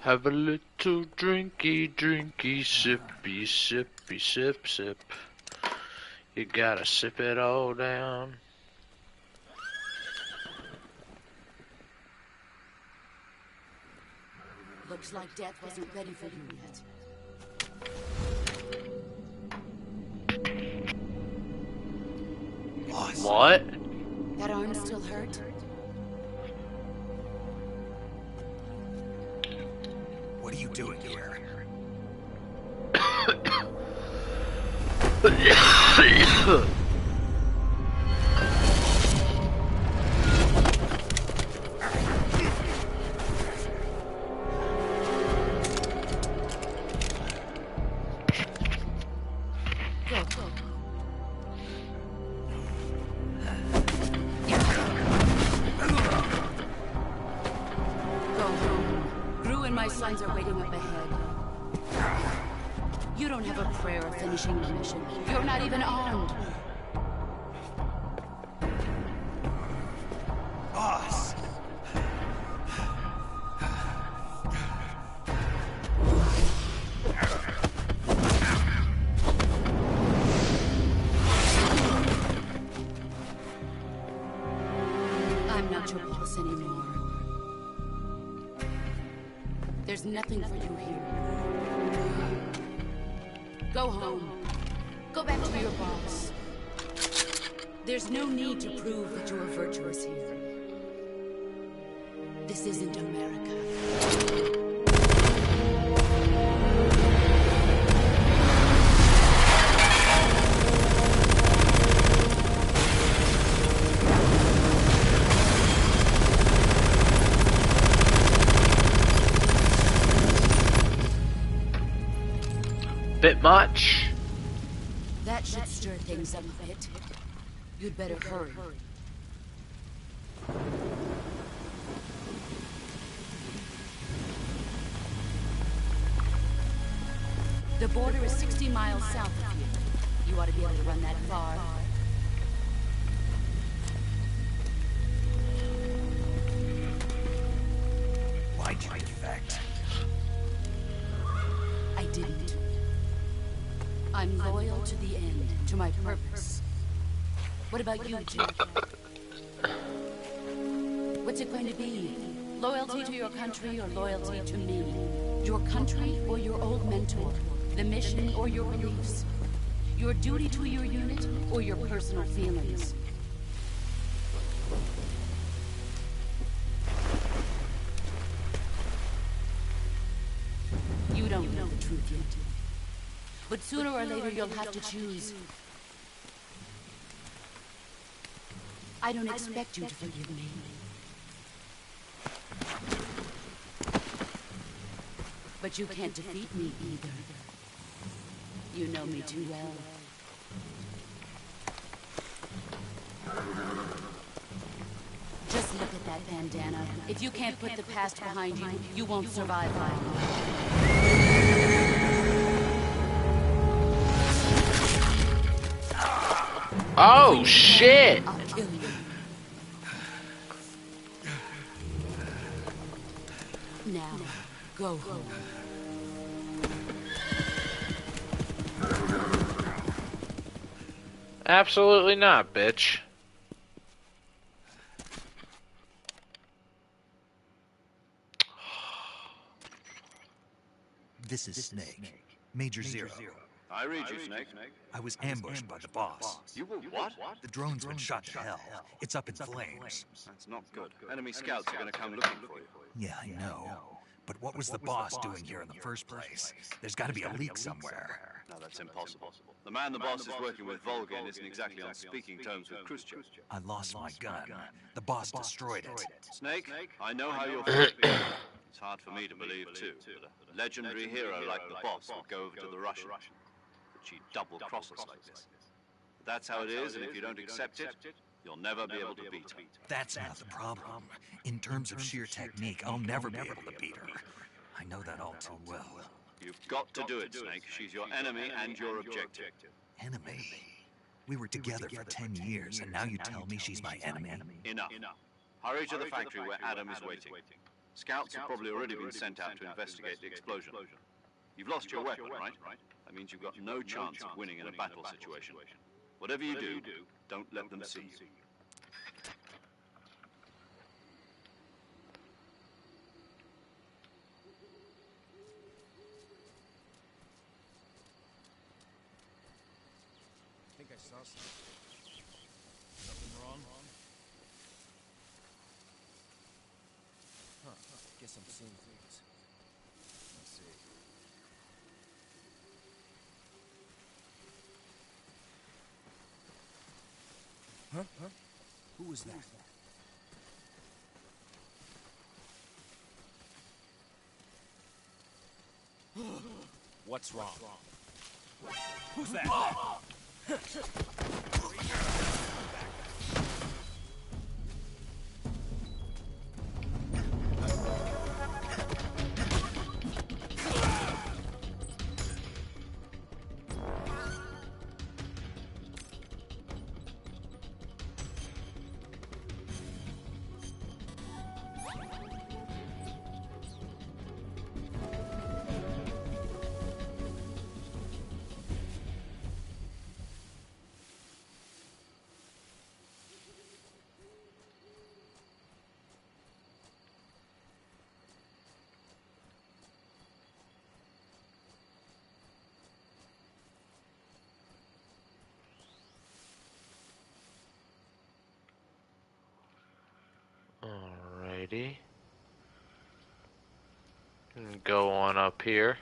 Have a little drinky, drinky, sippy, sippy, sip, sip. You gotta sip it all down. Looks like death wasn't ready for you yet. Boss. What? That arm still hurt? What are you doing here? You're not even armed. Boss! I'm not your boss anymore. There's nothing for you here. Go home. Go back to your boss. There's no need to prove that you are virtuous here. This isn't America. Bit much. That should stir things up a bit. You'd better hurry. The border is 60 miles south of here. You ought to be able to run that far. Why'd you defect? I didn't. I'm loyal to the end, to my purpose. What about you, Jim? What's it going to be? Loyalty to your country or loyalty to me? Your country or your old mentor? The mission or your beliefs? Your duty to your unit or your personal feelings? You don't know the truth yet. But sooner or later you'll have to choose. I don't expect you to forgive me. But you can't defeat me either. You know me too well. Just look at that bandana. If you can't put the past behind you, you won't survive long. Oh, shit! I'll kill you. Now, go home. Absolutely not, bitch. This is Snake. Major Zero. I read you, Snake. I was ambushed by the boss. You were what? The drone's been shot to hell. It's up in flames. That's not good. Enemy scouts are going to come looking for you. Yeah, I know. But what was the boss doing here in the first place? There's got to be a leak somewhere. No, that's impossible. The man the boss is working with, Volgin, isn't exactly on speaking terms with Khrushchev. I lost my gun. The boss destroyed it. Snake, I know how you're feeling. It's hard for me to believe, too, that a legendary hero like the boss would go over to the Russians. That she'd double-cross us like this. But that's how it is, and if you don't accept it, you'll never be able to beat her. That's not the problem. In terms of sheer technique, I'll never be able to beat her. I know that all too well. You've got to do it, Snake. She's your enemy and your objective. Enemy? We were together for 10 years, and now you tell me she's my enemy? Enough. Hurry to the factory where Adam is waiting. Scouts have probably already been sent out to investigate the explosion. You've lost your weapon, right? That means you've got no chance of winning in a battle situation. Whatever you do, don't let them see you. I think I saw something. Something wrong? Huh. Guess I'm seeing things. Let's see. Huh? Who was that? What's wrong? Who's that? Alrighty. Go on up here.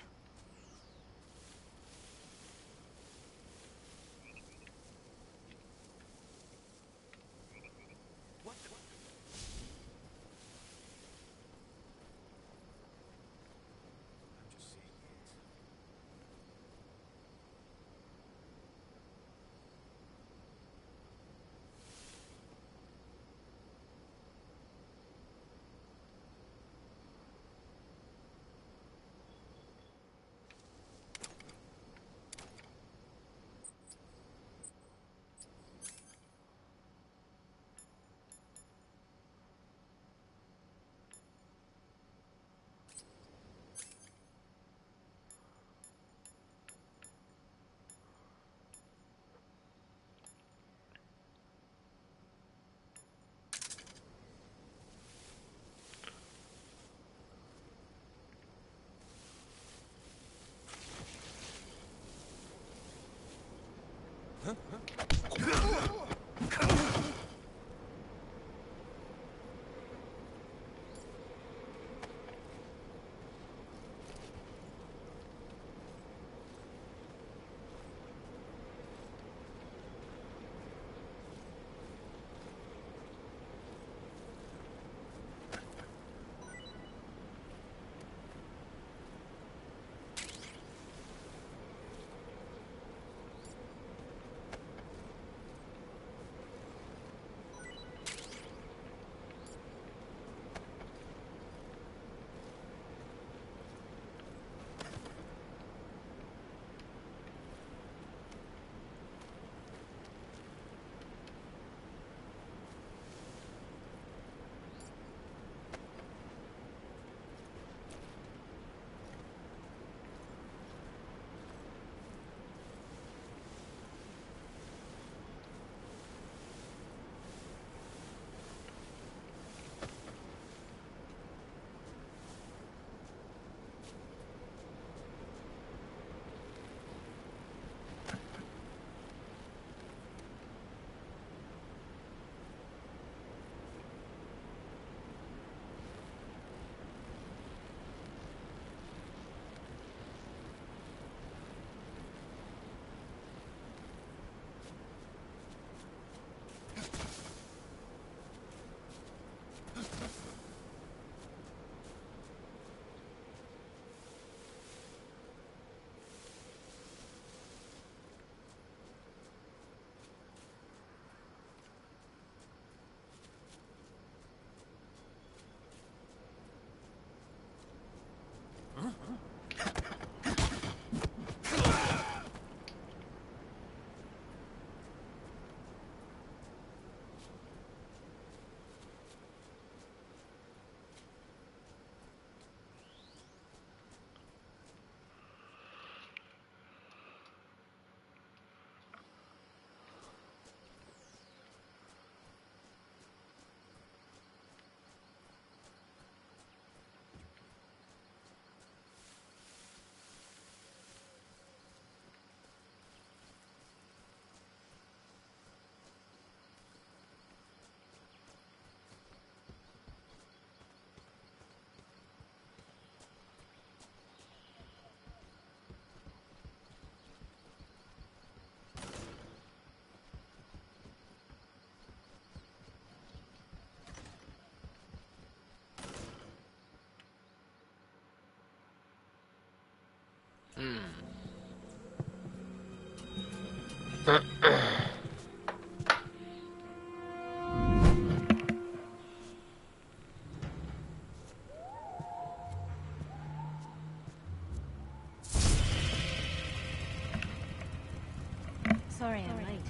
Sorry I'm late.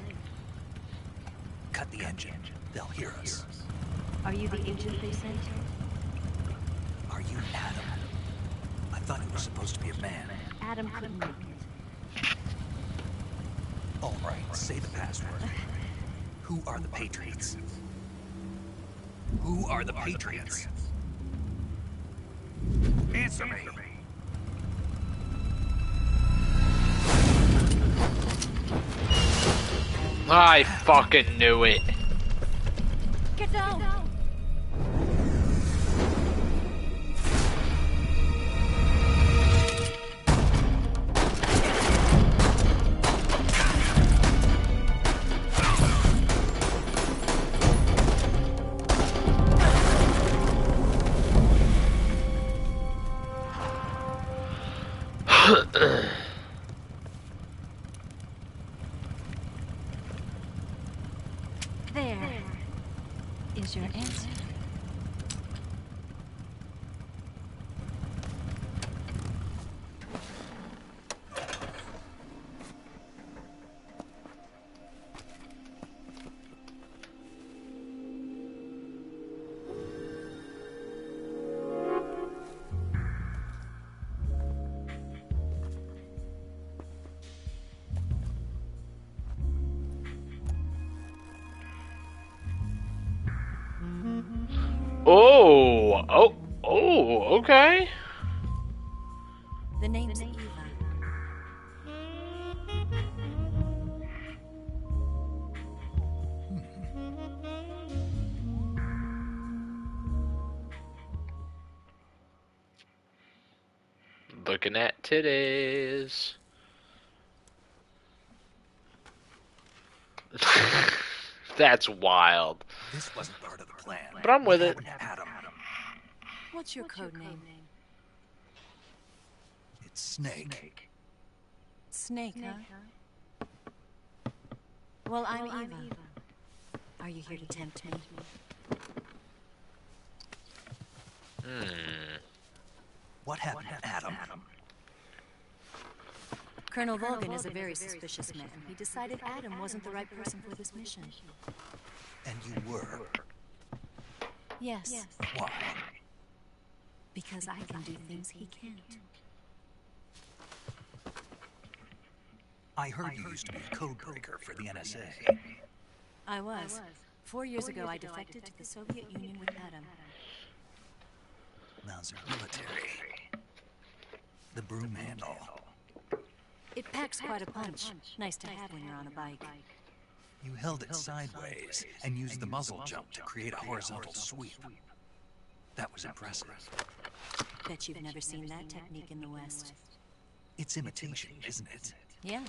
Cut the engine. They'll hear us. Are you the agent they sent? Are you Adam? I thought he was supposed to be a man. Adam couldn't make it. All right, say the password. Who are the Patriots? Who are the Patriots? Answer me. I fucking knew it. Get down. There is your answer. Oh, okay. The name's Eva. Looking at titties. That's wild. This wasn't part of the plan. But I'm with it. Adam. What's your code name? It's Snake. Snake, huh? Well, I'm Eva. Are you here to tempt me? What happened to Adam? Colonel Volgin is a very suspicious man. He decided Adam wasn't the right person for this mission. And you were? Yes. Why? Because I can do things he can't. I heard you used to be a codebreaker for the NSA. I was. 4 years ago, I defected to the Soviet Union with Adam. Mauser military. The broom handle. It packs quite a punch. Nice to have when you're on a bike. You held it sideways and used the muzzle jump to create a horizontal sweep. That was impressive. Bet you've never seen that technique in the West. It's imitation, isn't it? Yeah.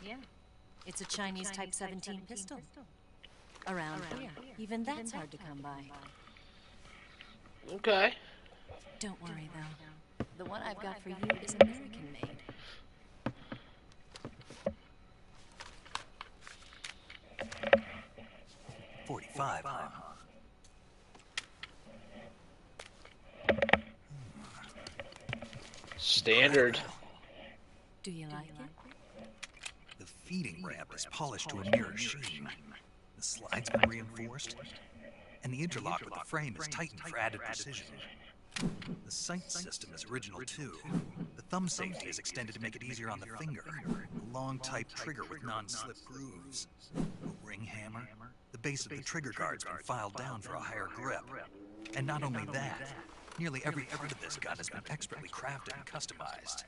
It's a Chinese Type 17 pistol. Around here. Even that's hard to come by. Okay. Don't worry, though. The one I've got for you is American-made. 45, huh? Standard. Do you like it? The feeding ramp is polished to a mirror sheen. The slide's been reinforced, and the interlock with the frame is tightened for added precision. The sight system is original too. The thumb safety is extended to make it easier on the finger. A long type trigger with non-slip grooves. A ring hammer. The base of the trigger guard's been filed down for a higher grip. And not only that, nearly every part of this gun has been expertly crafted and customized.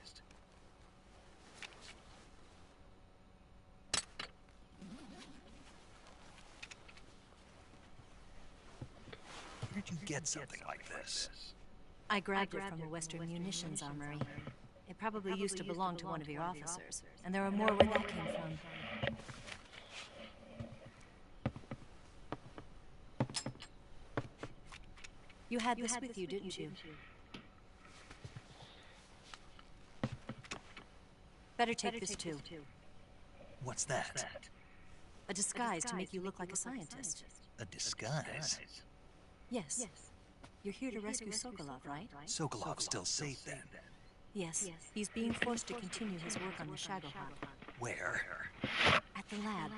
Where'd you get something like this? I grabbed it from a Western munitions armory. It probably used to belong to one of your officers, and there are more where that came from. You had this with you, didn't you? Better take this too. What's that? A disguise to make you look like a scientist. A disguise? Yes. You're here to rescue Sokolov, right? Sokolov's still safe then? Yes. He's being forced to continue his work on the Shagohod. Where? At the lab.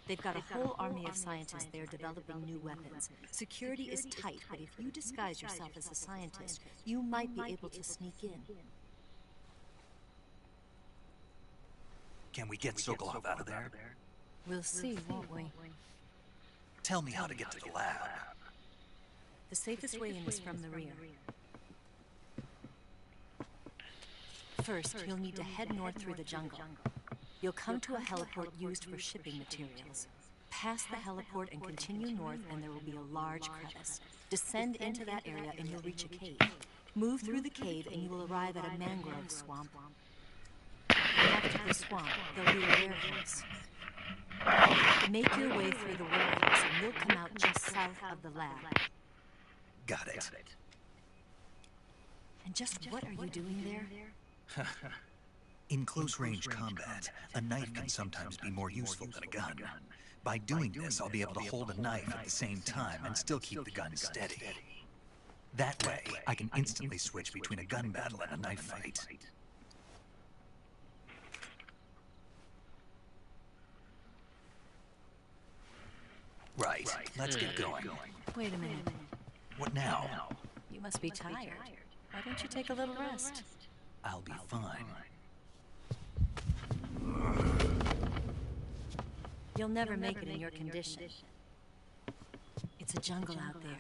They've got a whole army of scientists there developing new weapons. Security is tight, but if you disguise yourself as a scientist, you might be able to sneak in. Can we get Sokolov out of there? We'll see, won't we? Tell me how to get to the lab. The safest way in is from the rear. First, you'll need to head north through the jungle. You'll come to a heliport used for shipping materials. Pass the heliport and continue north, and there will be a large crevice. Descend into that area and you'll reach a cave. Move through the cave and you will arrive at a mangrove swamp. After the swamp, there'll be a warehouse. Make your way through the warehouse and you'll come out just south of the lab. Got it. And just what are you doing there? In close-range combat, a knife can sometimes be more useful than a gun. By doing this, I'll be able to hold a knife at the same time and still keep the gun steady. That way, I can instantly switch between a gun battle and a knife fight. Right, let's get going. Wait a minute. What now? You must be tired. Why don't you take a little rest? I'll be fine. You'll never make it in your condition. It's a jungle out there.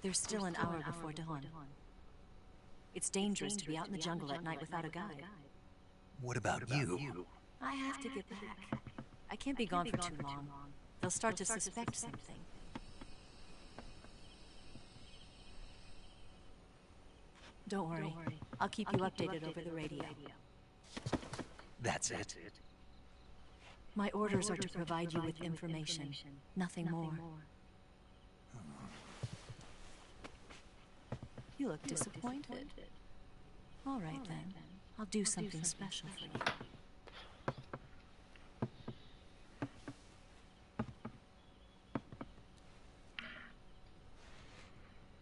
There's still an hour before dawn. It's dangerous to be out in the jungle at night without a guide. What about you? I have to get back. I can't be gone for too long. They'll start to suspect something. Don't worry. I'll keep you updated over the radio. That's it? My orders are to provide you with information, nothing more. You look disappointed. All right then. I'll do something special for you.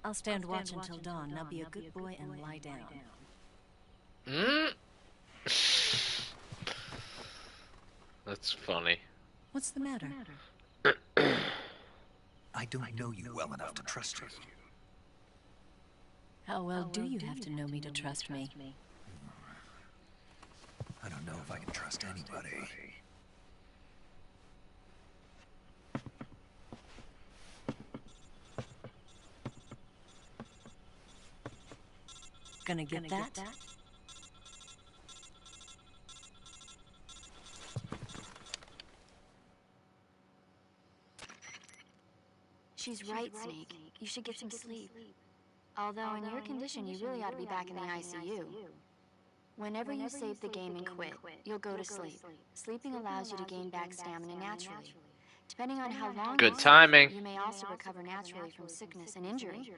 I'll stand watch until dawn. Now be a good boy and lie down. That's funny. What's the matter? I don't know you well enough to trust you. How well do you have to know me to trust me? I don't know if I can trust anybody. Gonna get that? She's right, Snake. You should get some sleep. Although in your condition, you really ought to be back in the ICU. Whenever you save the game and quit, you'll go to sleep. Sleeping allows you to gain back stamina naturally. Depending on how long Good timing. you may also recover naturally from sickness and injury.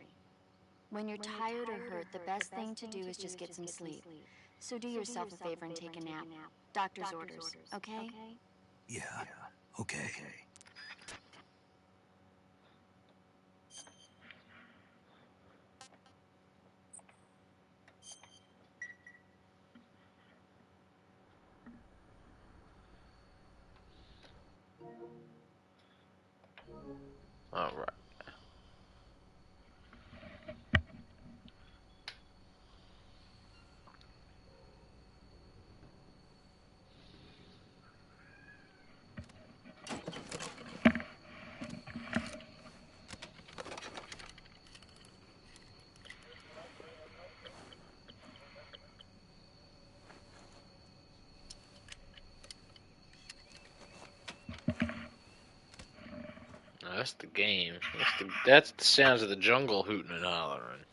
When you're tired or hurt, the best thing to do is just get some sleep. So do yourself a favor and take a nap. Doctor's orders, okay? Yeah, okay. All right. That's the game. That's the sounds of the jungle hooting and hollering.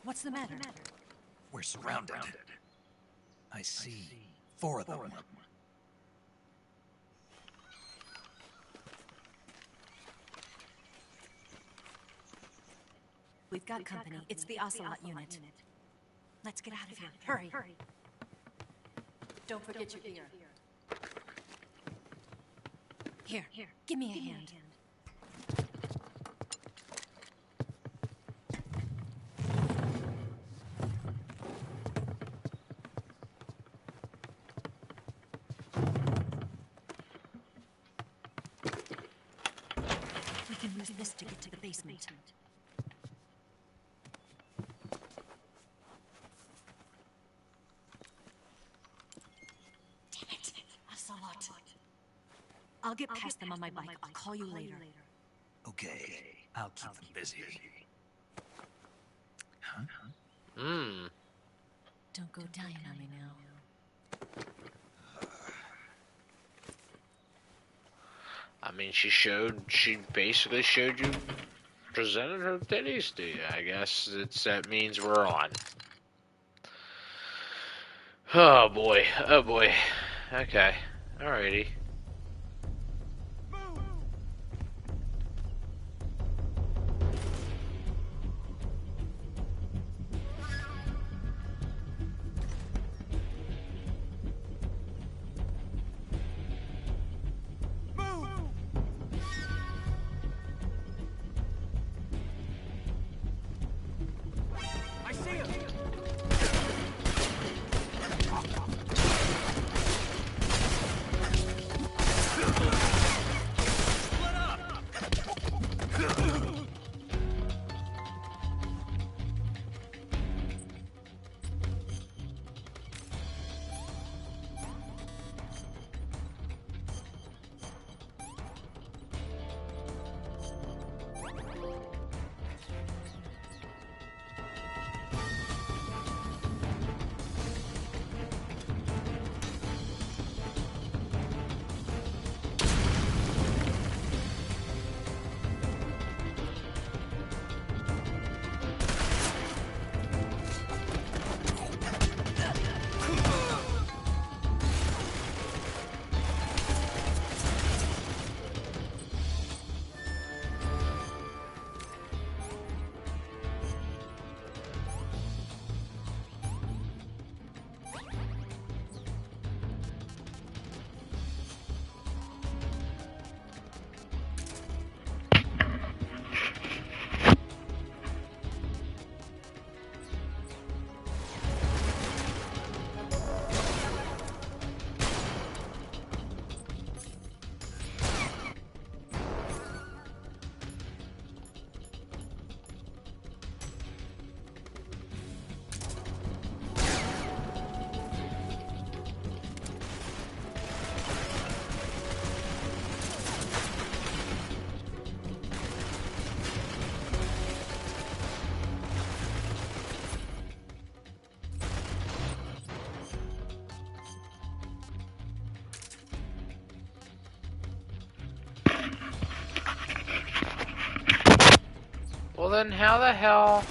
What's the matter? We're surrounded. I see 4 of them. We've got company. It's the Ocelot unit. Let's get out of here. Hurry. Don't forget your beer. Here, give me a hand. We can use this to get to the basement. I'll get past them on my bike. I'll call you later. Okay, I'll keep them busy. Huh? Don't go dying on me now. I mean, she basically showed you, presented her titties to you. I guess that means we're on. Oh boy. Oh boy. Okay. Alrighty. I see him! Well then, how the hell?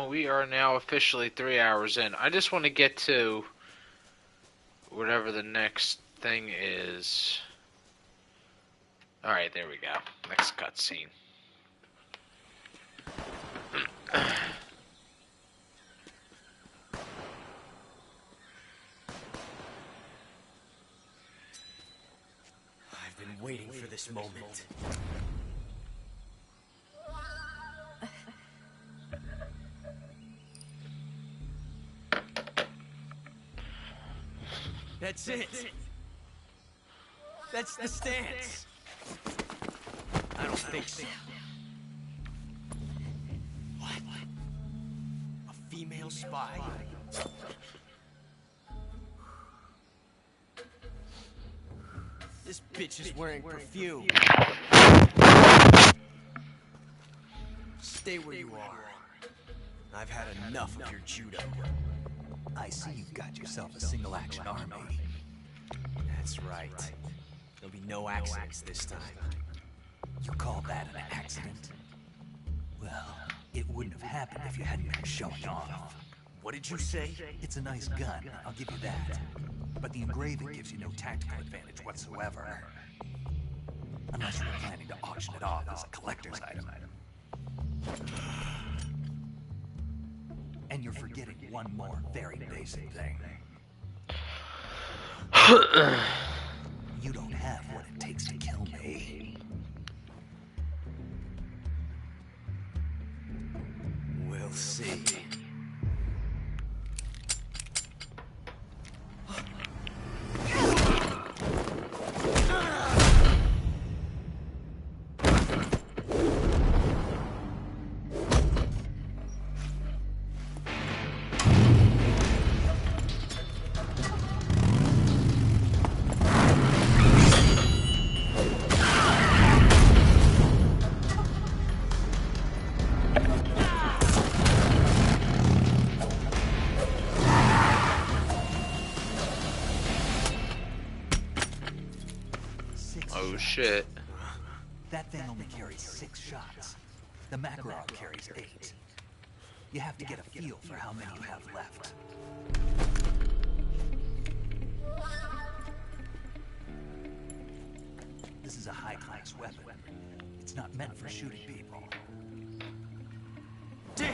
Well, we are now officially 3 hours in. I just want to get to whatever the next thing is. Alright, there we go. Next cutscene. I've been waiting for this moment. That's it. That's the stance. I don't think so. What? A female spy? This bitch is wearing perfume. Stay where you are. I've had enough of your judo. I see you've got yourself a single-action army. That's right. There'll be no accidents this time. You call that an accident? Well, it wouldn't have happened if you hadn't been showing off. What did you say? It's a nice gun, I'll give you that. But the engraving gives you no tactical advantage whatsoever. Unless you're planning to auction it off as a collector's item. And you're forgetting one more very basic thing. You don't have what it takes to kill me. We'll see. Shit. That thing only carries 6 shots. The Makarov carries 8. You have to get a feel for how many you have left. This is a high-class weapon. It's not meant for shooting people. Damn!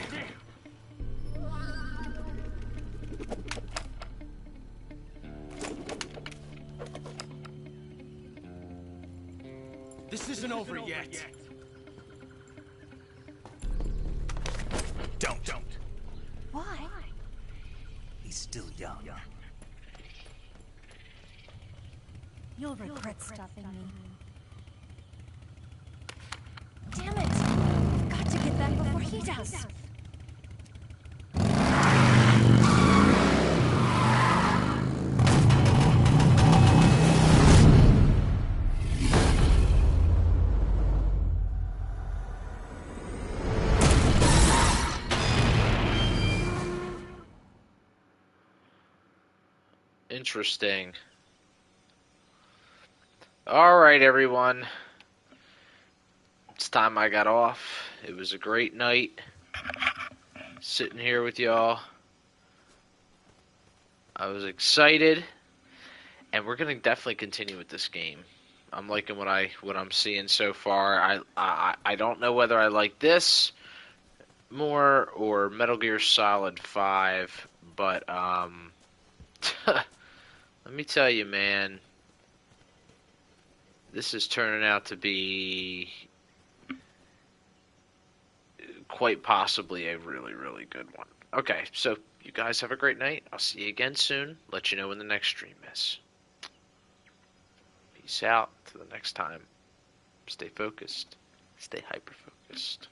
This isn't over yet. Don't. Why? He's still young. You'll regret stopping me. Damn it! I've got to get back before he does. Interesting. Alright, everyone. It's time I got off. It was a great night sitting here with y'all. I was excited, and we're gonna definitely continue with this game. I'm liking what I'm seeing so far. I don't know whether I like this more or Metal Gear Solid 5, but let me tell you, man, this is turning out to be quite possibly a really, really good one. Okay, so you guys have a great night. I'll see you again soon. Let you know when the next stream is. Peace out. Till the next time. Stay focused. Stay hyper-focused.